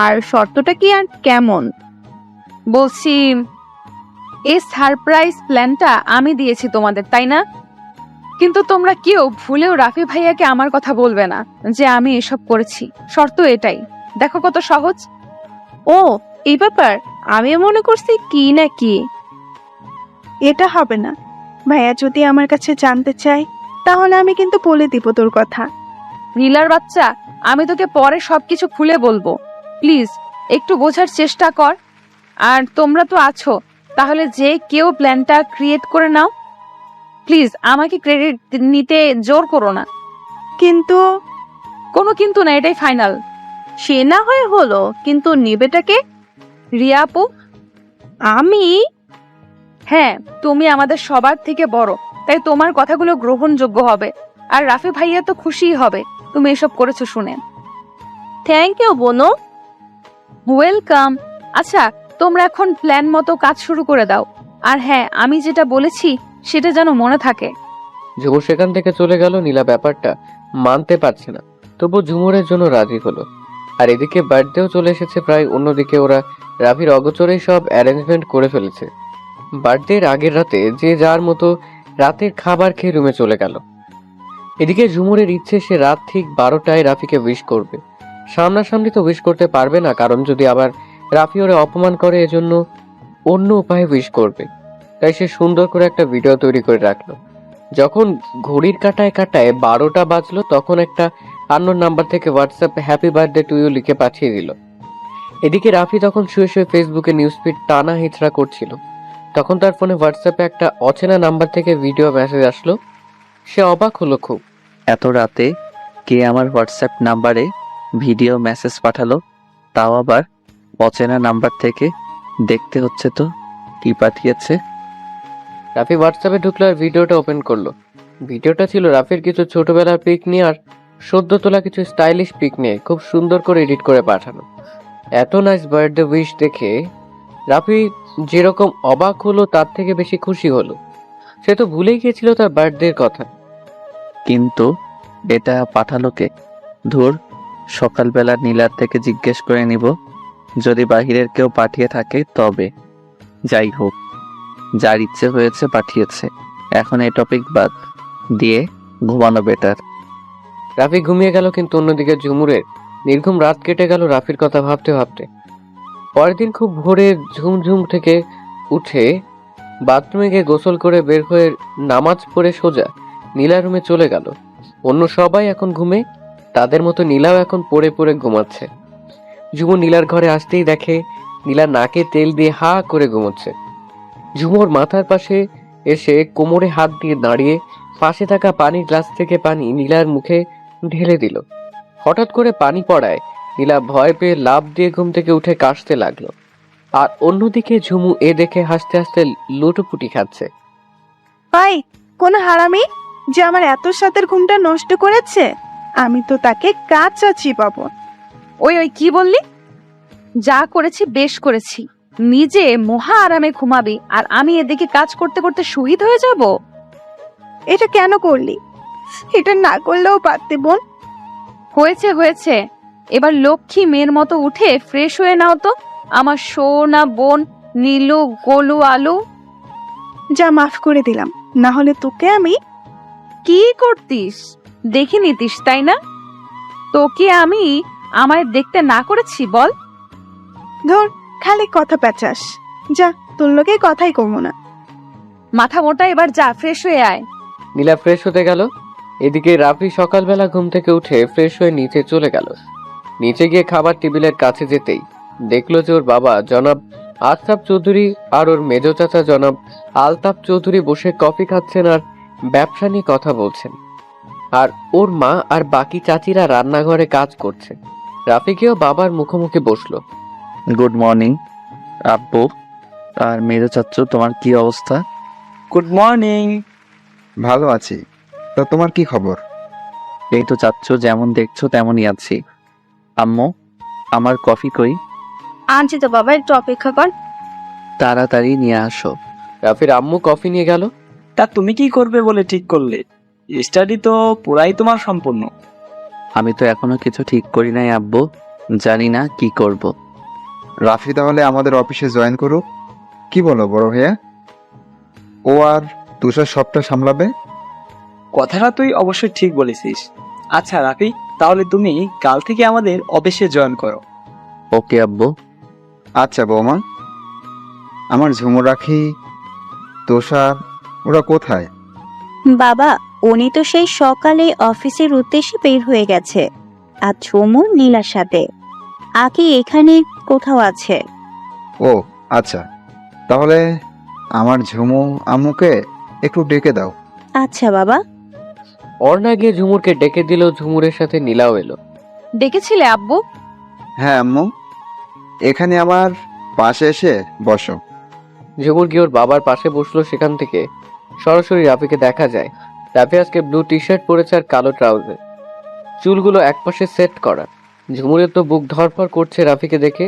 আর শর্তটা কি আর কেমন? বলছি, এই সারপ্রাইজ প্ল্যানটা আমি দিয়েছি তোমাদের, তাই না? কিন্তু তোমরা কেউ ভুলেও রাফি ভাইয়াকে আমার কথা বলবে না যে আমি এসব করেছি। শর্ত এটাই। দেখো কত সহজ। ও, এই ব্যাপার? আমি মনে করছি কি না কি। এটা হবে না। ভাইয়া যদি আমার কাছে জানতে চায় তাহলে আমি কিন্তু বলে দিব তোর কথা। নীলার বাচ্চা, আমি তোকে পরে সবকিছু খুলে বলবো, প্লিজ একটু বোঝার চেষ্টা কর। আর তোমরা তো আছো, তাহলে যে কেউ প্ল্যানটা ক্রিয়েট করে নাও। প্লিজ আমাকে ক্রেডিট নিতে জোর করো না। কিন্তু কোনো কিন্তু না, এটাই ফাইনাল। সে না হয় হলো, কিন্তু নেবেটাকে? রিয়া আপু, আমি? হ্যাঁ, তুমি আমাদের সবার থেকে বড়, তাই তোমার কথাগুলো গ্রহণযোগ্য হবে। আর রাফি ভাইয়া তো খুশিই হবে তুমি এসব করেছো শুনে। থ্যাংক ইউ বোনো। ওয়েলকাম। আচ্ছা, তোমরা এখন প্ল্যান মতো কাজ শুরু করে দাও। আর হ্যাঁ, আমি যেটা বলেছি সেটা যেন মনে থাকে। ঝুমু সেখান থেকে চলে গেল। নীলা ব্যাপারটা মানতে পারছে না, তবু ঝুমুরের জন্য রাজি হলো। আর এদিকে বার্থডেও চলে এসেছে প্রায়। অন্যদিকে ওরা রাফির অগোচরেই সব অ্যারেঞ্জমেন্ট করে ফেলেছে। বার্থডের আগের রাতে যে যার মতো রাতের খাবার খেয়ে রুমে চলে গেল। এদিকে ঝুমুরের ইচ্ছে সে রাত ঠিক 12টায় রাফিকে উইশ করবে। সামনাসামনি তো উইশ করতে পারবে না, কারণ যদি আবার রাফি ওরে অপমান করে, এজন্য অন্য উপায়ে উইশ করবে। তাই সে সুন্দর করে একটা ভিডিও তৈরি করে রাখলো। যখন ঘড়ির কাঁটায় কাঁটায় 12টা বাজলো, তখন একটা আননোন নাম্বার থেকে হোয়াটসঅ্যাপে হ্যাপি বার্থডে টু ইউ লিখে পাঠিয়ে দিল। এদিকে রাফি তখন শুয়ে শুয়ে ফেসবুকে নিউজ ফিড টানা হিচড়া করছিল। তখন তার ফোনে হোয়াটসঅ্যাপে একটা অচেনা নাম্বার থেকে ভিডিও মেসেজ আসলো। সে অবাক হলো খুব। এত রাতে কে আমার হোয়াটসঅ্যাপ নাম্বারে ভিডিও মেসেজ পাঠালো, তাও আবার অচেনা নাম্বার থেকে? দেখতে হচ্ছে তো কি পাঠিয়েছে। রাফি হোয়াটসঅ্যাপে ঢুকলো আর ভিডিওটা ওপেন করলো। ভিডিওটা ছিল রাফির কিছু ছোটবেলার পিক নিয়ে আর সদ্য তোলা কিছু স্টাইলিশ পিক নিয়ে খুব সুন্দর করে এডিট করে পাঠানো। এত নাইস বার্থডে উইশ দেখে রাফি যেরকম অবাক হলো তার থেকে বেশি খুশি হলো। সে তো ভুলেই গিয়েছিল তার বার্থডের কথা। কিন্তু এটা পাঠালো কে? ধুর, সকালবেলা নীলার থেকে জিজ্ঞেস করে নিব, যদি বাহিরের কেউ পাঠিয়ে থাকে তবে। যাই হোক, যার ইচ্ছে হয়েছে পাঠিয়েছে, এখন এই টপিক বাদ দিয়ে ঘুমানো বেটার। রাফি ঘুমিয়ে গেল, কিন্তু অন্যদিকে ঝুমুরের নির্ঘুম রাত কেটে গেল রাফির কথা ভাবতে ভাবতে। পরের দিন খুব ভোরে ঝুমঝুম থেকে উঠে বাথরুমে গিয়ে গোসল করে বের হয়ে নামাজ পড়ে সোজা নীলা রুমে চলে গেল। অন্য সবাই এখন ঘুমে, তাদের মতো নীলাও এখন পড়ে পড়ে ঘুমাচ্ছে। ঝুমু নীলার ঘরে আসতেই দেখে নীলা নাকে তেল দিয়ে হা করে ঘুমোচ্ছে। ঝুমুর মাথার পাশে এসে কোমরে হাত দিয়ে দাঁড়িয়ে পাশে থাকা পানির গ্লাস থেকে পানি নীলার মুখে ঢেলে দিল। হঠাৎ করে পানি পড়ায় নীলা ভয় পেয়ে লাফ দিয়ে ঘুম থেকে উঠে কাশতে লাগলো। আর অন্যদিকে ঝুমু এ দেখে হাসতে হাসতে লুটোপুটি খাচ্ছে। ভাই, কোন হারামি যে আমার এত সাতের ঘুমটা নষ্ট করেছে, আমি তো তাকে কাঁচা চিবাবো। ওই ওই কি বললি? যা করেছি বেশ করেছি। নিজে মহা আরামে ঘুমাবি আর আমি এদিকে কাজ করতে করতে শহীদ হয়ে যাব। এটা কেন করলি? এটা না করলেও পারতে বোন। হয়েছে হয়েছে, এবার লক্ষ্মী মেয়ের মতো উঠে ফ্রেশ হয়ে নাও তো আমার সোনা বোন নীলু গোলু আলু। যা, মাফ করে দিলাম, না হলে তোকে আমি। কি করতিস দেখে নিতিস তাই না? তোকে আমি আমায় দেখতে না করেছি বল? ধর, খালি কথা পেঁচাস। যা, তোর লোকে কথাই কমো না। মাথা মোটা, এবার যা ফ্রেশ হয়ে আয়। নীলা ফ্রেশ হতে গেল। এদিকে রাফি সকালবেলা ঘুম থেকে উঠে ফ্রেশ হয়ে নিচে চলে গেল। নিচে গিয়ে খাবার টেবিলের কাছে যেতেই দেখলো যে ওর বাবা জনাব আশরাফ চৌধুরী আর ওর মেজ চাচা জনাব আলতাফ চৌধুরী বসে কফি খাচ্ছেন আর ব্যবসা নিয়ে কথা বলছেন। আর ওর মা আর বাকি চাচিরা রান্নাঘরে কাজ করছে। রাফিকেও বাবার মুখোমুখি বসলো। গুড মর্নিং আব্বু আর মেজো চাচ্চু, তোমার কি অবস্থা? Good morning. ভালো আছি, তা তোমার কি খবর? এই তো চাচ্চু, যেমন দেখছো তেমনই আছি। আম্মু, আমার কফি কই? আনছি তো বাবা, একটু অপেক্ষা কর। তাড়াতাড়ি নিয়ে আসো। রাফির আম্মু কফি নিয়ে গেল। তা তুমি কি করবে বলে ঠিক করলে? স্টাডি তো পুরাই তোমার সম্পূর্ণ। আমি তো এখনো কিছু ঠিক করি নাই আব্বু, জানি না কি করব। রাফি তাহলে আমাদের অফিসে জয়েন করুক, কি বলো বড় ভাইয়া? ও আর তুষার সবটা সামলাবে। কথাটা তুই অবশ্যই ঠিক বলেছিস। আচ্ছা রাফি, তাহলে তুমি কাল থেকে আমাদের অফিসে জয়েন করো। ওকে আব্বু। আচ্ছা বৌমা, আমার ঝুমুর রাখি তুষার ওরা কোথায়? বাবা, উনি তো সেই সকালে অফিসের উদ্দেশ্যে বের হয়ে গেছে। আর ঝুমুর নীলার সাথে আকি এখানে কোথাও আছে। ও আচ্ছা, তাহলে আমার ঝুমু আম্মুকে একটু ডেকে দাও। আচ্ছা বাবা। অর্ণা গিয়ে ঝুমুরকে ডেকে দিল, ঝুমুরের সাথে নীলাও এলো। ডেকেছিলে আব্বু? হ্যাঁ আম্মু, এখানে আমার পাশে এসে বসো। ঝুমুর গিয়ে ওর বাবার পাশে বসলো। সেখান থেকে সরাসরি রাফিকে দেখা যায়। রাফি আজকে ব্লু টি শার্ট পরেছে আর কালো ট্রাউজার, চুলগুলো একপাশে সেট করা। ঝুমুরের তো বুক ধরফর করছে রাফিকে দেখে।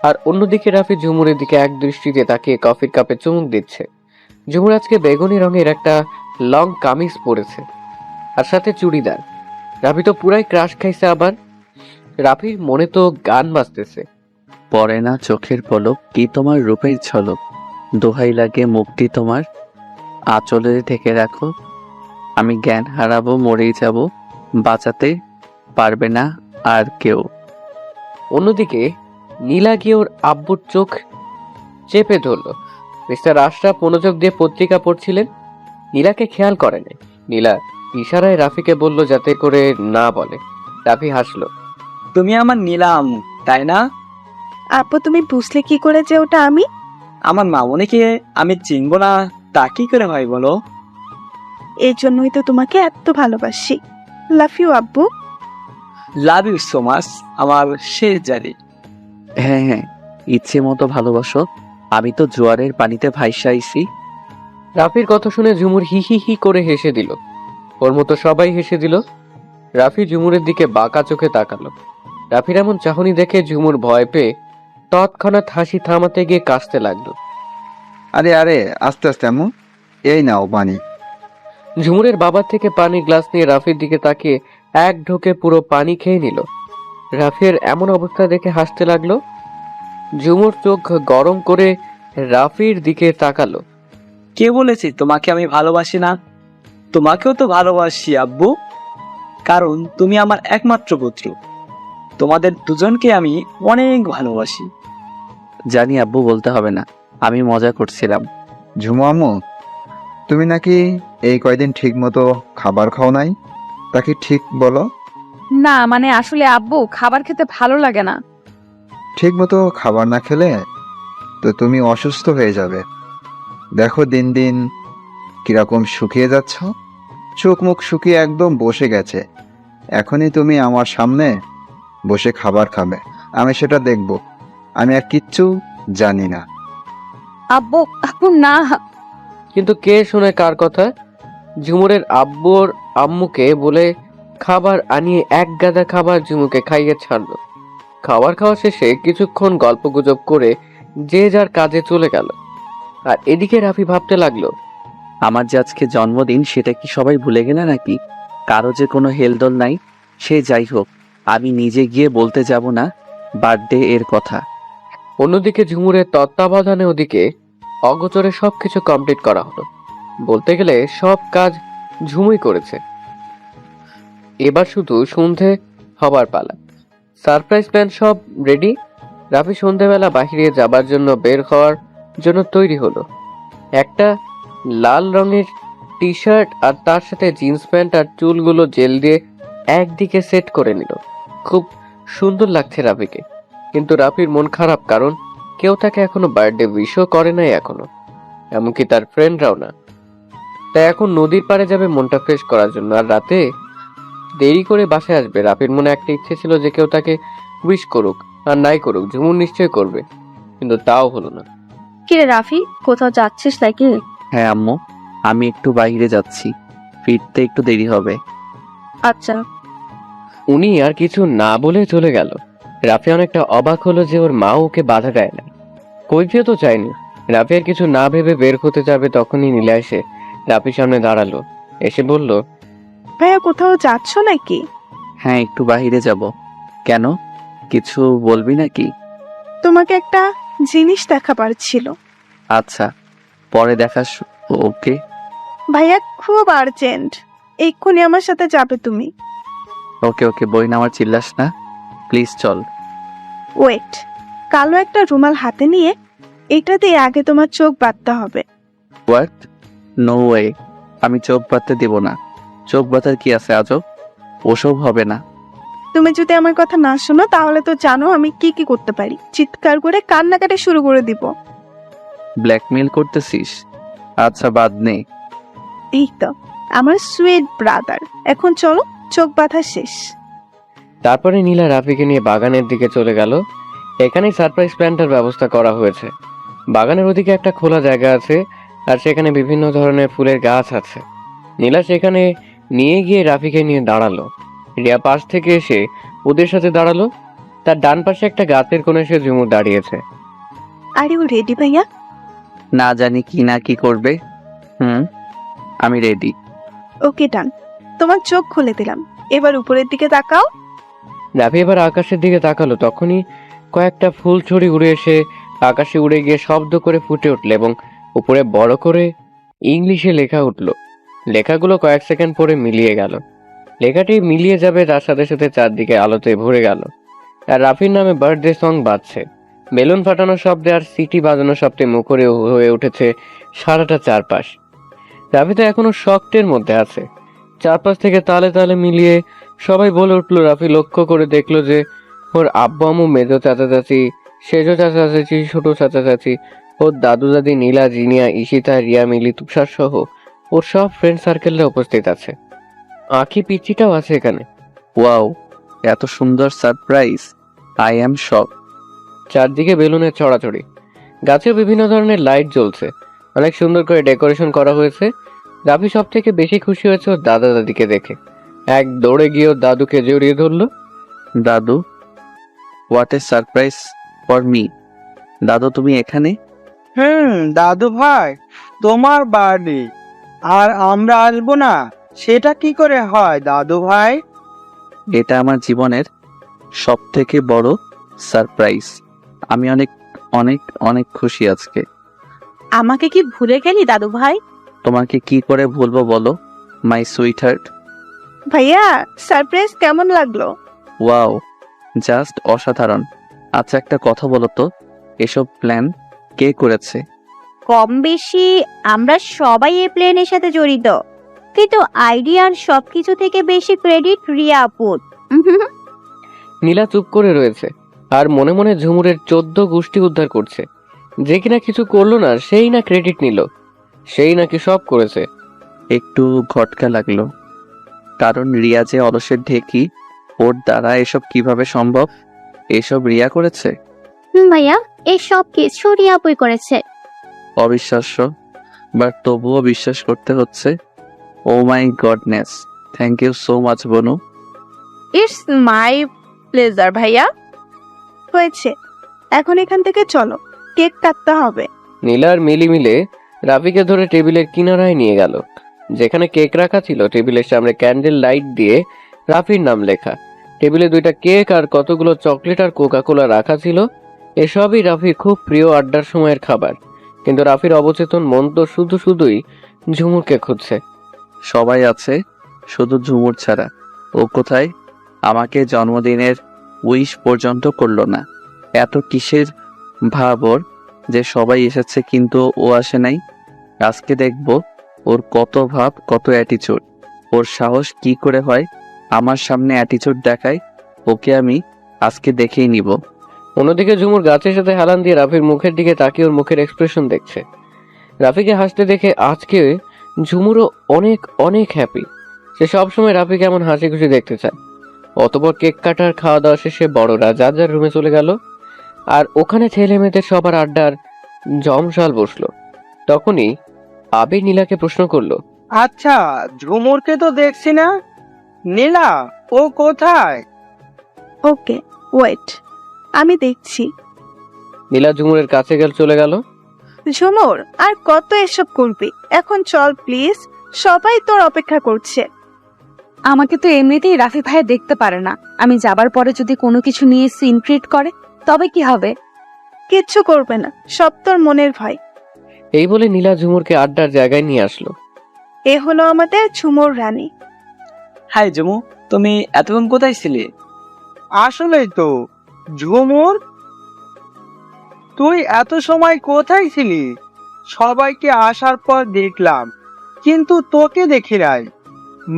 আর অন্যদিকে রাফি ঝুমুরের দিকে এক দৃষ্টিতে তাকিয়ে কফির কাপে চুমুক দিচ্ছে। ঝুমুর আজকে বেগুনি রঙের একটা লং কামিজ পরেছে আর সাথে চুড়িদার। রাফি তো পুরাই ক্রাশ খাইছে। আবার রাফির মনে তো গান বাজতেছে। পরে না চোখের পলক, কি তোমার রূপের ঝলক, দোহাই লাগে মুক্তি তোমার, আঁচলে থেকে রাখো, আমি জ্ঞান হারাবো, মরেই যাব, বাঁচাতে পারবে না আর কেউ। অন্যদিকে নীলা গিয়ে ওর আব্বুর চোখ চেপে ধরলো। মিস্টার আশরাফ মনোযোগ দিয়ে পত্রিকা পড়ছিলেন, নীলাকে খেয়াল করেনি। নীলা ইশারায় রাফিকে বলল যাতে করে না বলে। রাফি হাসলো। তুমি আমার নীলা আম্মু, তাই না? আপু, তুমি বুঝলে কি করে যে ওটা আমি? আমার মামনিকে আমি চিনবো না তা কি করে হয় বলো? এই জন্যই তো তোমাকে এত ভালোবাসি। লাভ ইউ আব্বু। লাভ ইউ সো মাচ, আমার শেষ জারি। হ্যাঁ হ্যাঁ, ইচ্ছে মতো ভালোবাসো, আমি তো জোয়ারের পানিতে ভাইসা আইছি। রাফির কথা শুনে ঝুমুর হি হি হি করে হেসে দিল। ওর মতো সবাই হেসে দিল। রাফি ঝুমুরের দিকে বাঁকা চোখে তাকালো। রাফির এমন চাহনি দেখে ঝুমুর ভয় পেয়ে তৎক্ষণাৎ হাসি থামাতে গিয়ে কাশতে লাগলো। আরে আরে, আস্তে আস্তে আম্মু, এই নাও পানি। ঝুমুরের বাবার থেকে পানির গ্লাস নিয়ে রাফির দিকে তাকিয়ে এক ঢোকে পুরো পানি খেয়ে নিল। রাফির এমন অবস্থা দেখে হাসতে লাগলো। ঝুমুর চোখ গরম করে রাফির দিকে তাকালো। কে বলেছে তোমাকে আমি ভালোবাসি না? তোমাকেও তো ভালোবাসি আব্বু, কারণ তুমি আমার একমাত্র পুত্র। তোমাদের দুজনকে আমি অনেক ভালোবাসি। জানি আব্বু, বলতে হবে না, আমি মজা করছিলাম। ঝুমু আম্মু, তুমি নাকি এই কয়দিন ঠিক মতো খাবার খাও নাই, তা কি ঠিক বলো? না মানে আসলে আব্বু, খাবার খেতে ভালো লাগে না। ঠিক মতো খাবার না খেলে তো তুমি অসুস্থ হয়ে যাবে। দেখো দিন দিন কিরকম শুকিয়ে যাচ্ছ, চোখ মুখ শুকিয়ে একদম বসে গেছে। এখনই তুমি আমার সামনে বসে খাবার খাবে, আমি সেটা দেখব। আমি আর কিচ্ছু জানি না। আব্বু আব্বু না। কিন্তু কে শুনে কার কথা? ঝুমুরের আব্বুর আম্মুকে বলে খাবার আনিয়ে এক গাদা খাবার ঝুমুকে খাইয়ে ছাড়লো। খাবার খাওয়া শেষে কিছুক্ষণ গল্পগুজব করে যে যার কাজে চলে গেল। আর এদিকে রাফি ভাবতে লাগলো, আমার যে আজকে জন্মদিন, সেটা কি সবাই ভুলে গেলে নাকি? কারো যে কোনো হেলদোল নাই, সে যাই হোক, আমি নিজে গিয়ে বলতে যাব না বার্থডে এর কথা। অন্যদিকে ঝুমুরের তত্ত্বাবধানে ওদিকে অগোচরে সবকিছু কমপ্লিট করা হলো। বলতে গেলে সব কাজ ঝুমুই করেছে। এবার শুধু সন্ধে হবার পালা। সারপ্রাইজ প্ল্যান সব রেডি। রাফি সন্ধেবেলা বাহিরে যাবার জন্য বের হওয়ার জন্য তৈরি হলো। একটা লাল রঙের টি শার্ট আর তার সাথে জিন্স প্যান্ট আর চুলগুলো জেল দিয়ে একদিকে সেট করে নিল। খুব সুন্দর লাগছে রাফিকে। কিন্তু রাফির মন খারাপ, কারণ কেউ তাকে এখনো বার্থডে উইশও করে নাই এখনো, এমনকি তার ফ্রেন্ডরাও না। তাই এখন নদীর পাড়ে যাবে মনটা ফ্রেশ করার জন্য, আর রাতে দেরি করে বাসায় আসবে। রাফির মনে একটা ইচ্ছে ছিল যে কেউ তাকে উইশ করুক, আর নাই করুক ঝুমুর নিশ্চয় করবে, কিন্তু তাও হলো না। কিরে রাফি, কোথাও যাচ্ছিস নাকি? হ্যাঁ আম্মু, আমি একটু বাইরে যাচ্ছি, ফিরতে একটু দেরি হবে। আচ্ছা। উনি আর কিছু না বলে চলে গেল। রাফি অনেকটা অবাক হলো যে ওর মা ওকে বাধা দেয় না, কৈফিয়ত তো চায়নি। রাফি আর কিছু না ভেবে বের হতে যাবে, তখনই নীলা এসে রাফির সামনে দাঁড়ালো। এসে বলল, ভাইয়া, কোথাও যাচ্ছ নাকি? হ্যাঁ, একটু বাইরে যাব। কেন, কিছু বলবি নাকি? তোমাকে একটা জিনিস দেখাবার ছিল। আচ্ছা, পরে দেখাস। ওকে। ভাইয়া, খুব আর্জেন্ট, এক্ষুনি আমার সাথে যাবে তুমি। ওকে ওকে, বই নামার চিল্লাস না, প্লিজ চল। ওয়েট, কালো একটা রুমাল হাতে নিয়ে এটা দিয়ে আগে তোমার চোখ বাঁধতে হবে। হোয়াট? নো ওয়ে, আমি চোখ বাঁধতে দেব না। চোখ বাঁধার কি আছে আজব? ওসব হবে না। তুমি যদি আমার কথা না শোনো তাহলে তো জানো আমি কি কি করতে পারি। চিৎকার করে কান্নাকাটি শুরু করে দিব। ব্ল্যাকমেল করতেছিস? আচ্ছা বাদ নে। এই তো আমার সুইট ব্রাদার, এখন চলো, চোখ বাঁধা শেষ। তারপরে নীলা রাফিকে নিয়ে বাগানের দিকে চলে গেল। এখানেই সারপ্রাইজ প্ল্যানটার ব্যবস্থা করা হয়েছে। বাগানের ওদিকে একটা খোলা জায়গা আছে, আর সেখানে বিভিন্ন ধরনের ফুলের গাছ আছে। নীলা সেখানে নিয়ে গিয়ে রাফিকে নিয়ে দাঁড়ালো। রিয়া পাশ থেকে এসে ওদের সাথে দাঁড়ালো। তার ডান পাশে একটা গাছের কোণে সে ঝুমুর দাঁড়িয়েছে। আর ইউ রেডি ভাইয়া? না জানি কি না কি করবে। আমি রেডি। ওকে ডান, তোমার চোখ খুলে দিলাম, এবার উপরের দিকে তাকাও। রাফি এবার আকাশের দিকে তাকালো। তখনই কয়েকটা ফুল ছড়ি উড়ে এসে আকাশে উড়ে গিয়ে শব্দ করে ফুটে উঠল এবং উপরে বড় করে ইংলিশে লেখা উঠল। লেখাগুলো কয়েক সেকেন্ড পরে মিলিয়ে গেল। লেখাটি মিলিয়ে যাবে তার সাথে সাথে চারদিকে আলোতে ভরে গেল। আর রাফির নামে বার্থডে সং বাজছে। বেলুন ফাটানোর শব্দে আর সিটি বাজানোর শব্দে মুখরে হয়ে উঠেছে সারাটা চারপাশ। রাফি তো এখনো শক্টের মধ্যে আছে। চারপাশ থেকে তালে তালে মিলিয়ে সবাই বলে উঠলো। রাফি লক্ষ্য করে দেখলো যে ওর আব্বু আম্মু, মেজো চাচা চাচি, সেজো চাচা চাচি, ছোট চাচা চাচি, ওর দাদু দাদি, নীলা, জিনিয়া, ঈশিতা, রিয়া, মিলি, তুষার সহ ওর সব ফ্রেন্ড সার্কেলরা উপস্থিত আছে। আঁখি পিচ্চিটাও আছে এখানে। ওয়াও, এত সুন্দর সারপ্রাইজ! আই অ্যাম শক। চারদিকে বেলুনের ছড়াছড়ি। গাছেও বিভিন্ন ধরনের লাইট জ্বলছে। অনেক সুন্দর করে ডেকোরেশন করা হয়েছে। রাফি সব থেকে বেশি খুশি হয়েছে ওর দাদা দাদিকে দেখে। এক দৌড়ে গিয়ে ওর দাদুকে জড়িয়ে ধরলো। দাদু, what a surprise for me. দাদু তুমি এখানে? দাদু ভাই, তোমার বাড়ি আর আমরা আসবো না, সেটা কি করে হয় দাদু ভাই? এটা আমার জীবনের সব থেকে বড় সারপ্রাইজ। আমি অনেক অনেক অনেক খুশি আজকে। আমাকে কি ভুলে গেলি দাদু ভাই? তোমাকে কি করে ভুলবো বলো, মাই সুইট হার্ট। ভাইয়া, সারপ্রাইজ কেমন লাগলো? ওয়াও, জাস্ট অসাধারণ। আচ্ছা একটা কথা বলো তো, এসব প্ল্যান কে করেছে? কম বেশি আমরা সবাই এই প্ল্যানের সাথে জড়িত, কিন্তু আইডিয়ার সবকিছু থেকে বেশি ক্রেডিট রিয়া আপুর। নীলা চুপ করে রয়েছে আর মনে মনে ঝুমুরের 14 গোষ্ঠী উদ্ধার করছে। যে কিনা কিছু করলো না সেই না ক্রেডিট নিল, সেই নাকি সব করেছে। একটু ঘটকা লাগলো, কারণ রিয়া যে অলসের ঢেকি, ওর দ্বারা এসব কিভাবে সম্ভব? এসব রিয়া করেছে? ভাইয়া, এই সব কিছু রিয়া আপুই করেছে। অবিশ্বাস্য, বাট তবুও বিশ্বাস করতে হচ্ছে। Oh my goodness, thank you so much বনু। ইটস মাই প্লেজার ভাইয়া। হয়েছে, এখন এখান থেকে চলো, কেক কাটতে হবে। নীলা আর মিলি মিলে রাফিকে ধরে টেবিলের কিনারায় নিয়ে গেল। যেখানে কেক রাখা ছিল টেবিলের সামনে ক্যান্ডেল লাইট দিয়ে রাফির নাম লেখা। টেবিলে 2টা কেক আর কতগুলো চকলেট আর কোকা কোলা রাখা ছিল। এসবই রাফির খুব প্রিয় আড্ডার সময়ের খাবার। কিন্তু রাফির অবচেতন মন তো শুধুই ঝুমুরকে খুঁজছে। সবাই আছে, শুধু ঝুমুর ছাড়া। ও কোথায়? আমাকে জন্মদিনের উইশ পর্যন্ত করলো না। এত কিসের ভাব ওর যে সবাই এসেছে কিন্তু ও আসে নাই? আজকে দেখবো ওর কত ভাব, কত অ্যাটিচিউড। ওর সাহস কি করে হয় আমার সামনে অ্যাটিচিউড দেখায়? ওকে আমি আজকে দেখেই নিব। অন্যদিকে ঝুমুর গাছের সাথে হেলান দিয়ে রাফির মুখের দিকে তাকিয়ে ওর মুখের এক্সপ্রেশন দেখছে। রাফিকে হাসতে দেখে আজকে ঝুমুরও অনেক অনেক হ্যাপি। সে সবসময় রাফিকে এমন হাসি খুশি দেখতে চায়। অতপর কেক কাটার খাওয়া দাওয়া শেষে বড়রা যার যার রুমে চলে গেল। আর ওখানে ছেলে মেয়েদের সবার আড্ডার জমশাল বসলো। তখনই আবির নীলাকে প্রশ্ন করলো, আচ্ছা, ঝুমুরকে তো দেখছি না, নীলা ও কোথায়? ওকে ওয়েট, আমি দেখছি। নীলা ঝুমুরের কাছে চলে গেল। ঝুমুর, আর কত এসব করবি? এখন চল প্লিজ, সবাই তোর অপেক্ষা করছে। আমাকে তো এমনিতেই রাফি ভাই দেখতে পারে না। আমি যাবার পরে যদি কোনো কিছু নিয়ে সিন ক্রিয়েট করে তবে কি হবে? কিচ্ছু করবে না, সব তোর মনের ভয়। এই বলে নীলা ঝুমুরকে আড্ডার জায়গায় নিয়ে আসলো। এ হলো আমাদের ঝুমুর রানী। হাই জমু, তুমি এতক্ষণ কোথায় ছিলে? আসলেই তো ঝুমুর, তুই এত সময় কোথায় ছিলি? সবাইকে আসার পর দেখলাম, কিন্তু তোকে দেখি নাই।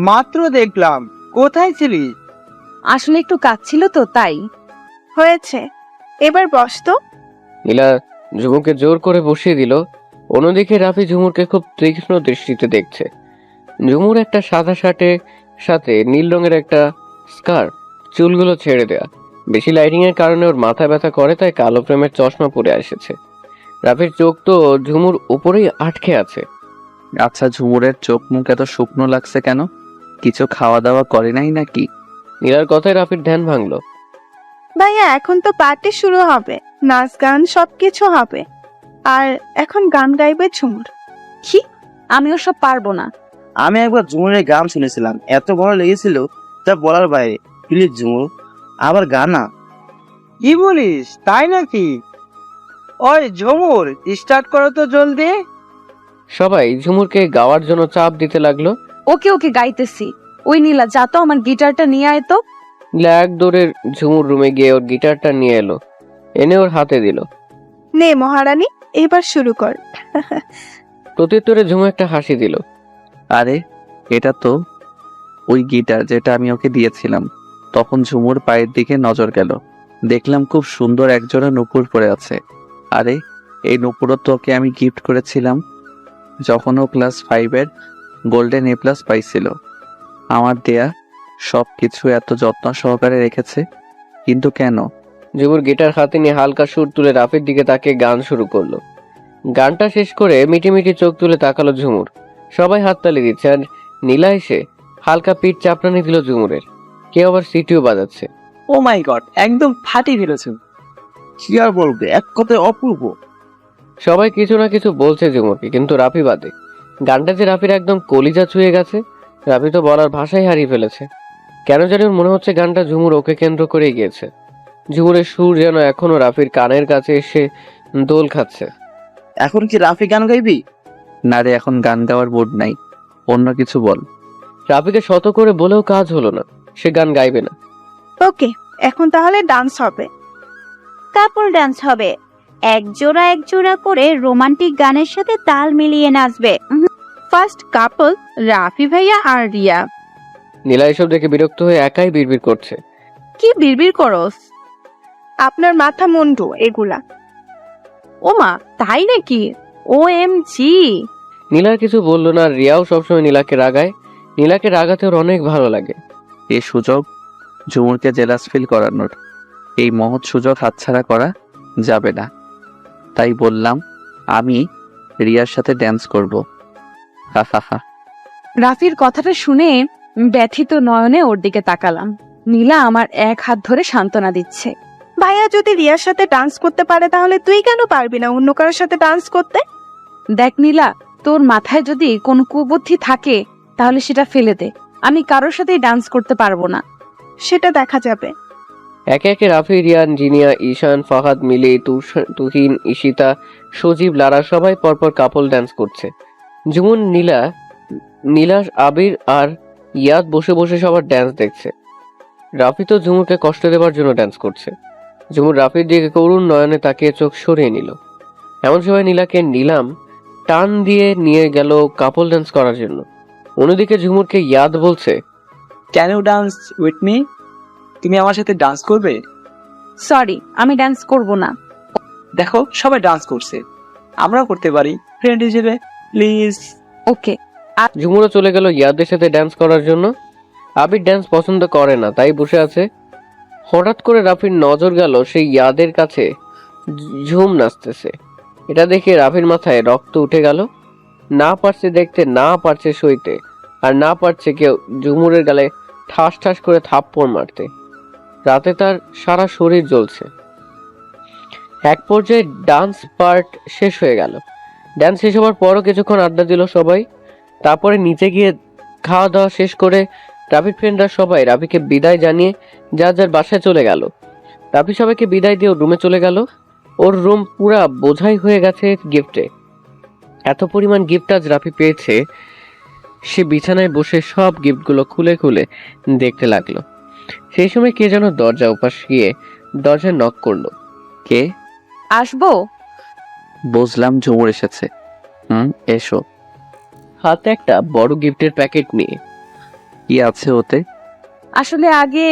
মাত্র দেখলাম, কোথায় ছিলিস? আসলে একটু কাজ ছিল তো তাই। হয়েছে, এবার বস তো। নীলা ঝুমুরকে জোর করে বসিয়ে দিল। অন্যদিকে রাফি ঝুমুরকে খুব তীক্ষ্ণ দৃষ্টিতে দেখছে। ঝুমুর একটা সাদা শার্টের সাথে নীল রঙের একটা স্কার্ফ, চুলগুলো ছেড়ে দেয়া। বেশি লাইটিং এর কারণে ওর মাথা ব্যথা করে, তাই কালো ফ্রেমের চশমা পরে এসেছে। রাফির চোখ তো ঝুমুর উপরেই আটকে আছে। আচ্ছা, ঝুমুরের চোখ মুখ এত শুকনো লাগছে কেন? কিছু খাওয়া দাওয়া করে নাই নাকি? নীলার কথায় রাফির ধ্যান ভাঙলো। ভাইয়া এখন তো পার্টি শুরু হবে, নাচ গান সবকিছু হবে। আর এখন গান গাইবে ঝুমুর। কি? আমি ওসব পারবো না। আমি একবার ঝুমুরের গান শুনেছিলাম, এত ভালো লেগেছিল তা বলার বাইরে। প্লিজ ঝুমুর, আবার গানা। কি বলিস, তাই নাকি? ওই ঝুমুর, স্টার্ট করো তো জলদি। সবাই ঝুমুরকে গাওয়ার জন্য চাপ দিতে লাগলো। ওকে ওকে গাইতেছি। ওই নীলা, যা তো আমার গিটারটা নিয়ে আয় তো। নীলা এক দৌড়ে ঝুমুর রুমে গিয়ে ওর গিটারটা নিয়ে এলো, এনে ওর হাতে দিল। নে মহারানী, এবার শুরু কর। প্রত্যুত্তরে ঝুমু একটা হাসি দিল। আরে, এটা তো ওই গিটার যেটা আমি ওকে দিয়েছিলাম। তখন ঝুমুর পায়ের দিকে নজর গেল, দেখলাম খুব সুন্দর একজোড়া নূপুর পরে আছে। আরে, এই নূপুরও তো ওকে আমি গিফট করেছিলাম যখন ও ক্লাস 5-এর গোল্ডেন A+ পাইছিল। আমার দেয়া সব কিছু এত যত্ন সহকারে রেখেছে, কিন্তু কেন? ঝুমুর গিটার হাতে নিয়ে হালকা সুর তুলে রাফির দিকে তাকিয়ে গান শুরু করলো। গানটা শেষ করে মিটি মিটি চোখ তুলে তাকালো ঝুমুর। সবাই হাততালি দিচ্ছে, আর নীলা এসে হালকা পিঠ চাপড়ানি দিল ঝুমুরের। কেউ আবার সিটিও বাজাচ্ছে। ও মাই গড, একদম ফাটিয়ে ফেলেছো। কি আর বলবে, এক কথায় অপূর্ব। সবাই কিছু না কিছু বলছে ঝুমুরকে, কিন্তু রাফি বাদে। গানটা যে রাফির একদম কলিজা ছুঁয়ে গেছে। রাফি তো বলার ভাষাই হারিয়ে ফেলেছে। কেন জানি ওর মনে হচ্ছে গানটা ঝুমুর ওকে কেন্দ্র করে গিয়েছে। ঝুমুরের সুর যেন এখনো রাফির কানের কাছে এসে দোল খাচ্ছে। এখন কি রাফি গান গাইবি? না রে, এখন গান গাওয়ার মুড নাই, অন্য কিছু বল। রাফিকে শত করে বলেও কাজ হলো না, সে গান গাইবে না। ওকে, এখন তাহলে ডান্স হবে। কাপল ডান্স হবে, এক জোড়া করে রোমান্টিক গানের সাথে তাল মিলিয়ে নাচবে। ফার্স্ট কাপল রাফি ভাইয়া আর রিয়া। নীলা এসব দেখে বিরক্ত হয়ে একাই বিড়বিড় করছে। কি বিড়বিড় করস? আপনার মাথা মুন্ডু এগুলা। ওমা, তাই নাকি? OMG! নীলার কিছু বললো না, আর রিয়াও সবসময় নীলাকে রাগায়। নীলাকে রাগাতে ওর অনেক ভালো লাগে। এই সুযোগ ঝুমুরকে জেলাস ফিল করানোর, এই মহৎ সুযোগ হাতছাড়া করা যাবে না। তাই বললাম আমি রিয়ার সাথে ড্যান্স করব। হা হা হা। রাফির কথাটা শুনে ব্যথিত নয়নে ওর দিকে তাকালাম। নীলা আমার এক হাত ধরে সান্ত্বনা দিচ্ছে। ভাইয়া যদি রিয়ার সাথে ডান্স করতে পারে, তাহলে তুই কেন পারবি না অন্য কারোর সাথে ডান্স করতে? দেখ নীলা, তোর মাথায় যদি কোনো কুবুদ্ধি থাকে তাহলে সেটা ফেলে দে। আমি কারোর সাথেই ডান্স করতে পারবো না। সেটা দেখা যাবে। একে একে রাফি, রিয়ান, জিনিয়া, ঈশান, ফাহাদ, মিলি, তুহিন, ঈশিতা, সজীব, লারা সবাই পরপর কাপল ডান্স করছে। যেমন নীলা, আবির আর ইয়াদ বসে বসে সবার ডান্স দেখছে। রাফি তো ঝুমুরকে কষ্ট দেবার জন্য ডান্স করছে। ঝুমুর রাফির দিকে করুণ নয়নে তাকিয়ে চোখ সরিয়ে নিল। এমন সময় নীলাকে নিলাম টান দিয়ে নিয়ে গেল কাপল ডান্স করার জন্য। অন্যদিকে ঝুমুরকে ইয়াদ বলছে, can you dance with me? তুমি আমার সাথে ডান্স করবে? সরি, আমি ডান্স করব না। দেখো, সবাই ডান্স করছে, আমরাও করতে পারি ফ্রেন্ড হিসেবে, প্লিজ। ওকে। ঝুমুরও চলে গেল ইয়াদের সাথে ডান্স করার জন্য। আবির ডান্স পছন্দ করে না, তাই বসে আছে। হঠাৎ করে রাফির নজর গেল সেই ইয়াদের কাছে, ঝুম নাচতেছে। এটা দেখে রাফির মাথায় রক্ত উঠে গেল। না পারছে দেখতে, না পারছে সইতে, আর না পারছে কেউ ঝুমুরের গালে ঠাস ঠাস করে থাপ্পড় মারতে। রাতে তার সারা শরীর জ্বলছে। এক পর্যায়ে ডান্স পার্ট শেষ হয়ে গেল। ডান্স শেষ হওয়ার পরও কিছুক্ষণ আড্ডা দিল সবাই। তারপরে নিচে গিয়ে খাওয়া দাওয়া শেষ করে রাফির ফ্রেন্ডরা সবাই রাফিকে বিদায় জানিয়ে যার যার বাসায় চলে গেল। রাফি সবাইকে বিদায় দিয়ে ওর রুমে চলে গেল। ওর রুম পুরা বোঝাই হয়ে গেছে গিফটে। এত পরিমাণ গিফট আজ রাফি পেয়েছে, সে বিছানায় বসে সব গিফটগুলো খুলে খুলে দেখতে লাগলো। সেই সময় কে যেন দরজা উপাস গিয়ে দরজায় নক করলো। কে? আসবো? বুঝলাম ঝুমুর এসেছে। এসো। হাতে একটা বড় গিফটের প্যাকেট নিয়ে। কি আছে ওতে? আসলে আগে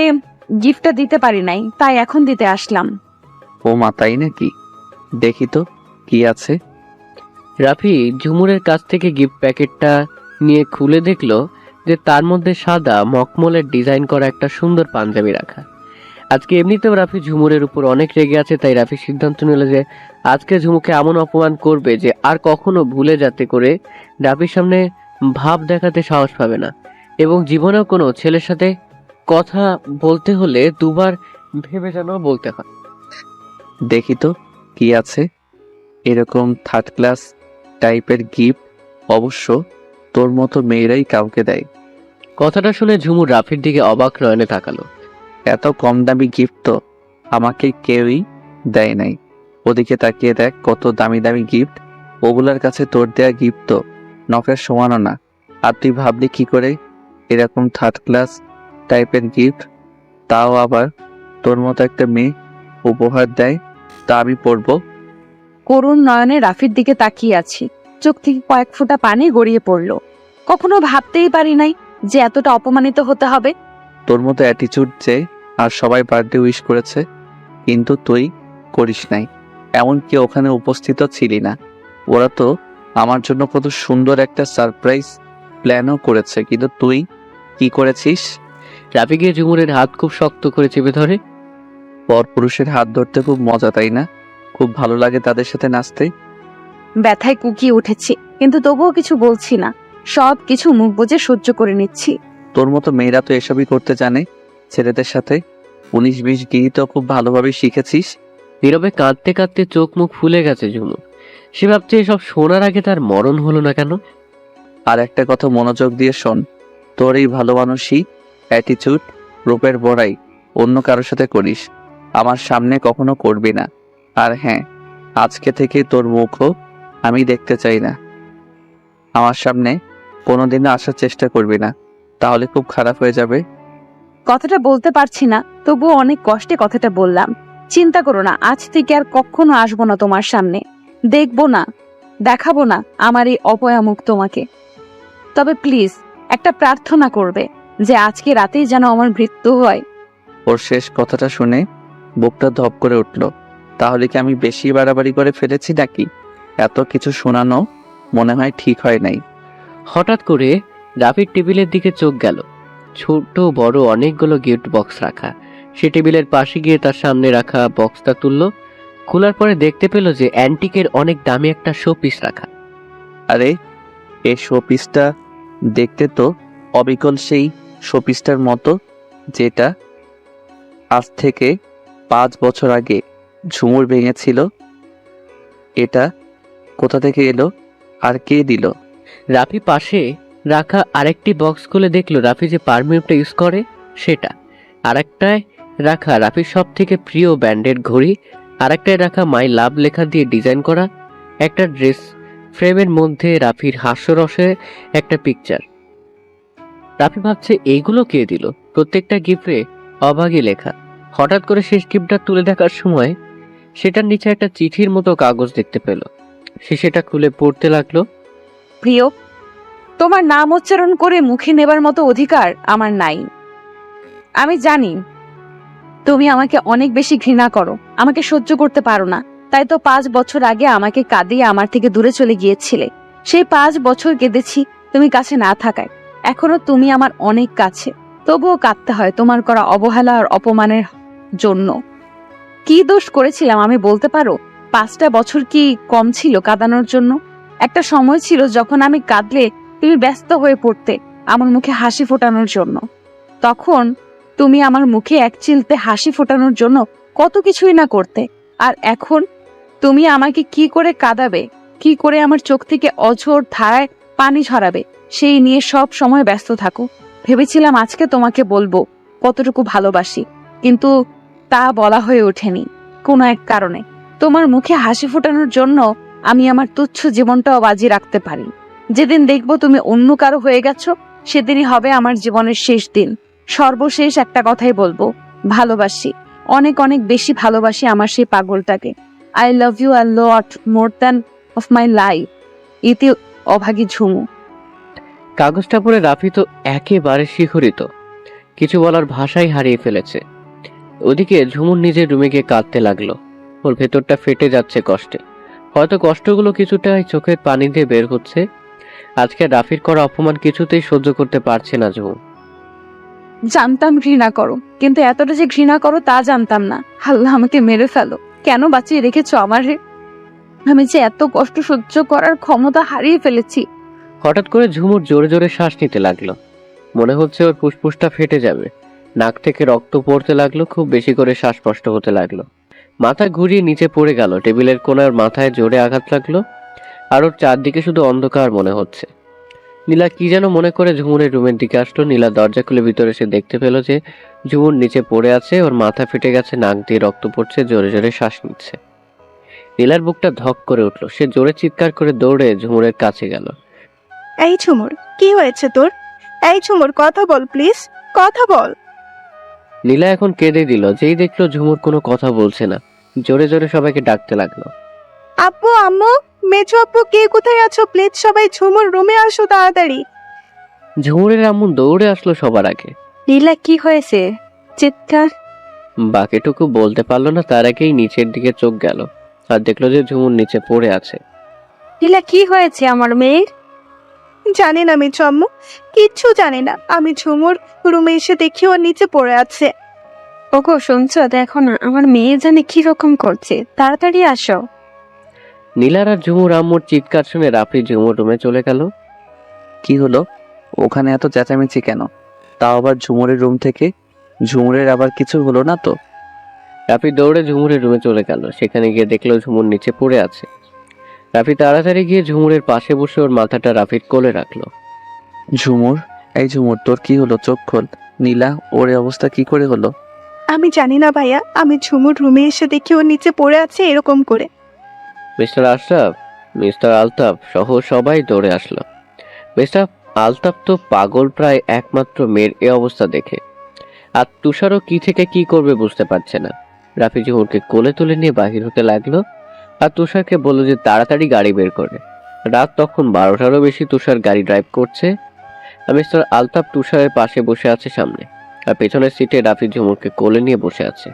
গিফটটা দিতে পারি নাই, তাই এখন দিতে আসলাম। ও মা, তাই নাকি? দেখি তো কি আছে। রাফি ঝুমুরের কাছ থেকে গিফট প্যাকেটটা নিয়ে খুলে দেখলো যে তার মধ্যে সাদা মখমলের ডিজাইন করা একটা সুন্দর পাঞ্জাবি রাখা। আজকে এমনিতেও রাফি ঝুমুরের উপর অনেক রেগে আছে, তাই রাফি সিদ্ধান্ত নিল যে আজকে ঝুমুকে এমন অপমান করবে যে আর কখনো ভুলে যাতে করে রাফির সামনে ভাব দেখাতে সাহস পাবে না, এবং জীবনেও কোনো ছেলের সাথে কথা বলতে হলে দুবার ভেবে যেন বলতে হয়। দেখি তো কি আছে। এরকম থার্ড ক্লাস টাইপের গিফট অবশ্য তোর মতো মেয়েরাই কাউকে দেয়। কথাটা শুনে ঝুমুর রাফির দিকে অবাক নয়নে তাকালো। এত কম দামি গিফট তো আমাকে কেউই দেয় নাই। ওদিকে তাকিয়ে দেখ কত দামি দামি গিফট, ওগুলার কাছে তোর দেয়া গিফট তো নখের সমানও না। আর তুই ভাবলি কি করে এরকম থার্ড ক্লাস টাইপের গিফট, তাও আবার তোর মতো একটা মেয়ে উপহার দেয়, তা আমি পরবো? করুণ নয়নে রাফির দিকে তাকিয়ে আছি, চোখ থেকে কয়েক ফোঁটা পানি গড়িয়ে পড়ল। কখনো ভাবতেই পারি নাই যে এতটা অপমানিত হতে হবে। তোর মতো অ্যাটিচিউড যে আর সবাই বার্থডে উইশ করেছে, কিন্তু তুই করিস নাই। এমনকি ওখানে উপস্থিত ছিলি না। ওরা তো আমার জন্য কত সুন্দর একটা সারপ্রাইজ প্ল্যানও করেছে, কিন্তু তুই কি করেছিস? রাফি গিয়ে ঝুমুরের হাত খুব শক্ত করে চেপে ধরে। পরপুরুষের হাত ধরতে খুব মজা, তাই না? খুব ভালো লাগে তাদের সাথে নাচতে। ব্যথায় কুকিয়ে উঠেছি, কিন্তু তবুও কিছু বলছি না, সব কিছু মুখ বুজে সহ্য করে নিচ্ছি। তোর মতো মেয়েরা তো এসবই করতে জানে ছেলেদের সাথে। 19-20 গিরি তো খুব ভালোভাবে শিখেছিস। নীরবে কাঁদতে কাঁদতে চোখ মুখ ফুলে গেছে ঝুমুর। সে ভাবছে এসব শোনার আগে তার মরণ হলো না কেন। আর একটা কথা মনোযোগ দিয়ে শোন, তোর এই ভালো মানুষই অ্যাটিচিউড রূপের বড়াই অন্য কারোর সাথে করিস, আমার সামনে কখনো করবি না। আর হ্যাঁ, আজকে থেকে তোর মুখও আমি দেখতে চাই না। আমার সামনে কোনোদিনও আসার চেষ্টা করবি না, তাহলে খুব খারাপ হয়ে যাবে। কথাটা বলতে পারছি না, তবুও অনেক কষ্টে কথাটা বললাম। চিন্তা করো না, আজ থেকে আর কখনো আসবো না তোমার সামনে, দেখবো না, দেখাবো না আমার এই অপয়া মুখ তোমাকে। তবে প্লিজ একটা প্রার্থনা করবে যে আজকে রাতেই যেন আমার মৃত্যু হয়। ওর শেষ কথাটা শুনে বুকটা ধপ করে উঠল। তাহলে কি আমি বেশি বাড়াবাড়ি করে ফেলেছি নাকি? এত কিছু শোনানো মনে হয় ঠিক হয় নাই। হঠাৎ করে রাফির টেবিলের দিকে চোখ গেল। ছোট বড় অনেকগুলো গিফট বক্স রাখা। সে টেবিলের পাশে গিয়ে তার সামনে রাখা বক্সটা তুলল। খোলার পরে দেখতে পেল যে অ্যান্টিকের অনেক দামি একটা শো পিস রাখা। আরে, এই শোপিসটা দেখতে তো অবিকল সেই শোপিসটার মতো যেটা আজ থেকে 5 বছর আগে ঝুমুর ভেঙেছিল। এটা কোথা থেকে এলো আর কে দিল? রাফি পাশে রাখা আরেকটি বক্স খুলে দেখলো রাফি যে পারফিউমটা ইউজ করে সেটা। আরেকটায় রাখা রাফির সব থেকে প্রিয় ব্র্যান্ডের ঘড়ি। আরেকটায় রাখা মাই লাভ লেখা দিয়ে ডিজাইন করা একটা ড্রেস। ফ্রেমের মধ্যে রাফির হাস্যরসে একটা পিকচার। রাফি ভাবছে এইগুলো কে দিল, প্রত্যেকটা গিফটে অভাগী লেখা। হঠাৎ করে শেষ গিফটটা তুলে দেখার সময় সেটার নিচে একটা চিঠির মতো কাগজ দেখতে পেল। সে সেটা খুলে পড়তে লাগলো। প্রিয়, তোমার নাম উচ্চারণ করে মুখে নেবার মতো অধিকার আমার নাই। আমি জানি তুমি আমাকে অনেক বেশি ঘৃণা করো, আমাকে সহ্য করতে পারো না। তাই তো 5 বছর আগে আমাকে কাঁদিয়ে আমার থেকে দূরে চলে গিয়েছিলে। সেই 5 বছর কেঁদেছি তুমি কাছে না থাকায়। এখনো তুমি আমার অনেক কাছে, তবুও কাঁদতে হয় তোমার করা অবহেলা আর অপমানের জন্য। কি দোষ করেছিলাম আমি বলতে পারো? 5টা বছর কি কম ছিল কাঁদানোর জন্য? একটা সময় ছিল যখন আমি কাঁদলে তুমি ব্যস্ত হয়ে পড়তে আমার মুখে হাসি ফোটানোর জন্য। তখন তুমি আমার মুখে এক চিলতে হাসি ফোটানোর জন্য কত কিছুই না করতে। আর এখন তুমি আমাকে কি করে কাঁদাবে, কি করে আমার চোখ থেকে অঝোর ধারায় পানি ঝরাবে, সেই নিয়ে সব সময় ব্যস্ত থাকো। ভেবেছিলাম আজকে তোমাকে বলবো কতটুকু ভালোবাসি, কিন্তু তা বলা হয়ে ওঠেনি কোনো এক কারণে। তোমার মুখে হাসি ফোটানোর জন্য আমি আমার তুচ্ছ জীবনটাও বাজি রাখতে পারি। যেদিন দেখবো তুমি অন্য কারো হয়ে গেছো, সেদিনই হবে আমার জীবনের শেষ দিন। সর্বশেষ একটা কথাই বলবো, ভালোবাসি, অনেক অনেক বেশি ভালোবাসি আমার সেই পাগলটাকে। I love you a lot more than of my life. ইতি অভাগী ঝুমু। কাগজটা পড়ে রাফি তো একেবারে শিহরিত, কিছু বলার ভাষাই হারিয়ে ফেলেছে। ওদিকে ঝুমুর নিজের রুমে গিয়ে কাঁদতে লাগলো। ওর ভেতরটা ফেটে যাচ্ছে কষ্টে, হয়তো কষ্টগুলো কিছুটা চোখের পানি দিয়ে বের হচ্ছে। আজকে রাফির করা অপমান কিছুতেই সহ্য করতে পারছে না ঝুমু। জানতাম ঘৃণা করো, কিন্তু এতটা যে ঘৃণা করো তা জানতাম না। আল্লাহ আমাকে মেরে ফেলো, কেন বাঁচিয়ে রেখেছো আমারে? আমি যে এত কষ্ট সহ্য করার ক্ষমতা হারিয়ে ফেলেছি। হঠাৎ করে ঝুমুর জোরে জোরে শ্বাস নিতে লাগলো, মনে হচ্ছে ওর ফুসফুসটা ফেটে যাবে। নাক থেকে রক্ত পড়তে লাগলো, খুব বেশি করে শ্বাসকষ্ট হতে লাগলো। মাথা ঘুরিয়ে নিচে পড়ে গেল, টেবিলের কোণার মাথায় জোরে আঘাত লাগলো, আর ওর চারদিকে শুধু অন্ধকার মনে হচ্ছে। নীলা কি যেন মনে করে ঝুমুরের রুমের দিকে আসলো। নীলা দরজা খুলে ভিতরে এসে দেখতে পেল যে ঝুমুর নিচে পড়ে আছে, ওর মাথা ফেটে গেছে, নাক দিয়ে রক্ত পড়ছে, জোরে জোরে শ্বাস নিচ্ছে। নীলার বুকটা ধক করে উঠলো, সে জোরে চিৎকার করে দৌড়ে ঝুমুরের কাছে গেল। এই ঝুমুর, কি হয়েছে তোর? এই ঝুমুর, কথা বল প্লিজ, কথা বল। নীলা এখন কেঁদে দিল, যেই দেখলো ঝুমুর কোনো কথা বলছে না, জোরে জোরে সবাইকে ডাকতে লাগলো। আব্বু, আম্মু, মেজো আব্বু, কে কোথায় আছো? প্লিজ সবাই ঝুমুর রুমে আসো তাড়াতাড়ি। ঝুমুরের আম্মু দৌড়ে আসলো সবার আগে। নীলা, কি হয়েছে? চিৎকার। বাকিটুকু বলতে পারলো না, তার আগেই নিচের দিকে চোখ গেল আর দেখলো যে ঝুমুর নিচে পড়ে আছে। নীলা, কি হয়েছে আমার মেয়ের? জানি না মেজো আম্মু, কিচ্ছু জানি না। আমি ঝুমুর রুমে এসে দেখি ও নিচে পড়ে আছে। ওগো শুনছো? দেখো না, আমার মেয়ে জানে কি রকম করছে, তাড়াতাড়ি আসো। নীলার আর ঝুমুর আম্মুর চিৎকার শুনে রাফি ঝুমুর রুমে চলে গেল। কি হলো? ওখানে এত চেঁচামেচি কেন? তাও আবার ঝুমুরের রুম থেকে? ঝুমুরের আবার কিছু হলো না তো? রাফি দৌড়ে ঝুমুরের রুমে চলে গেল, সেখানে গিয়ে দেখলো ঝুমুর নিচে পড়ে আছে। রাফি তাড়াতাড়ি গিয়ে ঝুমুরের পাশে বসে ওর মাথাটা রাফির কোলে রাখলো। ঝুমুর, এই ঝুমুর, তোর কি হলো? চোখ খোল। নীলা, ওর এই অবস্থা কি করে হলো? আমি জানি না ভাইয়া, আমি ঝুমুর রুমে এসে দেখি ও নিচে পড়ে আছে এরকম করে। মিস্টার আশরাফ, মিস্টার আলতাফ সহ সবাই দৌড়ে আসলো। মিস্টার আলতাফ তো পাগল প্রায় একমাত্র মেয়ের এ অবস্থা দেখে, আর তুষারও কি থেকে কি করবে বুঝতে পারছে না। রাফি ঝুমুরকে কোলে তুলে নিয়ে বাহির হতে লাগলো, আর তুষারকে বললো যে তাড়াতাড়ি গাড়ি বের করে। রাত তখন 12টারও বেশি। তুষার গাড়ি ড্রাইভ করছে, আর মিস্টার আলতাফ তুষারের পাশে বসে আছে সামনে, আর পেছনের সিটে রাফি ঝুমুরকে কোলে নিয়ে বসে আছে।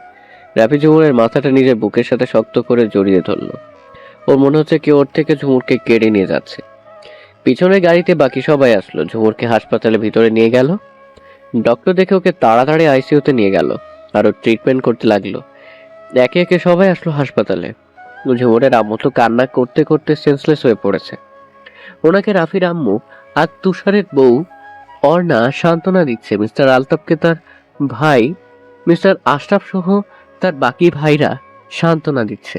রাফি ঝুমুরের মাথাটা নিজের বুকের সাথে শক্ত করে জড়িয়ে ধরলো। ওর মনে হচ্ছে কেউ ওর থেকে ঝুমুরকে কেড়ে নিয়ে যাচ্ছে। পিছনের গাড়িতে বাকি সবাই আসলো, ঝুমুরকে হাসপাতালে ভিতরে নিয়ে গেল। ডক্টর দেখে ওকে তাড়াতাড়ি আইসিইউতে নিয়ে গেল, আর ওর ট্রিটমেন্ট করতে লাগলো। একে একে সবাই আসলো হাসপাতালে। ঝুমুরের আম্মু তো কান্না করতে করতে সেন্সলেস হয়ে পড়েছে। ওনাকে রাফির আম্মু আর তুষারের বউ অর্ণা সান্ত্বনা দিচ্ছে। মিস্টার আলতাফকে তার ভাই মিস্টার আশরাফ সহ তার বাকি ভাইরা সান্ত্বনা দিচ্ছে।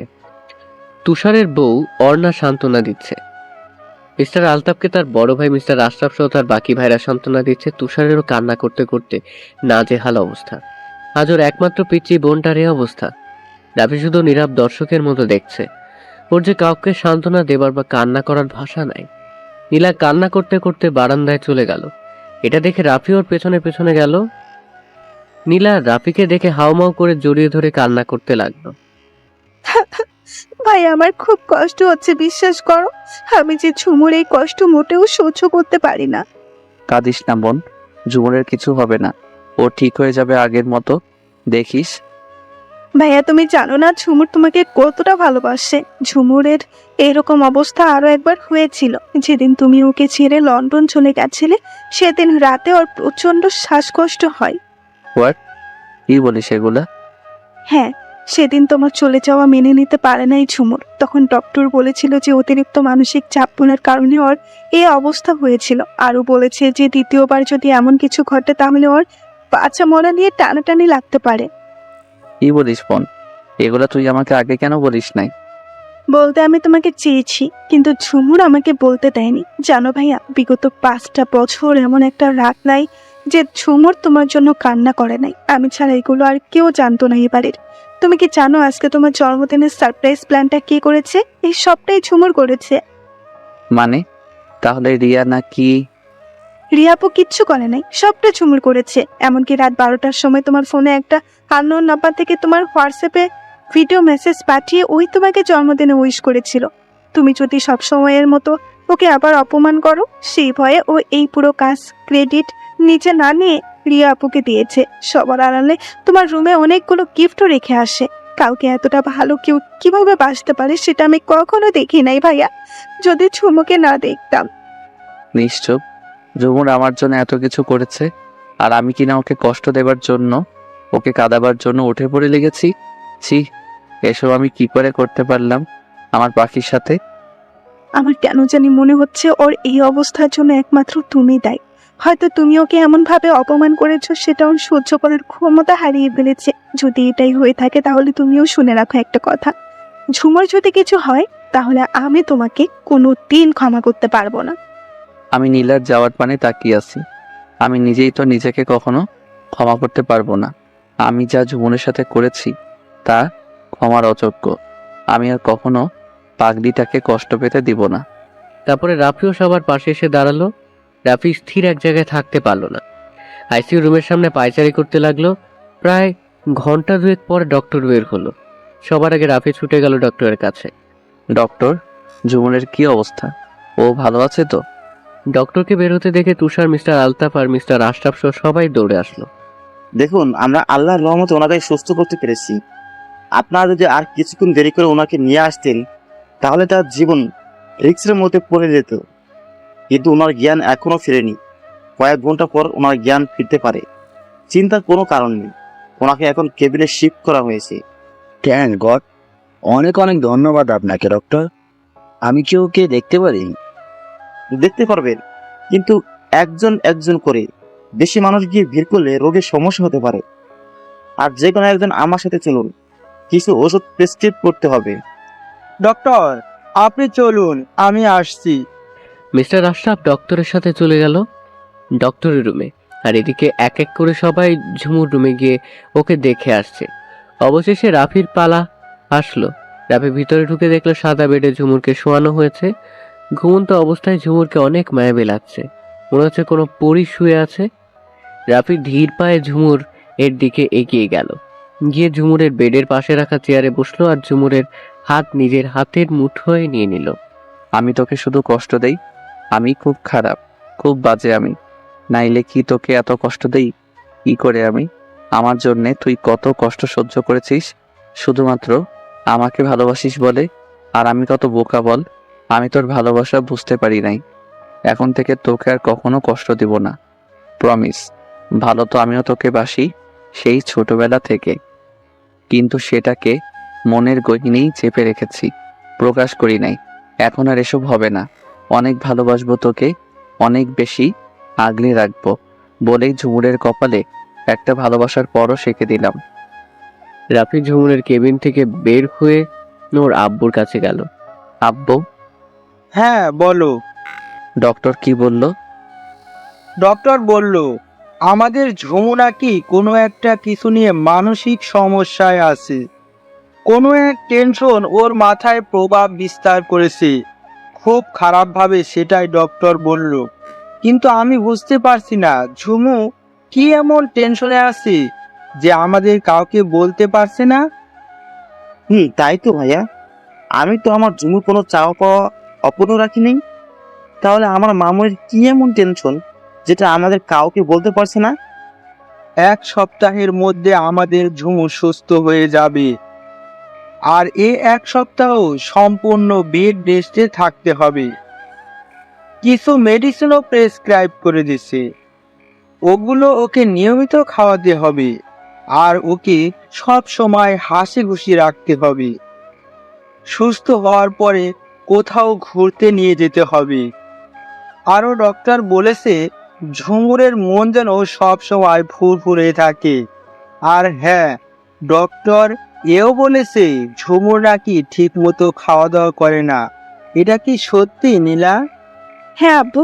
তুষারের বউ অর্ণা সান্ত্বনা দিচ্ছে। মিস্টার আলতাফকে তার বড় ভাই মিস্টার আশরাফ সহ তার বাকি ভাইরা সান্ত্বনা দিচ্ছে। তুষারেরও কান্না করতে করতে নাজেহাল অবস্থা। আজ ওর একমাত্র পিচ্চি বোনটার এই অবস্থা। রাফি শুধু নীরব দর্শকের মতো দেখছে। ওর যে কাউকে সান্ত্বনা দেবার বা কান্না করার ভাষা নাই। নীলা কান্না করতে করতে বারান্দায় চলে গেল। এটা দেখে রাফি ওর পেছনে পেছনে গেল। নীলা রাফিকে দেখে হাউমাউ করে জড়িয়ে ধরে কান্না করতে লাগলো। ভাই, আমার খুব কষ্ট হচ্ছে, বিশ্বাস করো। আমি যে ঝুমুর এই কষ্ট মোটেও সহ্য করতে পারি না। কাঁদিস না বোন, ঝুমুরের কিছু হবে না, ও ঠিক হয়ে যাবে আগের মতো, দেখিস। ভাইয়া, তুমি জানো না ঝুমুর তোমাকে কতটা ভালোবাসে। ঝুমুরের এরকম অবস্থা আরো একবার হয়েছিল, যেদিন তুমি ওকে ছেড়ে লন্ডন চলে গেছিলে। সেদিন রাতে ওর প্রচন্ড শ্বাসকষ্ট হয়। হোয়াট? কি বলিস এগুলা? হ্যাঁ, সেদিন তোমার চলে যাওয়া মেনে নিতে পারে নাই ঝুমুর। তখন ডক্টর বলেছিল যে অতিরিক্ত মানসিক চাপের কারণে ওর এই অবস্থা হয়েছিল। আরো বলেছে যে দ্বিতীয়বার যদি এমন কিছু ঘটে তাহলে ওর বাচ্চা মরা নিয়ে টানাটানি লাগতে পারে। কি বলিস বোন? এগুলা তুই আমাকে আগে কেন বলিস নাই? বলতে আমি তোমাকে চেয়েছি, কিন্তু ঝুমুর আমাকে বলতে দেয়নি। জানো ভাইয়া, বিগত 5টা বছর এমন একটা রাত নাই যে ঝুমুর তোমার জন্য কান্না করে নাই। আমি ছাড়া এগুলো আর কেউ জানতো না এই বাড়ির। তুমি কি জানো আজকে তোমার জন্মদিনের সারপ্রাইজ প্ল্যানটা কে করেছে? এই সবটাই ঝুমুর করেছে। মানে তাহলে রিয়া নাকি? রিয়াপু কিচ্ছু করে নাই, সবটা ঝুমুর করেছে। এমনকি রাত 12টার সময় তোমার ফোনে একটা আননোন নাম্বার থেকে তোমার হোয়াটসঅ্যাপে ভিডিও মেসেজ পাঠিয়ে ওই তোমাকে জন্মদিনে উইশ করেছিল। তুমি যদি সব সময়ের মতো ওকে আবার অপমান করো। সেই ভয়ে ও এই পুরো কাজ ক্রেডিট নিচে না নিয়ে রিয়া আপুকে দিয়েছে। সবার আড়ালে তোমার রুমে অনেকগুলো গিফটও রেখে আসে। কাউকে এতটা ভালো কেউ কিভাবে বাসতে পারে সেটা আমি কখনো দেখি নাই ভাইয়া। যদি ঝুমুকে না দেখতাম। নিশ্চুপ। ঝুমুর আমার জন্য এত কিছু করেছে, আর আমি কিনা ওকে কষ্ট দেবার জন্য, ওকে কাঁদাবার জন্য উঠে পড়ে লেগেছি। ছি, এসব আমি কি করে করতে পারলাম আমার পাখির সাথে? আমার কেন জানি মনে হচ্ছে ওর এই অবস্থার জন্য একমাত্র তুমি দায়ী। হয়তো তুমি ওকে এমন ভাবে অপমান করেছো সেটা ওর সহ্য করার ক্ষমতা হারিয়ে ফেলেছে। যদি এটাই হয়ে থাকে তাহলে তুমিও শুনে রাখো একটা কথা, ঝুমুর যদি কিছু হয় তাহলে আমি তোমাকে কোনো দিন ক্ষমা করতে পারবো না। আমি নীলার যাওয়ার পানে তাকিয়ে আছি। আমি নিজেই তো নিজেকে কখনো ক্ষমা করতে পারবো না। আমি যা ঝুমুরের সাথে করেছি তা ক্ষমার অযোগ্য। আমি আর কখনো পাগলিটাকে কষ্ট পেতে দিব না। তারপরে রাফিও সবার পাশে এসে দাঁড়ালো। রাফি স্থির এক জায়গায় থাকতে পারলো না। আইসিইউ রুমের সামনে পায়চারি করতে লাগলো। প্রায় ঘন্টা দুয়েক পর ডক্টর বের হলো। সবার আগে রাফি ছুটে গেল ডক্টরের কাছে। ডক্টর, ঝুমুরের কি অবস্থা? ও ভালো আছে তো? ডক্টরকে বের হতে দেখে তুষার, মিস্টার আলতাফ আর মিস্টার আশরাফ সহ সবাই দৌড়ে আসলো। দেখুন, আমরা আল্লাহর রহমতে ওনাকে সুস্থ করতে পেরেছি। আপনারা যদি আর কিছুক্ষণ দেরি করে ওনাকে নিয়ে আসতেন তাহলে তার জীবন রিস্কের মধ্যে পড়ে যেত। কিন্তু ওনার জ্ঞান এখনো ফিরেনি। কয়েক ঘন্টা পর ওনার জ্ঞান ফিরতে পারে। চিন্তার কোনো কারণ নেই। ওনাকে এখন কেবিনে শিফট করা হয়েছে। Thank god. অনেক অনেক ধন্যবাদ আপনাকে ডক্টর। আমি কি ওকে দেখতে পারি? দেখতে পারবেন, কিন্তু একজন একজন করে। বেশি মানুষ গিয়ে ভিড় করলে রোগের সমস্যা হতে পারে। আর যে কোনো একজন আমার সাথে চলুন, কিছু ওষুধ প্রেসক্রাইব করতে হবে। ডক্টর, আপনি চলুন, আমি আসছি। মিস্টার আশরাফ ডক্টরের সাথে চলে গেল ডক্টরের রুমে। আর এদিকে এক এক করে সবাই ঝুমুর রুমে গিয়ে ওকে দেখে আসছে। অবশেষে রাফির পালা আসলো। রাফি ভিতরে ঢুকে দেখলো সাদা বেডে ঝুমুরকে শোয়ানো হয়েছে। ঘুমন্ত অবস্থায় ঝুমুরকে অনেক মায়াবী লাগছে। মনে হচ্ছে কোনো পরী শুয়ে আছে। রাফি ধীর পায়ে ঝুমুর এর দিকে এগিয়ে গেল। গিয়ে ঝুমুরের বেডের পাশে রাখা চেয়ারে বসলো আর ঝুমুরের হাত নিজের হাতের মুঠোয় নিয়ে নিল। আমি তোকে শুধু কষ্ট দেই? আমি খুব খারাপ, খুব বাজে আমি। নাইলে কি তোকে এত কষ্ট দেই? কি করে আমি? আমার জন্যে তুই কত কষ্ট সহ্য করেছিস শুধুমাত্র আমাকে ভালোবাসিস বলে। আর আমি কত বোকা বল, আমি তোর ভালোবাসা বুঝতে পারি নাই। এখন থেকে তোকে আর কখনো কষ্ট দিব না, প্রমিস। ভালো তো আমিও তোকে বাসি সেই ছোটবেলা থেকে, কিন্তু সেটাকে মনের গহীনেই চেপে রেখেছি, প্রকাশ করি নাই। এখন আর এসব হবে না। অনেক ভালোবাসবো তোকে, অনেক বেশি আগলে রাখবো বলেই ঝুমুরের কপালে একটা ভালোবাসার পরও সেঁকে দিলাম। রাফি ঝুমুরের কেবিন থেকে বের হয়ে ওর আব্বুর কাছে গেল। আব্বু, হ্যাঁ বলো। ডক্টর কি বলল? ডক্টর বলল আমাদের ঝুমু নাকি কোনো একটা কিছু নিয়ে মানসিক সমস্যায় আছে। কোনো এক টেনশন ওর মাথায় প্রভাব বিস্তার করেছে, খুব খারাপভাবে, সেটাই ডক্টর বলল। কিন্তু আমি বুঝতে পারছি না ঝুমু কি এমন টেনশনে আছে যে আমাদের কাউকে বলতে পারছে না। তাই তো ভাইয়া। আমি তো আমার ঝুমুর কোনো চাওয়া পাওয়া অপূর্ণ রাখিনি। তাহলে আমার মামুর কি এমন টেনশন যেটা আমাদের কাউকে বলতে পারছে না? এক সপ্তাহের মধ্যে আমাদের ঝুমু সুস্থ হয়ে যাবে। আর এক সপ্তাহ সম্পূর্ণ বেড রেস্টে থাকতে হবে। কিছু মেডিসিনও প্রেসক্রাইব করে দিছে, ওগুলো ওকে নিয়মিত খাওয়াতে হবে। আর ওকে সব সময় হাসি খুশি রাখতে হবে। সুস্থ হওয়ার পরে কোথাও ঘুরতে নিয়ে যেতে হবে। আরও ডক্টর বলেছে ঝুমুরের মন যেন সব সময় ফুরফুরে থাকে। আর হ্যাঁ, ডক্টর এও বলেছে ঝুমুর নাকি ঠিক মতো খাওয়া দাওয়া করে না। এটা কি সত্যি নীলা? হ্যাঁ আব্বু,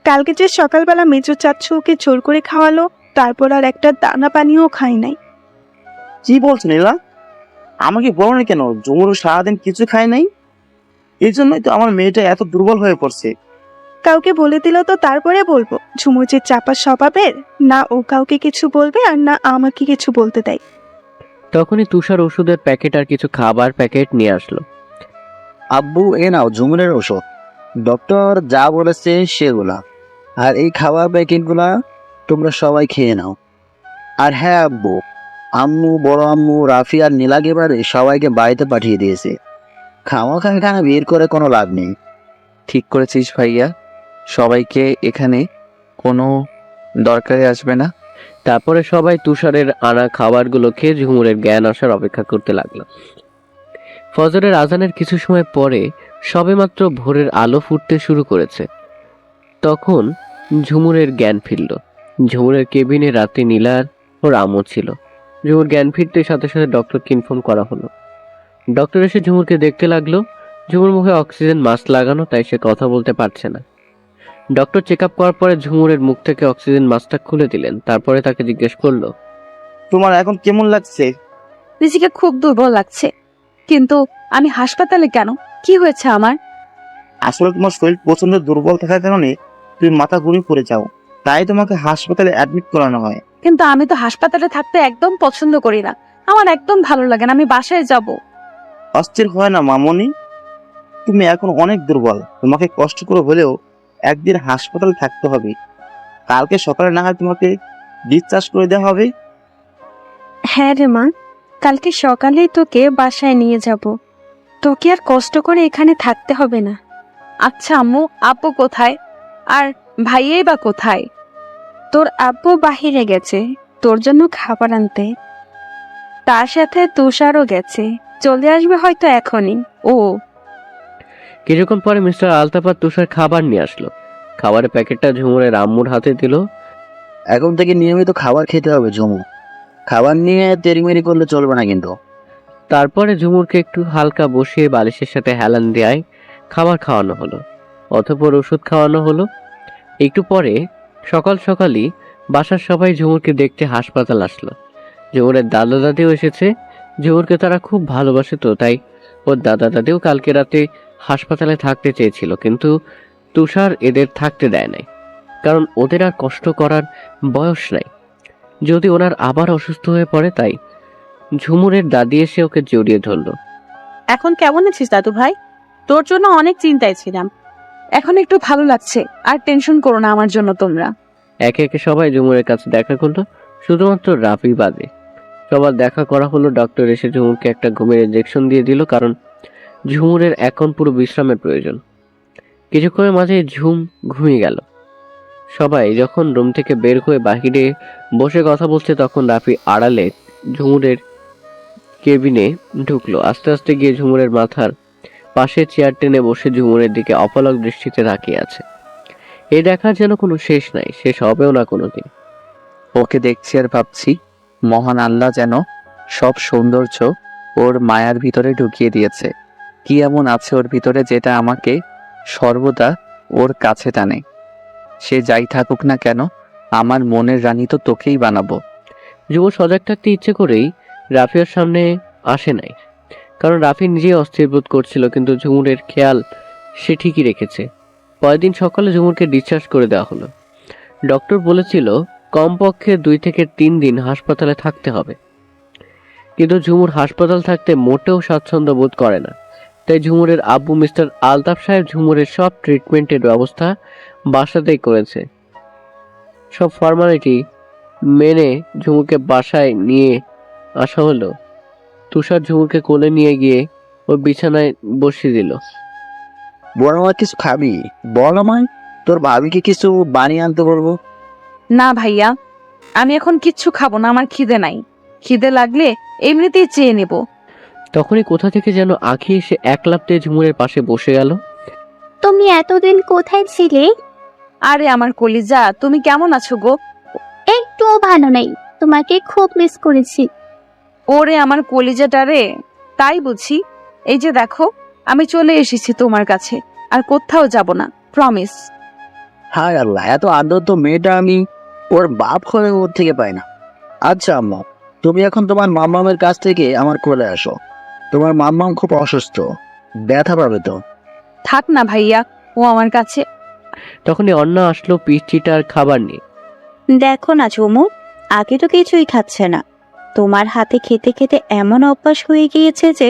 কালকে যে সকালবেলা মেজো চাচ্ছু ওকে জোর করে খাওয়ালো, তারপর আর একটা দানা পানিও খাই নাই। কি বলছো নীলা? আমাকে বলো না কেন ঝুমুর সারাদিন কিছু খায় নাই? এই জন্যই তো আমার মেয়েটা এত দুর্বল হয়ে পড়ছে। কাউকে বলে দিল তো তারপরে বলবো? ঝুমুর যে চাপা স্বভাবের, না ও কাউকে কিছু বলবে আর না আমাকে কিছু বলতে দেয়। তখনই তুষার ওষুধের প্যাকেট আর কিছু খাবার প্যাকেট নিয়ে আসলো। আব্বু, এ নাও ঝুমুরের ওষুধ। ডক্টর যা বলেছে সেগুলা, আর এই খাবার প্যাকেটগুলা তোমরা সবাই খেয়ে নাও। আর হ্যাঁ আব্বু, আম্মু, বড় আম্মু, রাফি আর নীলাগ এবারে সবাইকে বাড়িতে পাঠিয়ে দিয়েছে। খানা বের করে কোনো লাভ নেই। ঠিক করেছিস ভাইয়া, সবাইকে এখানে কোনো দরকারে আসবে না। তারপরে সবাই তুষারের আনা খাবারগুলো খেয়ে ঝুমুরের জ্ঞান আসার অপেক্ষা করতে লাগলো। ফজরের আজানের কিছু সময় পরে সবেমাত্র ভোরের আলো ফুটতে শুরু করেছে, তখন ঝুমুরের জ্ঞান ফিরল। ঝুমুরের কেবিনে রাতে নীলার ও রামও ছিল। ঝুমুর জ্ঞান ফিরতে সাথে সাথে ডক্টরকে ইনফর্ম করা হলো। ডক্টর এসে ঝুমুরকে দেখতে লাগলো। ঝুমুর মুখে অক্সিজেন মাস্ক লাগানো, তাই সে কথা বলতে পারছে না। ডক্টর চেক আপ করার পরে ঝুমুরের মুখ থেকে অক্সিজেন মাস্কটা খুলে দিলেন। তারপরে তাকে জিজ্ঞেস করলো, তোমার এখন কেমন লাগছে? নিজেকে খুব দুর্বল লাগছে, কিন্তু আমি হাসপাতালে কেন? কি হয়েছে আমার? আসলে তোমার শরীর প্রচন্ড দুর্বল থাকার কারণে তুমি মাথা ঘুরে পড়ে যাও, তাই তোমাকে হাসপাতালে অ্যাডমিট করানো হয়। কিন্তু আমি তো হাসপাতালে থাকতে একদম পছন্দ করি না, আমার একদম ভালো লাগে না, আমি বাসায় যাব। অস্থির হয় না মামনি, তুমি এখন অনেক দুর্বল, তোমাকে কষ্ট করে হলেও একদিন হাসপাতালে থাকতে হবে। কালকে সকালে না হয় তোমাকে ডিসচার্জ করে দেওয়া হবে। হ্যাঁ রে মা, কালকে সকালেই তোকে বাসায় নিয়ে যাব। তোকে আর কষ্ট করে এখানে থাকতে হবে না। আচ্ছা আম্মু, আপু কোথায়? আর ভাইয়াই বা কোথায়? তোর আব্বু বাহিরে গেছে তোর জন্য খাবার আনতে, তার সাথে তুষারও গেছে, চলে আসবে হয়তো এখনই। ও, কিছুক্ষণ পরে মিস্টার আলতাফ আর তুষার খাবার নিয়ে আসলো। খাবারের প্যাকেটটা ঝুমুরের আম্মুর হাতে দিল। এখন থেকে নিয়মিত খাবার খেতে হবে ঝুমু। খাবার নিয়ে তেরিমেরি করলে চলবে না কিন্তু। তারপরে ঝুমুরকে একটু হালকা বসিয়ে বালিশের সাথে হেলান দেয় খাবার খাওয়ানো হলো, অতঃপর ওষুধ খাওয়ানো হলো। একটু পরে সকাল সকালই বাসার সবাই ঝুমুরকে দেখতে হাসপাতাল আসলো। ঝুমুরের দাদা দাদিও এসেছে। ঝুমুরকে তারা খুব ভালোবাসে, তো তাই ওর দাদা দাদিও কালকে রাতে হাসপাতালে থাকতে চেয়েছিল, কিন্তু তুষার এদের থাকতে দেয় নাই, কারণ ওদের আর কষ্ট করার বয়স নাই। যদি ওনার আবার অসুস্থ হয়ে পড়ে, তাই ঝুমুরের দাদি এসে ওকে জড়িয়ে ধরলো। এখন কেমন আছিস দাদু ভাই? তোর জন্য অনেক চিন্তায় ছিলাম। এখন একটু ভালো লাগছে, আর টেনশন করো না আমার জন্য তোমরা। একে একে সবাই ঝুমুরের কাছে দেখা করলো, শুধুমাত্র রাফি বাদে। সবার দেখা করা হলো। ডক্টর এসে ঝুমুরকে একটা ঘুমের ইঞ্জেকশন দিয়ে দিল, কারণ ঝুমুরের এখন পুরো বিশ্রামের প্রয়োজন। কিছুক্ষণের মাঝে ঝুম ঘুমিয়ে গেল। সবাই যখন রুম থেকে বের হয়ে বাহিরে বসে কথা বলছে, তখন রাফি আড়ালে ঝুমুরের কেবিনে ঢুকলো। আস্তে আস্তে গিয়ে ঝুমুরের মাথার পাশে চেয়ার টেনে বসে ঝুমুরের দিকে অপলক দৃষ্টিতে তাকিয়ে আছে। এই দেখার যেন কোনো শেষ নাই, শেষ হবেও না কোনোদিন। ওকে দেখছি আর ভাবছি, মহান আল্লাহ যেন সব সৌন্দর্য ওর মায়ার ভিতরে ঢুকিয়ে দিয়েছে। কি এমন আছে ওর ভিতরে যেটা আমাকে সর্বদা ওর কাছে টানে। সে যাই থাকুক না কেন, আমার মনের রানী তো তোকেই বানাবো। যুব সজাগ থাকতে ইচ্ছে করেই রাফিয়ার সামনে আসে নাই, কারণ রাফি নিজেই অস্থির বোধ করছিল, কিন্তু ঝুমুরের খেয়াল সে ঠিকই রেখেছে। পরের দিন সকালে ঝুমুরকে ডিসচার্জ করে দেওয়া হলো। ডক্টর বলেছিল কমপক্ষে 2 থেকে 3 দিন হাসপাতালে থাকতে হবে, কিন্তু ঝুমুর হাসপাতাল থাকতে মোটেও স্বাচ্ছন্দ্য বোধ করে না। তাই ঝুমুরের আব্বু মিস্টার আলতাফ সাহেব ঝুমুরের সব ট্রিটমেন্টের ব্যবস্থা বাসাতেই করেছে। সব ফর্মালিটি মেনে ঝুমুরকে বাসায় নিয়ে আসা হলো। তুষার ঝুমুরকে কোলে নিয়ে গিয়ে ওর বিছানায় বসিয়ে দিল। বড় মা, কিছু খাবি? বল আমায়, তোর ভাবিকে কিছু বানিয়ে আনতে বলবো। না ভাইয়া, আমি এখন কিচ্ছু খাবো না, আমার খিদে নাই। খিদে লাগলে এমনিতেই চেয়ে নেব। তখনই কোথা থেকে যেন আঁখি এসে এক লাফতে ঝুমুরের পাশে বসে গেল। তুমি এতদিন কোথায় ছিলে? আরে আমার কলিজা, তুমি কেমন আছো গো? একটুও ভালো নাই, তোমাকে খুব মিস করেছি। ওরে আমার কলিজাটা রে, তাই বুঝি। এই যে দেখো, আমি চলে এসেছি তোমার কাছে, আর কোথাও যাব না, প্রমিস। হায় আল্লাহ, এত আদর তো মেয়েটা আমি ওর বাপ হয়ে ওর থেকে পাই না। আচ্ছা আম্মা, তুমি এখন তোমার মাম্মামের কাছ থেকে আমার কোলে আসো। তোমার মাম্মাম খুব অসুস্থ, ব্যথা পাবে তো। থাক না ভাইয়া, ও আমার কাছে। তখনই অন্না আসলো পিচ্চিটার খাবার নিয়ে। দেখো না ঝুমু, আগে তো কিছুই খাচ্ছে না। তোমার হাতে খেতে খেতে এমন অভ্যাস হয়ে গিয়েছে যে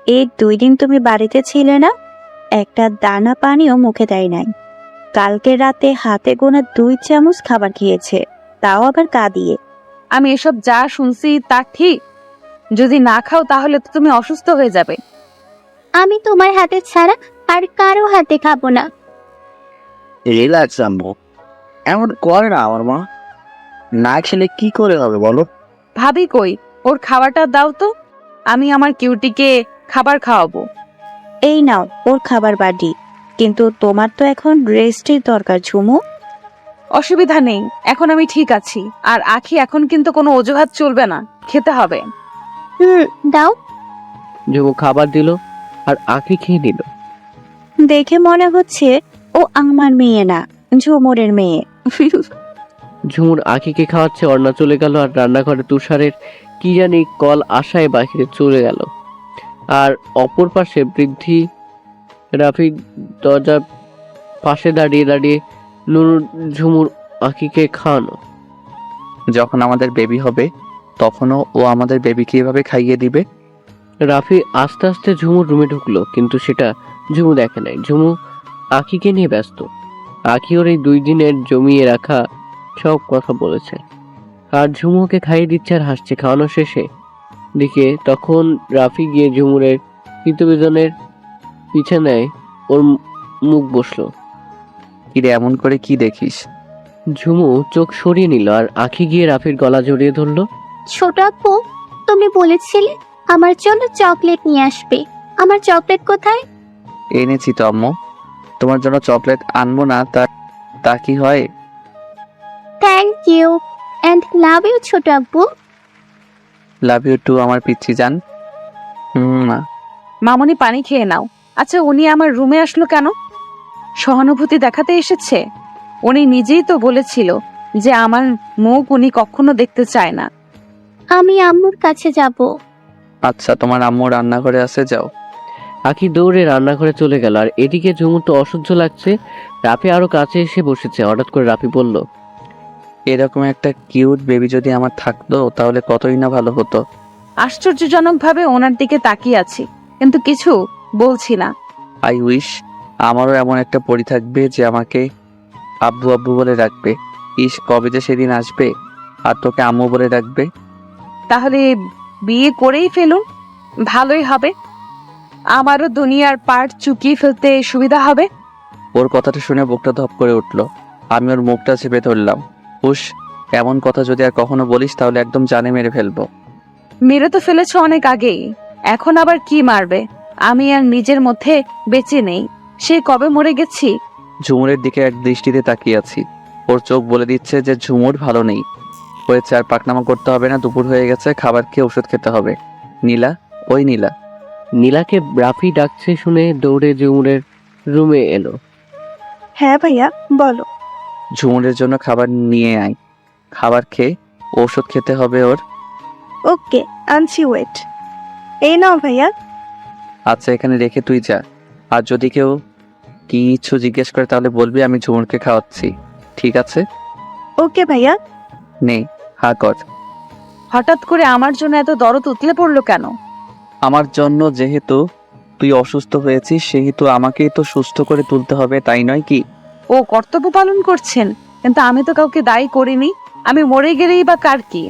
এই 2 দিন তুমি বাড়িতে ছিলে না, একটা দানা পানিও মুখে দেয় নাই। কালকে রাতে হাতে গোনা 2 চামচ খাবার খেয়েছে, তাও আবার কাঁদিয়ে। আমি এসব যা শুনছি তা ঠিক? যদি না খাও তাহলে তো তুমি অসুস্থ হয়ে যাবে। আমি তোমার হাতে ছাড়া আর কারো হাতে খাবো না। রিল্যাক্স আম্মু, এমন করে না আমার মা। না খেলে কি করে হবে বলো? ভাবি কই? ওর খাবারটা দাও তো, আমি আমার কিউটিকে খাবার খাওয়াবো। এই নাও ওর খাবার বাড়ি, কিন্তু তোমার তো এখন রেস্টের দরকার ঝুমু। অসুবিধা নেই, এখন আমি ঠিক আছি। আর আখি এখন কিন্তু কোনো অজুহাত চলবে না, খেতে হবে। দাও। ঝুমু খাবার দিল আর আঁখি খেয়ে নিল। দেখে মনে হচ্ছে ও আমার মেয়ে না, ঝুমুরের মেয়ে। ঝুমুর আঁখিকে খাওয়াচ্ছে, অর্ণা চলে গেল আর রান্নাঘরে তুষারের কি জানি কল আশায় বাহিরে চলে গেল। আর অপর পাশে বৃদ্ধি রাফি দরজার পাশে দাঁড়িয়ে দাঁড়িয়ে নুরুর ঝুমুর আঁখিকে খাওয়ানো। যখন আমাদের বেবি হবে তখনও ও আমাদের বেবিকে এভাবে খাইয়ে দিবে? রাফি আস্তে আস্তে ঝুমুর রুমে ঢুকলো, কিন্তু সেটা ঝুমু দেখে নাই। ঝুমু আঁখিকে নিয়ে ব্যস্ত। আঁখি ওর এই 2 দিনের জমিয়ে রাখা সব কথা বলেছে, আর ঝুমুকে খাইয়ে দিচ্ছে আর হাসছে। খাওয়ানো শেষে দিকে তখন রাফি গিয়ে ঝুমুরের পিতবিজনের পিছানায় ওর মুখ বসলো। কিরে এমন করে কি দেখিস? ঝুমু চোখ সরিয়ে নিল আর আঁখি গিয়ে রাফির গলা জড়িয়ে ধরলো। ছোট আপু, তুমি বলেছিলে আমার জন্য চকলেট নিয়ে আসবে, আমার চকলেট কোথায়? এনেছি তো আম্মু। তোমার জন্য চকলেট আনবো না তা কি হয়? Thank you and love you ছোট আপু। লাভ ইউ টু আমার পিচ্ছি জান। মামনি পানি খেয়ে নাও। আচ্ছা, উনি আমার রুমে আসলো কেন? সহানুভূতি দেখাতে এসেছে? উনি নিজেই তো বলেছিল যে আমার মুখ উনি কখনো দেখতে চায় না। আমি আম্মুর কাছে যাব। আচ্ছা, তোমার আম্মু রান্নাঘরে আছে, যাও। আঁখি দৌড়ে রান্নাঘরে চলে গেল। আর এদিকে ঝুমুর তো অসহ্য লাগছে। রাফি আরো কাছে এসে বসেছে। হঠাৎ করে রাফি বলল, এরকম একটা কিউট বেবি যদি আমার থাকতো তাহলে কতই না ভালো হতো। আশ্চর্যজনকভাবে ওনার দিকে তাকিয়ে আছি, কিন্তু কিছু বলছি না। আই উইশ আমারও এমন একটা পরি থাকবে যে আমাকে আব্বু আব্বু বলে ডাকবে। ইস, কবে যে সেদিন আসবে আর তোকে আম্মু বলে ডাকবে। তাহলে বিয়ে করেই ফেলুন, ভালোই হবে। আমারও দুনিয়ার পার্ট চুকিয়ে ফেলতে সুবিধা হবে। ওর কথাটা শুনে বুকটা ধপ করে উঠলো। আমি ওর মুখটা চেপে ধরলাম। হুশ, এমন কথা যদি আর কখনো বলিস তাহলে একদম জানে মেরে ফেলবো। মেরে তো ফেলেছ অনেক আগেই, এখন আবার কি মারবে? আমি আর নিজের মধ্যে বেঁচে নেই, সে কবে মরে গেছি। ঝুমুরের দিকে এক দৃষ্টিতে তাকিয়ে আছি। ওর চোখ বলে দিচ্ছে যে ঝুমুর ভালো নেই। হয়েছে, আর পাকনামা করতে হবে না। দুপুর হয়ে গেছে, খাবার খেয়ে ওষুধ খেতে হবে। নীলা, ওই নীলা। নীলাকে রাফি ডাকছে শুনে দৌড়ে ঝুমুরের রুমে এলো। হ্যাঁ ভাইয়া বলো। ঝুমুরের জন্য খাবার নিয়ে আয়। খাবার খেয়ে ওষুধ খেতে হবে ওর। ওকে, আনছি, ওয়েট। এই নাও ভাইয়া। আচ্ছা, এখানে রেখে তুই যা। আর যদি কেউ কিছু জিজ্ঞেস করে তাহলে বলবি আমি ঝুমুরকে খাওয়াচ্ছি, ঠিক আছে? ওকে ভাইয়া। নে, হা কর। হঠাৎ করে আমার জন্য এত দরদ উতলে পড়লো কেন? আমার জন্য যেহেতু তুই অসুস্থ হয়েছিস সেহেতু আমাকেই তো সুস্থ করে তুলতে হবে, তাই নয় কি? ও কর্তব্য পালন করছেন, কিন্তু আমি তো কাউকে দায়ী করিনি। আমি মরে গেলেই বা কার কি?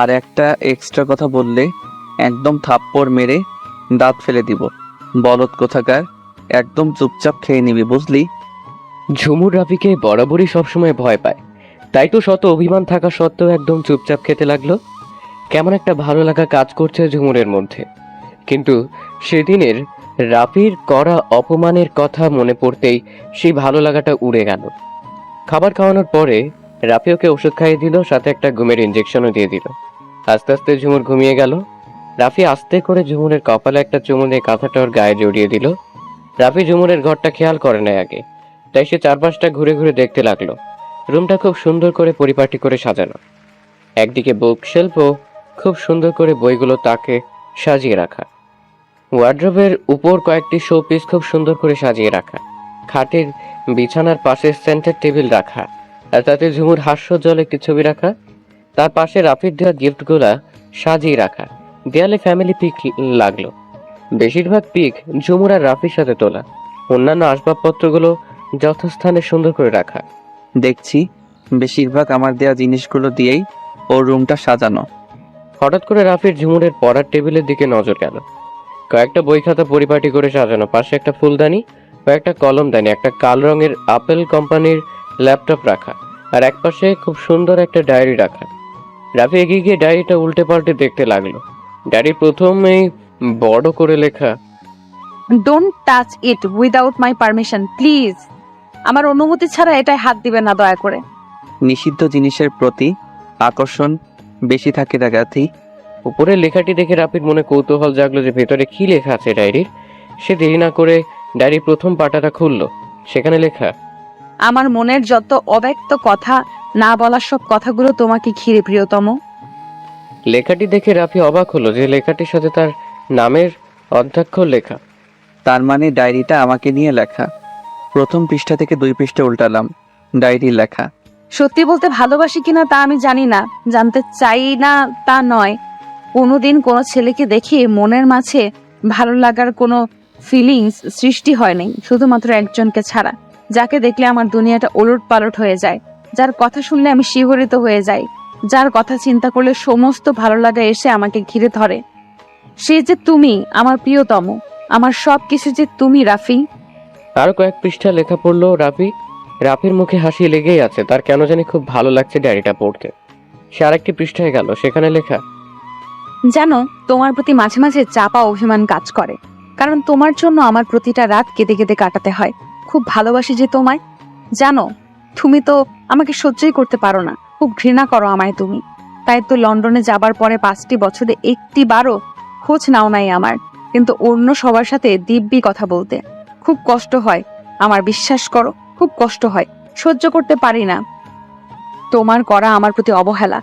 আর একটা এক্সট্রা কথা বললে একদম থাপ্পড় মেরে দাঁত ফেলে দিব। বলদ কোথাকার, একদম চুপচাপ খেয়ে নিবি, বুঝলি? ঝুমুর রাফিকে বরাবরই সবসময় ভয় পায়, তাই তো শত অভিমান থাকা সত্ত্বেও একদম চুপচাপ খেতে লাগলো। কেমন একটা ভালো লাগা কাজ করছে ঝুমুরের মধ্যে। কিন্তু সেদিনের রাফির করা অপমানের কথা মনে পড়তেই সেই ভালো লাগাটা উড়ে গেল। খাবার খাওয়ানোর পরে রাফি ওকে ওষুধ খাইয়ে দিল, সাথে একটা ঘুমের ইঞ্জেকশনও দিয়ে দিল। আস্তে আস্তে ঝুমুর ঘুমিয়ে গেল। রাফি আস্তে করে ঝুমুরের কপালে একটা চুমু দিয়ে কাঁথাটা ওর গায়ে জড়িয়ে দিল। রাফি ঝুমুরের ঘরটা খেয়াল করে না আগে, তাই সে চারপাশটা ঘুরে ঘুরে দেখতে লাগলো। রুমটা খুব সুন্দর করে পরিপাটি করে সাজানো। একদিকে বুক শেলফও খুব সুন্দর করে বইগুলো তাকে সাজিয়ে রাখা। ওয়ার্ড্রোবের উপর কয়েকটি শো পিস খুব সুন্দর করে সাজিয়ে রাখা। খাটের বিছানার পাশে সেন্টার টেবিল রাখা, আর তাতে ঝুমুর হাস্যজ্জ্বল একটি ছবি রাখা। তার পাশে রাফির দেওয়া গিফটগুলা সাজিয়ে রাখা। দেয়ালে ফ্যামিলি পিক লাগলো। বেশিরভাগ পিক ঝুমুর আর রাফির সাথে তোলা। অন্যান্য আসবাবপত্রগুলো যথাস্থানে সুন্দর করে রাখা। দেখছি বেশিরভাগ আমার দেয়া জিনিসগুলো দিয়েই ওর রুমটা সাজানো। হঠাৎ করে রাফির ঝুমুরের পড়ার টেবিলের দিকে নজর গেল। কয়েকটা বই খাতা পরিপাটি করে সাজানো, পাশে একটা ফুলদানি, কয়েকটা কলমদানি, একটা কালো রঙের আপেল কোম্পানির ল্যাপটপ রাখা, আর একপাশে খুব সুন্দর একটা ডায়েরি রাখা। রাফি এগিয়ে গিয়ে ডায়েরিটা উল্টে পাল্টে দেখতে লাগলো। ডায়েরির প্রথমেই বড় করে লেখা, don't touch it without my permission please. আমার অনুমতি ছাড়া এটাই হাত দিবে না দয়া করে। নিষিদ্ধ জিনিসের প্রতি আকর্ষণ বেশি থাকে ডাকাতি। উপরের লেখাটি দেখে রাফির মনে কৌতূহল জাগলো যে ভেতরে কি লেখা আছে ডায়েরির। সে দেরি না করে ডায়েরির প্রথম পাতাটা খুলল। সেখানে লেখা, আমার মনের যত অব্যক্ত কথা, না বলার সব কথাগুলো তোমাকে ঘিরে প্রিয়তম। লেখাটি দেখে রাফি অবাক হলো যে লেখাটির সাথে তার নামের অধ্যাক্ষর লেখা। তার মানে ডায়েরিটা আমাকে নিয়ে লেখা। প্রথম পৃষ্ঠা থেকে 2 পৃষ্ঠা উল্টালাম, ডায়েরি লেখা। সত্যি বলতে ভালোবাসি কিনা তা আমি জানি না, জানতে চাই না তা নয়। কোনোদিন কোনো ছেলেকে দেখে মনের মাঝে ভালো লাগার কোনো ফিলিংস সৃষ্টি হয়নি, শুধুমাত্র একজনকে ছাড়া, যাকে দেখলে আমার দুনিয়াটা ওলট পালট হয়ে যায়, যার কথা শুনলে আমি শিহরিত হয়ে যাই, যার কথা চিন্তা করলে সমস্ত ভালো লাগা এসে আমাকে ঘিরে ধরে। সে যে তুমি, আমার প্রিয়তম, আমার সব কিছু যে তুমি রাফি। আরো কয়েক পৃষ্ঠা লেখা পড়লো রাফির মুখে হাসি লেগেই আছে। তার কেন জানি খুব ভালো লাগছে ডায়েরিটা পড়তে। সে আরেকটি পৃষ্ঠায় গেল, সেখানে লেখা, জানো, তোমার প্রতি মাঝে মাঝে চাপা অভিমান কাজ করে, কারণ তোমার জন্য আমার প্রতিটা রাত কেঁদে কেঁদে কাটাতে হয়। খুব ভালোবাসি যে তোমায়। জানো, তুমি তো আমাকে সহ্যই করতে পারো না, খুব ঘৃণা করো আমায় তুমি। তাই তো লন্ডনে যাবার পরে 5টি বছরে একটি বারও খোঁজ নাও নাই আমার। কিন্তু অন্য সবার সাথে দিব্যি কথা বলতে খুব কষ্ট হয় আমার, বিশ্বাস করো, খুব কষ্ট হয়। সহ্য করতে পারি না তোমার করা আমার প্রতি অবহেলা।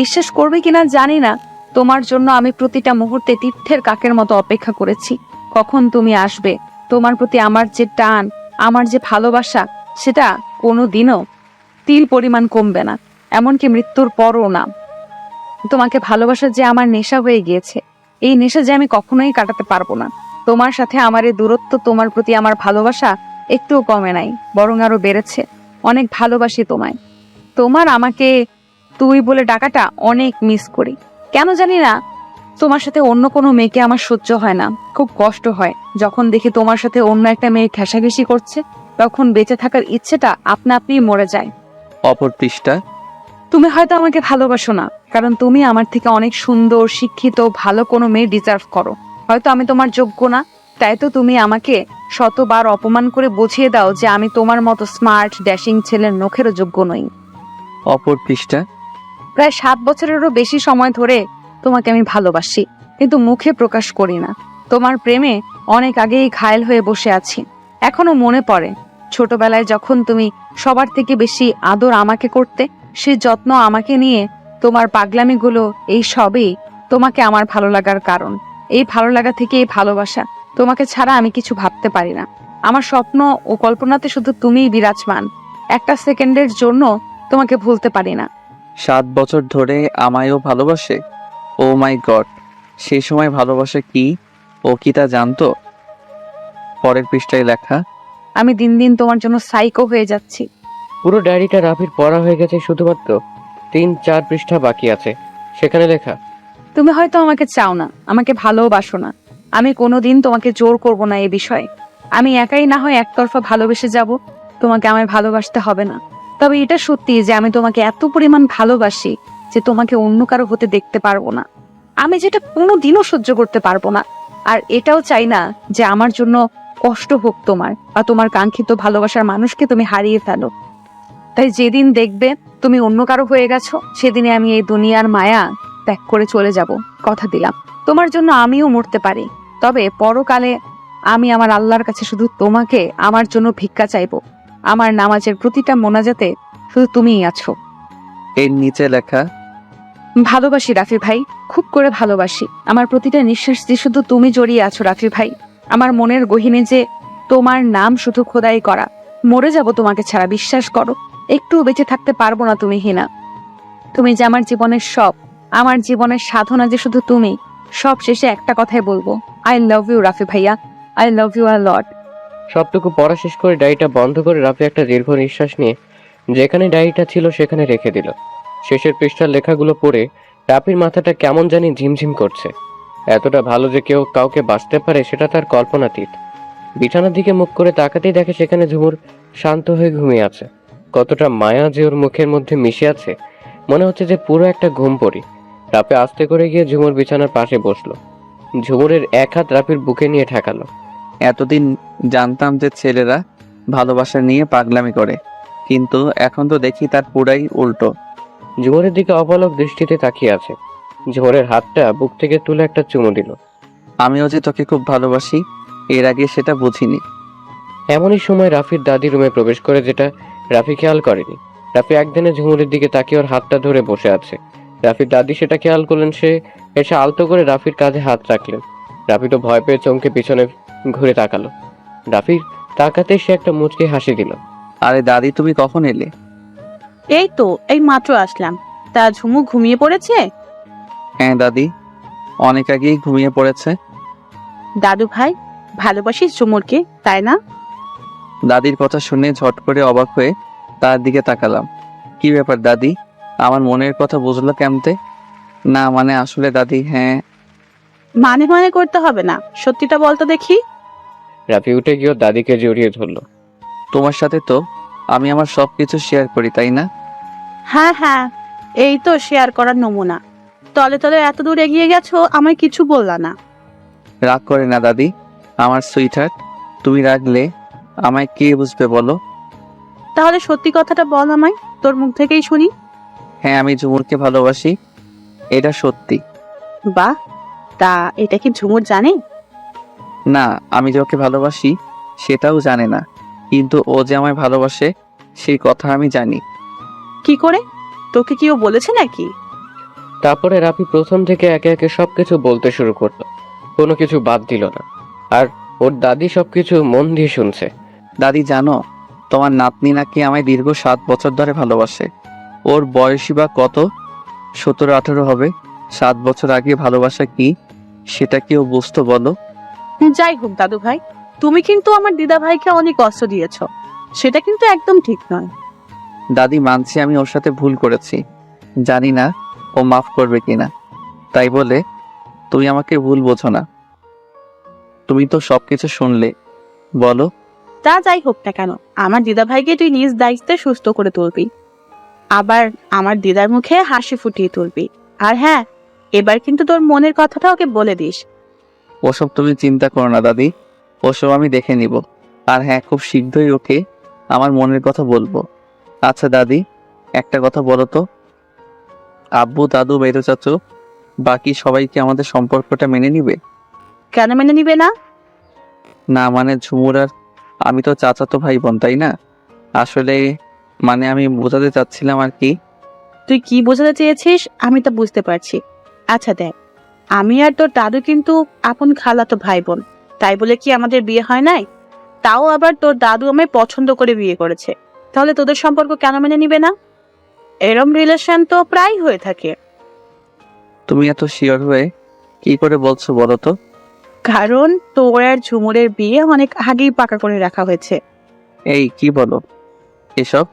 বিশ্বাস করবে কিনা জানি না, তোমার জন্য আমি প্রতিটা মুহূর্তে তীর্থের কাকের মতো অপেক্ষা করেছি, কখন তুমি আসবে। তোমার প্রতি আমার যে টান, আমার যে ভালোবাসা, সেটা কোনো দিনও তিল পরিমাণ কমবে না, এমনকি মৃত্যুর পরও না। তোমাকে ভালোবাসা যে আমার নেশা হয়ে গিয়েছে, এই নেশা যে আমি কখনোই কাটাতে পারবো না। তোমার সাথে আমার এই দূরত্ব, তোমার প্রতি আমার ভালোবাসা একটুও কমে নাই, বরং আরো বেড়েছে। অনেক ভালোবাসি তোমায়। তোমার আমাকে তুই বলে ডাকাটা অনেক মিস করি। কেন জানি না, তোমার সাথে অন্য কোনো মেয়েকে আমার সহ্য হয় না, খুব কষ্ট হয় যখন দেখি তোমার সাথে অন্য একটা মেয়ে ঘেঁষাঘেঁষি করছে। তখন বেঁচে থাকার ইচ্ছেটা আপনা আপনি মরে যায়। অপর পৃষ্ঠা, তুমি হয়তো আমাকে ভালোবাসো না, কারণ তুমি আমার থেকে অনেক সুন্দর, শিক্ষিত, ভালো কোনো মেয়ে ডিজার্ভ করো। হয়তো আমি তোমার যোগ্য না, তাই তো তুমি আমাকে শতবার অপমান করে বুঝিয়ে দাও যে আমি তোমার মতো স্মার্ট ড্যাশিং ছেলের নখেরও যোগ্য নই। অপর পৃষ্ঠা, প্রায় 7 বছরেরও বেশি সময় ধরে তোমাকে আমি ভালোবাসি, কিন্তু মুখে প্রকাশ করি না। তোমার প্রেমে অনেক আগেই ঘায়েল হয়ে বসে আছি। এখনো মনে পড়ে ছোটবেলায় যখন তুমি সবার থেকে বেশি আদর আমাকে করতে, সে যত্ন আমাকে নিয়ে, তোমার পাগলামিগুলো, এই সবই তোমাকে আমার ভালো লাগার কারণ। এই ভালো লাগা থেকে এই ভালোবাসা। তোমাকে ছাড়া আমি কিছু ভাবতে পারি না। আমার স্বপ্ন ও কল্পনাতে শুধু তুমিই বিরাজমান। একটা সেকেন্ডের জন্য তোমাকে ভুলতে পারি না। 7 বছর ধরে আমায়ও ভালোবাসে? ও মাই গড, সেই সময় ভালোবাসা কি ও কি তা জানতো? পরের পৃষ্ঠায় লেখা, আমি দিন দিন তোমার জন্য সাইকো হয়ে যাচ্ছি। পুরো ডায়েরিটা রাফির পড়া হয়ে গেছে, শুধুমাত্র 3-4 পৃষ্ঠা বাকি আছে। সেখানে লেখা, তুমি হয়তো আমাকে চাও না, আমাকে ভালোবাসো না। আমি কোনোদিন তোমাকে জোর করব না এ বিষয়ে। আমি একাই না হয় একতরফা ভালোবেসে যাব, তোমাকে আমায় ভালোবাসতে হবে না। তবে এটা সত্যি যে আমি তোমাকে এত পরিমাণ ভালোবাসি যে তোমাকে অন্য কারো হতে দেখতে পারবো না। আমি যেটা কোনোদিনও সহ্য করতে পারবো না। আর এটাও চাই না যে আমার জন্য কষ্ট হোক তোমার, বা তোমার কাঙ্ক্ষিত ভালোবাসার মানুষকে তুমি হারিয়ে ফেলো। তাই যেদিন দেখবে তুমি অন্য কারো হয়ে গেছো, সেদিনে আমি এই দুনিয়ার মায়া ত্যাগ করে চলে যাব। কথা দিলাম, তোমার জন্য আমিও মরতে পারি। তবে পরকালে আমি আমার আল্লাহর কাছে শুধু তোমাকে আমার জন্য ভিক্ষা চাইবো। আমার নামাজের প্রতিটা মোনাজাতে শুধু তুমিই আছো। এর নিচে লেখা, ভালোবাসি রাফি ভাই, খুব করে ভালোবাসি। আমার প্রতিটা নিঃশ্বাস দিয়ে শুধু তুমি জড়িয়ে আছো রাফি ভাই। আমার মনের গহীনে যে তোমার নাম শুধু খোদাই করা। মরে যাব তোমাকে ছাড়া, বিশ্বাস করো। একটুও বেঁচে থাকতে পারবো না তুমি হিনা। তুমি যে আমার জীবনের সব, আমার জীবনের সাধনা যে শুধু তুমি। সব শেষে একটা কথাই বলবো, আই লাভ ইউ রাফি ভাইয়া, আই লাভ ইউ আ লট। সবটুকু পড়া শেষ করে ডায়েরিটা বন্ধ করে রাফি একটা দীর্ঘ নিঃশ্বাস নিয়ে যেখানে ডায়েরিটা ছিল সেখানে রেখে দিল। শেষের পৃষ্ঠার লেখাগুলো পড়ে রাফির মাথাটা কেমন জানি ঝিমঝিম করছে। এতটা ভালো যে কেউ কাউকে বাঁচতে পারে সেটা তার কল্পনাতীত। বিছানার দিকে মুখ করে তাকাতেই দেখে সেখানে ঝুমুর শান্ত হয়ে ঘুমিয়ে আছে। কতটা মায়া যে ওর মুখের মধ্যে মিশে আছে, মনে হচ্ছে যে পুরো একটা ঘুম পড়ি। রাফি আস্তে করে গিয়ে ঝুমুর বিছানার পাশে বসলো। ঝুমুরের এক হাত রাফির বুকে নিয়ে ঠেকালো। এতদিন জানতাম যে ছেলেরা ভালোবাসা নিয়ে পাগলামি করে, কিন্তু এখন তো দেখি তার পুরাই উল্টো। ঝুমুরের দিকে অপলক দৃষ্টিতে তাকিয়ে আছে। ঝুমুরের হাতটা বুক থেকে তুলে একটা চুমু দিল। আমিও যে তোকে খুব ভালোবাসি, এর আগে সেটা বুঝিনি। এমনই সময় রাফির দাদি রুমে প্রবেশ করে, যেটা রাফি খেয়াল করেনি। রাফি একদিনে ঝুমুরের দিকে তাকিয়ে ওর হাতটা ধরে বসে আছে। রাফির দাদি সেটা খেয়াল করলেন, সে এসে আলতো করে রাফির কাঁধে হাত রাখলেন। রাফি তো ভয় পেয়ে চমকে পিছনে ঘুরে তাকালো। রাফির তাকাতে সে একটা মুচকি হাসি দিল। আরে দাদি, তুমি কখন এলে? এই তো এই মাত্র আসলাম। তা ঝুমু ঘুমিয়ে পড়েছে? হ্যাঁ দাদি, অনেক আগেই ঘুমিয়ে পড়েছে। দাদু ভাই, ভালোবাসিস ঝুমুরকে, তাই না? দাদির কথা শুনে ঝট করে অবাক হয়ে তার দিকে তাকালাম। কি ব্যাপার দাদি, আমার মনের কথা বুঝলো কেমতে? না মানে আসলে দাদি, হ্যাঁ। মানে মানে করতে হবে না, সত্যিটা বলতো দেখি। রাফি উঠে গিয়ে ওর দাদিকে জড়িয়ে ধরলো। তোমার সাথে তো আমি আমার সবকিছু শেয়ার করি, তাই না? হ্যাঁ হ্যাঁ, এই তো শেয়ার করার নমুনা। তলে তলে এত দূর এগিয়ে গেছো, আমায় কিছু বললা না। রাগ করে না দাদি, আমার সুইটহার্ট। তুমি রাগলে আমায় কে বুঝবে বলো? তাহলে সত্যি কথাটা বল আমায়, তোর মুখ থেকেই শুনি। হ্যাঁ, আমি ঝুমুরকে ভালোবাসি, এটা সত্যি। বাহ, তা এটা কি ঝুমুর জানে? না, আমি যে ওকে ভালোবাসি সেটাও জানে না, কিন্তু ও যে আমায় ভালোবাসে সেই কথা আমি জানি। কি করে? তোকে কি ও বলেছে নাকি? তারপরে রাফি প্রথম থেকে একে একে সবকিছু বলতে শুরু করলো, কোনো কিছু বাদ দিল না। আর ওর দাদি সবকিছু মন দিয়ে শুনছে। দাদি জানো, তোমার নাতনি নাকি আমায় দীর্ঘ 7 বছর ধরে ভালোবাসে। ওর বয়সই বা কত? 17-18 হবে। 7 বছর আগে ভালোবাসা কি সেটা কি ও বুঝতো বলো? যাই হোক দাদু ভাই, তুমি কিন্তু আমার দিদা ভাইকে অনেক কষ্ট দিয়েছো, সেটা কিন্তু একদম ঠিক নয়। দাদি, মানছি আমি ওর সাথে ভুল করেছি, জানি না ও মাফ করবে কিনা। তাই বলে তুমি আমাকে ভুল বোঝো না। তুমি তো সবকিছু শুনলে, বলো। তা যাই হোক না কেন, আমার দিদা ভাইকে তুই নিজ দায়িত্বে সুস্থ করে তুলবি, আবার আমার দিদার মুখে হাসি ফুটিয়ে তুলবি। আর হ্যাঁ, এবার কিন্তু তোর মনের কথাটা ওকে বলে দিস। ওসব তুমি চিন্তা করো না দাদি, ওসব আমি দেখে নিব। আর হ্যাঁ, খুব শীঘ্রই ওকে আমার মনের কথা বলবো। আচ্ছা দাদি, একটা কথা বলো তো, আব্বু, দাদু, মেজো চাচু, বাকি সবাই কি আমাদের সম্পর্কটা মেনে নিবে? কেন মেনে নিবে না? না মানে ঝুমুর আর আমি তো চাচাতো ভাই বোন, তাই না? আসলে মানে আমি বোঝাতে চাচ্ছিলাম আর কি। তুই কি বোঝাতে চেয়েছিস আমি তা বুঝতে পারছি। আচ্ছা দেখ, আমি আর তোর দাদু কিন্তু আপন খালাতো ভাই বোন, তাই বলে কি আমাদের বিয়ে হয় নাই? তাও আবার তোর দাদু আমায় পছন্দ করে বিয়ে করেছে, তাহলে তোদের সম্পর্ক কেন মেনে নিবে না? এরম রিলেশন তো প্রায় হয়ে থাকে। তুমি এত শিওর হয়ে কি করে বলছো বলো তো? কারণ তোর আর ঝুমুরের বিয়ে অনেক আগেই পাকা করে রাখা হয়েছে। এই কি বলো এসব?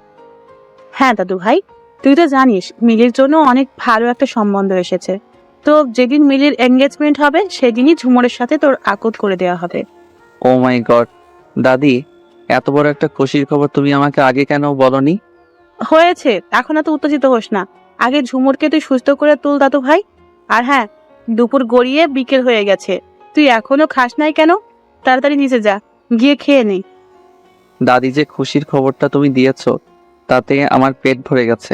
হ্যাঁ দাদু ভাই, তুই তো জানিস মিলির জন্য অনেক ভালো একটা সম্বন্ধ এসেছে। তো যেদিন মিলির এঙ্গেজমেন্ট হবে সেদিনই ঝুমুরের সাথে তোর আকদ করে দেওয়া হবে। ও মাই গড, দাদি, এত বড় একটা খুশির খবর তুমি আমাকে আগে কেন বলনি? হয়েছে, এখন এত উত্তেজিত হোস না। আগে ঝুমুরকে তুই সুস্থ করে তুল দাদু ভাই। আর হ্যাঁ, দুপুর গড়িয়ে বিকেল হয়ে গেছে, তুই এখনো খাস নাই কেন? তাড়াতাড়ি নিচে যা, গিয়ে খেয়ে নে। দাদি, যে খুশির খবরটা তুমি দিয়েছো তাতে আমার পেট ভরে গেছে।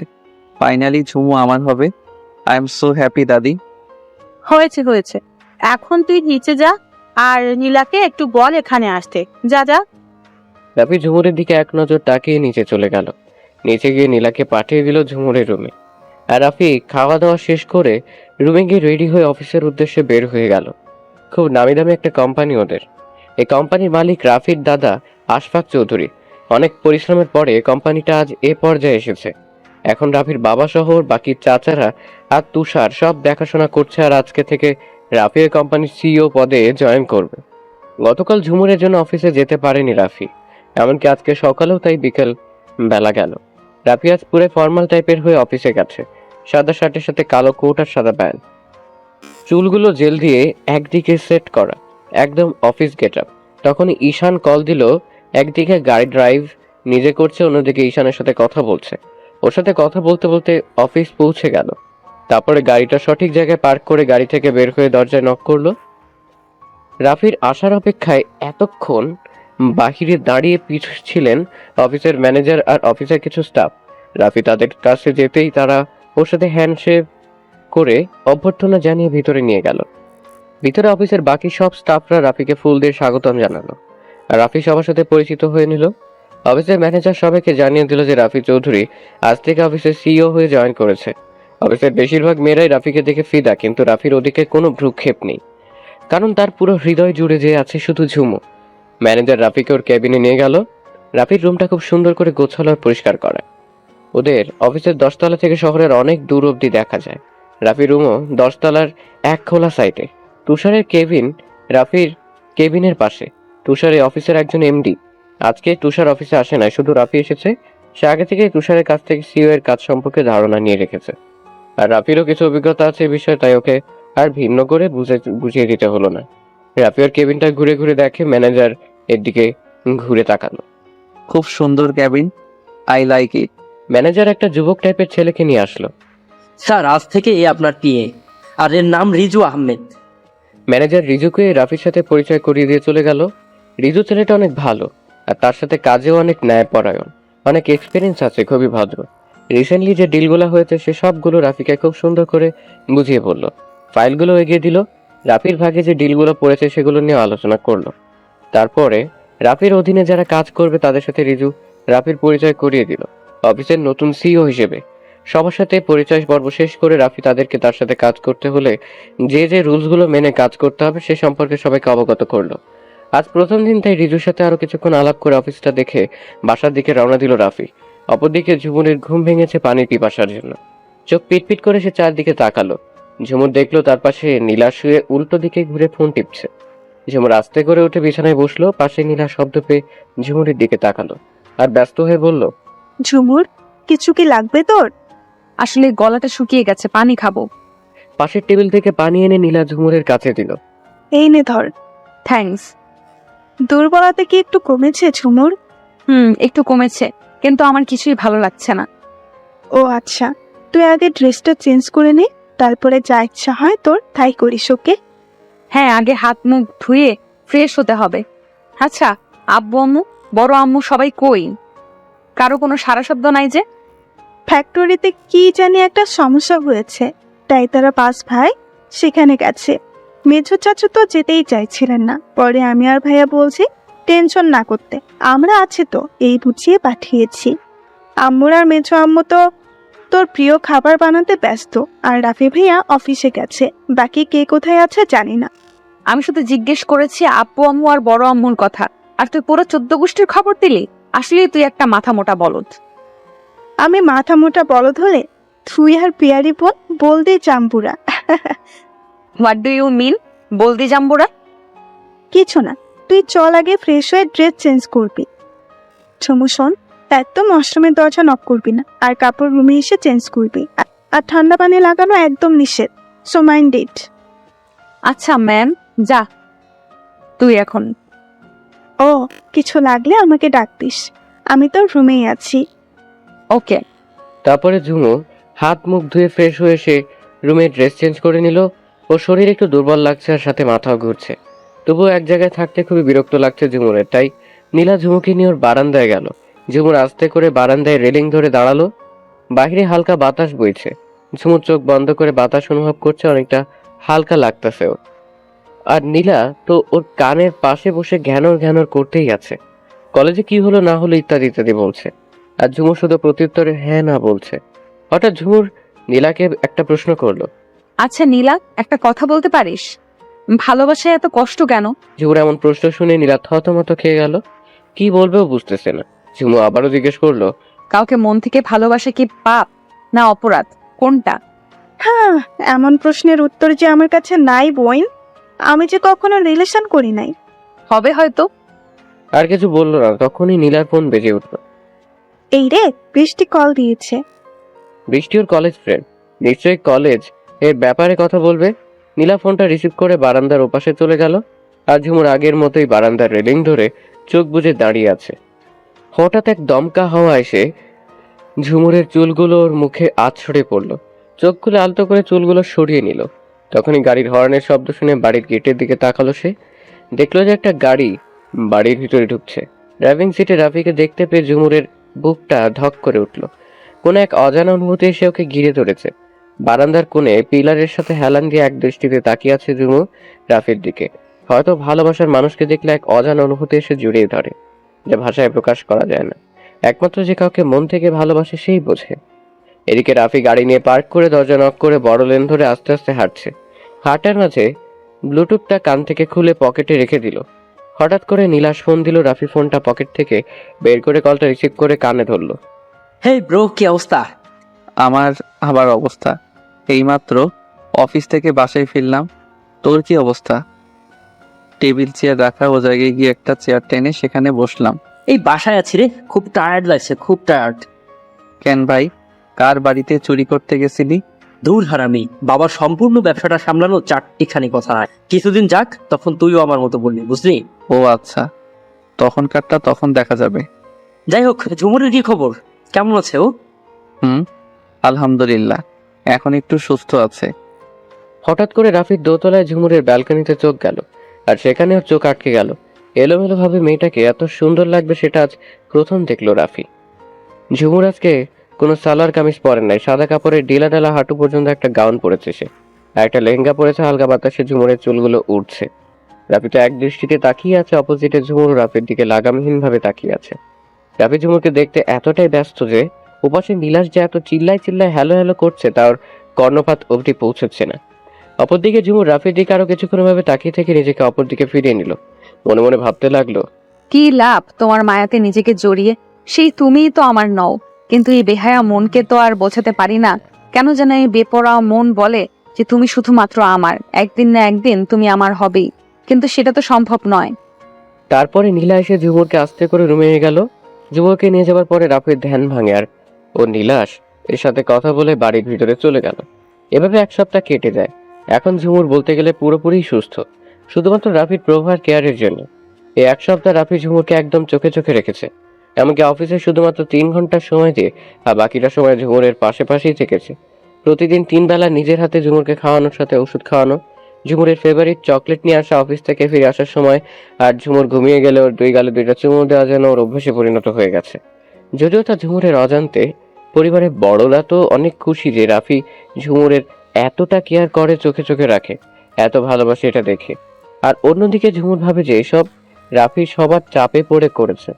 ফাইনালি ঝুমু আমার হবে। আই এম সো হ্যাপি দাদি। হয়েছে হয়েছে, এখন তুই নিচে যা, আর নীলাকে একটু বল এখানে আসতে। যা যা। রাফি ঝুমুরের দিকে এক নজর তাকিয়ে নিচে চলে গেল। নিচে গিয়ে নীলাকে পাঠিয়ে দিল ঝুমুরের রুমে। আর রাফি খাওয়া দাওয়া শেষ করে রুমে গিয়ে রেডি হয়ে অফিসের উদ্দেশ্যে বের হয়ে গেল। খুব নামি দামি একটা কোম্পানি ওদের। এই কোম্পানির মালিক রাফির দাদা আশফাক চৌধুরী। অনেক পরিশ্রমের পরে কোম্পানিটা আজ এ পর্যায়ে এসেছে। এখন রাফির বাবা সহ বাকি চাচারা আর তুষার সব দেখাশোনা করছে। আর আজকে থেকে রাফি এই কোম্পানির সিইও পদে জয়েন করবে। গতকাল ঝুমুরের জন্য অফিসে যেতে পারেনি রাফি, এমনকি আজকে সকালেও তাই বিকেল বেলা গেল। রাফি আজ পুরো ফর্মাল টাইপের হয়ে অফিসে গেছে, সাদা শার্টের সাথে কালো কোট আর সাদা প্যান্ট, চুলগুলো জেল দিয়ে একদিকে সেট করা, একদম অফিস গেট আপ। তখন ঈশান কল দিল। একদিকে গাড়ি ড্রাইভ নিজে করছে, অন্যদিকে ঈশানের সাথে কথা বলছে। ওর সাথে কথা বলতে বলতে অফিস পৌঁছে গেল। তারপরে গাড়িটা সঠিক জায়গায় পার্ক করে গাড়ি থেকে বের হয়ে দরজায় নক করলো। রাফির আসার অপেক্ষায় এতক্ষণ বাহিরে দাঁড়িয়ে ছিলেন অফিসের ম্যানেজার আর অফিসের কিছু স্টাফ। রাফি তাদের কাছে যেতেই তারা ওর সাথে হ্যান্ডশেক করে অভ্যর্থনা জানিয়ে ভিতরে নিয়ে গেল। ভিতরে অফিসের বাকি সব স্টাফরা রাফিকে ফুল দিয়ে স্বাগতম জানালো, আর রাফি সবার সাথে পরিচিত হয়ে নিল। অফিসের ম্যানেজার সবাইকে জানিয়ে দিল যে রাফি চৌধুরী আজ থেকে অফিসের সিইও হয়ে জয়েন করেছে। অফিসের বেশিরভাগ মেয়েরাই রাফিকে দেখে ফিদা, কিন্তু রাফির ওদিকে কোনো ভ্রুক্ষেপ নেই, কারণ তার পুরো হৃদয় জুড়ে যে আছে শুধু ঝুমু। ম্যানেজার রাফিকে ওর ক্যাবিনে নিয়ে গেল। রাফির রুমটা খুব সুন্দর করে গোছালো আর পরিষ্কার করা। ওদের অফিসের 10 তলা থেকে শহরের অনেক দূর অব্দি দেখা যায়। রাফির রুমও 10 তলার এক খোলা সাইটে। তুষারের কেবিন রাফির কেবিনের পাশে। তুষার এই অফিসের একজন এমডি। আজকে তুষার অফিসে আসে না, শুধু রাফি এসেছে। সে আগে থেকেই তুষারের কাছ থেকে সিইও এর কাজ সম্পর্কে ধারণা নিয়ে রেখেছে, আর রাফিরও কিছু অভিজ্ঞতা আছে এই বিষয়ে, তাই ওকে আর ভিন্ন করে বুঝিয়ে দিতে হলো না। রাফি ওর কেবিনটা ঘুরে ঘুরে দেখে, ম্যানেজার এর দিকে ঘুরে তাকালো। খুব সুন্দর cabin, I like it. Manager একটা যুবক টাইপের ছেলেকে নিয়ে আসলো। স্যার, আজ থেকে এ আপনার পিএ, আর এর নাম রিজু আহমেদ। ম্যানেজার রিজুকে রাফির সাথে পরিচয় করিয়ে দিয়ে চলে গেল। রিজু ছেলেটা অনেক ভালো, আর তার সাথে কাজেও অনেক ন্যায়পরায়ণ, অনেক এক্সপিরিয়েন্স আছে, খুবই ভদ্র। রিসেন্টলি যে ডিলগুলো হয়েছে সে সবগুলো রাফিকে খুব সুন্দর করে বুঝিয়ে বলল। ফাইলগুলো এগিয়ে দিল। রাফির ভাগে যে ডিলগুলো পড়েছে সেগুলো নিয়ে আলোচনা করলো। তারপরে রাফির অধীনে যারা কাজ করবে তাদের সাথে রিজু রাফির পরিচয় করিয়ে দিল অফিসের নতুন সিইও হিসেবে। সবার সাথে পরিচয় পর্ব শেষ করে রাফি তাদেরকে তার সাথে কাজ করতে হলে যে যে রুলসগুলো মেনে কাজ করতে হবে সে সম্পর্কে সবাইকে অবগত করলো। আজ প্রথম দিন, তাই রিজুর সাথে আরো কিছুক্ষণ আলাপ করে অফিসটা দেখে বাসার দিকে রওনা দিল রাফি। অপরদিকে ঝুমুরের ঘুম ভেঙেছে পানির পিপাসার জন্য। চোখ পিটপিট করে সে চারদিকে তাকালো। ঝুমুর দেখলো তার পাশে নীলা শুয়ে উল্টো দিকে ঘুরে ফোন টিপছে। ঝুমুর আস্তে করে উঠে বিছানায় বসলো। পাশে নীলা শব্দ পেয়ে ঝুমুরের দিকে তাকালো আর ব্যস্ত হয়ে বলল, ঝুমুর, কিছু কি লাগবে তোর? আসলে গলাটা শুকিয়ে গেছে, পানি খাবো। পাশের টেবিল থেকে পানি এনে নীলা ঝুমুরের কাছে দিল। এই নে ধর। থ্যাঙ্কস। দুর্বলতা কি একটু কমেছে ঝুমুর? একটু কমেছে, কিন্তু আমার কিছুই ভালো লাগছে না। ও আচ্ছা, তুই আগে ড্রেসটা চেঞ্জ করে নে, তারপরে যা ইচ্ছা হয় তোর তাই করিস, ওকে? হ্যাঁ, আগে হাত মুখ ধুয়ে ফ্রেশ হতে হবে। আচ্ছা, আব্বু আম্মু, বড় আম্মু সবাই কই? কারো কোনো সারা শব্দ নাই যে? ফ্যাক্টরিতে কি জানি একটা সমস্যা হয়েছে, তাই তারা 5 ভাই সেখানে গেছে। মেজো চাচু তো যেতেই চাইছিলেন না, পরে আমি আর ভাইয়া বলছি টেনশন না করতে, আমরা আছি তো, এই বুঝিয়ে পাঠিয়েছি। আম্মুর আর মেজো আম্মু তো তোর প্রিয় খাবার বানাতে ব্যস্ত, আর রাফি ভাইয়া অফিসে গেছে, বাকি কে কোথায় আছে জানি না। আমি শুধু জিজ্ঞেস করেছি আব্বু আম্মু আর বড় আম্মুর কথা, আর তুই পুরো 14 গোষ্ঠীর খবর দিলি। আসলে তুই একটা মাথা মোটা বলদ। আমি মাথা মোটা বলদ হলে তুই আর পিয়ারি বোন বলদে জাম্বুরা। হোয়াট ডু ইউ মিন বলদি জাম্বুরা? কিছু না, তুই চল আগে ফ্রেশ হয়ে ড্রেস চেঞ্জ করবি। ঝুমু শোন, একদম ওয়াশরুমের দরজা নক করবি না, আর কাপড় রুমে এসে চেঞ্জ করবি, আর ঠান্ডা পানি লাগানো একদম নিষেধ, সো মাইন্ড ইট। আচ্ছা ম্যাম, যা তুই এখন। ও, কিছু লাগলে আমাকে ডাকতিস, আমি তোর রুমেই আছি। ওকে। তারপরে ঝুমু হাত মুখ ধুয়ে ফ্রেশ হয়ে এসে রুমে ড্রেস চেঞ্জ করে নিল। ওর শরীর একটু দুর্বল লাগছে আর সাথে মাথাও ঘুরছে, তবুও এক জায়গায় থাকতে খুবই বিরক্ত লাগছে ঝুমুরের। তাই নীলা ঝুমুকে নিয়ে ওর বারান্দায় গেল। ঝুমুর আস্তে করে বারান্দায় রেলিং ধরে দাঁড়ালো। বাইরে হালকা বাতাস বইছে। ঝুমুর চোখ বন্ধ করে বাতাস অনুভব করছে, অনেকটা হালকা লাগতেছে ওর। আর নীলা তো ওর কানের পাশে বসে ঘ্যানর ঘ্যানর করতেই আছে, কলেজে কি হলো না হলো ইত্যাদি ইত্যাদি বলছে। আর ঝুমুর শুধু প্রত্যুত্তরে হ্যাঁ না বলছে। হঠাৎ ঝুমুর নীলাকে একটা প্রশ্ন করলো। আচ্ছা নীলা, একটা কথা বলতে পারিস? ভালোবাসায় এত কষ্ট কেন? ঝুমুর এমন প্রশ্ন শুনে নীলা থতমত খেয়ে গেল, কি বলবেও বুঝতেছে না। ঝুমু আবারও জিজ্ঞেস করলো, কাউকে মন থেকে ভালোবাসা কি পাপ না অপরাধ, কোনটা? হ্যাঁ, এমন প্রশ্নের উত্তর যে আমার কাছে নাই বোন, আমি যে কখনো রিলেশন করি নাই। হবে হয়তো। আর কিছু বললো না, তখনই নীলার ফোন বেজে উঠল। এই রে, বৃষ্টি কল দিয়েছে। বৃষ্টি ওর কলেজ ফ্রেন্ড, নিশ্চয়ই কলেজ এর ব্যাপারে কথা বলবে। নীলা ফোনটা রিসিভ করে বারান্দার ওপাশে চলে গেল। আর ঝুমুর আগের মতোই বারান্দার রেলিং ধরে চোখ বুজে দাঁড়িয়ে আছে। হঠাৎ এক দমকা হাওয়া এসে ঝুমুরের চুলগুলো ওর মুখে আছড়ে পড়ল। চোখ খুলে আলতো করে চুলগুলো সরিয়ে নিল। তখনই গাড়ির হর্নের শব্দ শুনে বাড়ির গেটের দিকে তাকালো সে। দেখলো যে একটা গাড়ি বাড়ির ভিতরে ঢুকছে। ড্রাইভিং সিটে রাফিকে দেখতে পেয়ে ঝুমুরের বুকটা ধক করে উঠল। কোনো এক অজানা অনুভূতি এসে ওকে ঘিরে ধরেছে। বারান্দার কোণে পিলারের সাথে হেলান দিয়ে এক দৃষ্টিতে তাকিয়ে আছে ঝুমুর রাফির দিকে। হয়তো ভালোবাসার মানুষকে দেখলে এক অজানা অনুভূতি এসে জড়িয়ে ধরে, যা ভাষায় প্রকাশ করা যায় না। একমাত্র যে কাউকে মন থেকে ভালোবাসে সেই বোঝে। এদিকে রাফি গাড়ি নিয়ে পার্ক করে দরজা নক করে বড় লেন ধরে আস্তে আস্তে হাঁটছে। হাঁটার মাঝে ব্লুটুথটা কান থেকে খুলে পকেটে রেখে দিল। হঠাৎ করে নীলাশ ফোন দিল। রাফি ফোনটা পকেট থেকে বের করে কলটা রিসিভ করে কানে ধরলো। হেই ব্রো, কি অবস্থা? আমার আবার অবস্থা, এইমাত্র অফিস থেকে বাসায় ফিরলাম। তোর কি অবস্থা? টেবিল চেয়ার রাখা, ও জায়গায় গিয়ে একটা চেয়ার টেনে সেখানে বসলাম। এই বাসায় আছি রে, খুব টায়ার্ড লাগছে, খুব টায়ার্ড। কেন ভাই, কার বাড়িতে চুরি করতে গেছিলি? দূর হারামি, বাবার সম্পূর্ণ ব্যবসাটা সামলানো চারটিখানি কথা নয়। কিছুদিন যাক, তখন তুইও আমার মতো বলবি, বুঝলি? ও আচ্ছা, তখনকারটা তখন দেখা যাবে। যাই হোক, ঝুমুরের কি খবর? কেমন আছে ও? আলহামদুলিল্লাহ, এখন একটু সুস্থ আছে। হঠাৎ করে রাফির দোতলায় ঝুমুরের ব্যালকনিতে চোখ গেল। আর সেখানে ওর চোখ আটকে গেল। এলোমেলো ভাবে মেয়েটাকে এত সুন্দর লাগবে সেটা আজ প্রথম দেখলো রাফি। ঝুমুর আজকে কোনো সালোয়ার কামিজ পরেন নাই, সাদা কাপড়ের ঢিলা ঢালা হাঁটু পর্যন্ত একটা গাউন পরেছে সে। আর একটা লেহেঙ্গা পরেছে, হালকা বাতাসে ঝুমুরের চুলগুলো উঠছে। রাফি তো এক দৃষ্টিতে তাকিয়ে আছে, অপোজিটে ঝুমুর রাফির দিকে লাগামহীন ভাবে তাকিয়ে আছে। রাফি ঝুমুরকে দেখতে এতটাই ব্যস্ত যে ওপাশে নীলাশ যে এত চিল্লায় হ্যালো হ্যালো করছে তার কর্ণপাত অবধি পৌঁছচ্ছে না। অপরদিকে ঝুমুর রাফির দিকে আরো কিছুক্ষণ ভাবে তাকিয়ে থেকে নিজেকে অপর দিকে ফিরিয়ে নিল। মনে মনে ভাবতে লাগলো, কি লাভ তোমার মায়াতে নিজেকে জড়িয়ে? সেই তুমিই তো আমার নও। কিন্তু এই বেহায়া মনকে তো আর বোঝাতে পারি না। কেন যেন এই বেপরোয়া মন বলে যে তুমি শুধুমাত্র আমার, একদিন না একদিন তুমি আমার হবেই, কিন্তু সেটা তো সম্ভব নয়। তারপরে নীলা এসে ঝুমুরকে আস্তে করে রুমে নিয়ে গেল। ঝুমুরকে নিয়ে যাওয়ার পরে রাফির ধ্যান ভাঙে আর ও নীলাশ এর সাথে কথা বলে বাড়ির ভিতরে চলে গেল। এভাবে এক সপ্তাহ কেটে যায়। এখন ঝুমুর বলতে গেলে পুরোপুরি সুস্থ, শুধুমাত্র রাফির প্রভার কেয়ারের জন্য। এই এক সপ্তাহ রাফি ঝুমুরকে একদম চোখে চোখে রেখেছে। এমনকি অফিসে শুধুমাত্র 3 ঘন্টা সময় দিয়ে আর বাকিটা সময় ঝুমুরের পাশেই থেকেছে। প্রতিদিন 3 বেলা নিজের হাতে ঝুমুরকে খাওয়ানোর সাথে ওষুধ খাওয়ানো, ঝুমুরের ফেভারিট চকলেট নিয়ে আসা অফিস থেকে ফিরে আসার সময়। আর ঝুমুর ঘুমিয়ে গেলে ওর 2 গালে 2টা চুমু দেওয়া যেন ওর অভ্যাসে পরিণত হয়ে গেছে। যদিও তা ঝুমুরের অজান্তে। পরিবারের বড়রা তো অনেক খুশি যে রাফি ঝুমুরের এতটা কেয়ার করে, চোখে চোখে রাখে, এত ভালোবাসে এটা দেখে। আর অন্যদিকে ঝুমুর ভাবে যে এসব রাফি সবার চাপে পড়ে করেছে।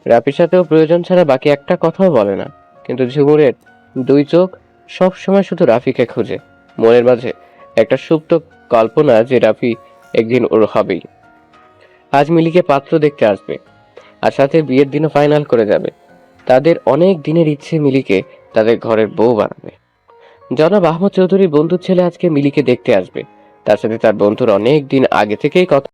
রাফির সাথেও প্রয়োজন ছাড়া বাকি একটা কথাও বলে না, কিন্তু ঝুমুরের 2 চোখ সব সময় শুধু রাফিকে খুঁজে। মনের মাঝে একটা সুপ্ত কল্পনা যে রাফি একদিন ওর হবেই। আজ মিলিকে পাত্র দেখতে আসবে আর সাথে বিয়ের দিনও ফাইনাল করে যাবে। তাদের অনেক দিনের ইচ্ছে মিলিকে তাদের ঘরের বউ বানাবে। জনাব আহমদ চৌধুরীর বন্ধুর ছেলে আজকে মিলিকে দেখতে আসবে। তার সাথে তার বন্ধুর অনেক দিন আগে থেকেই কথা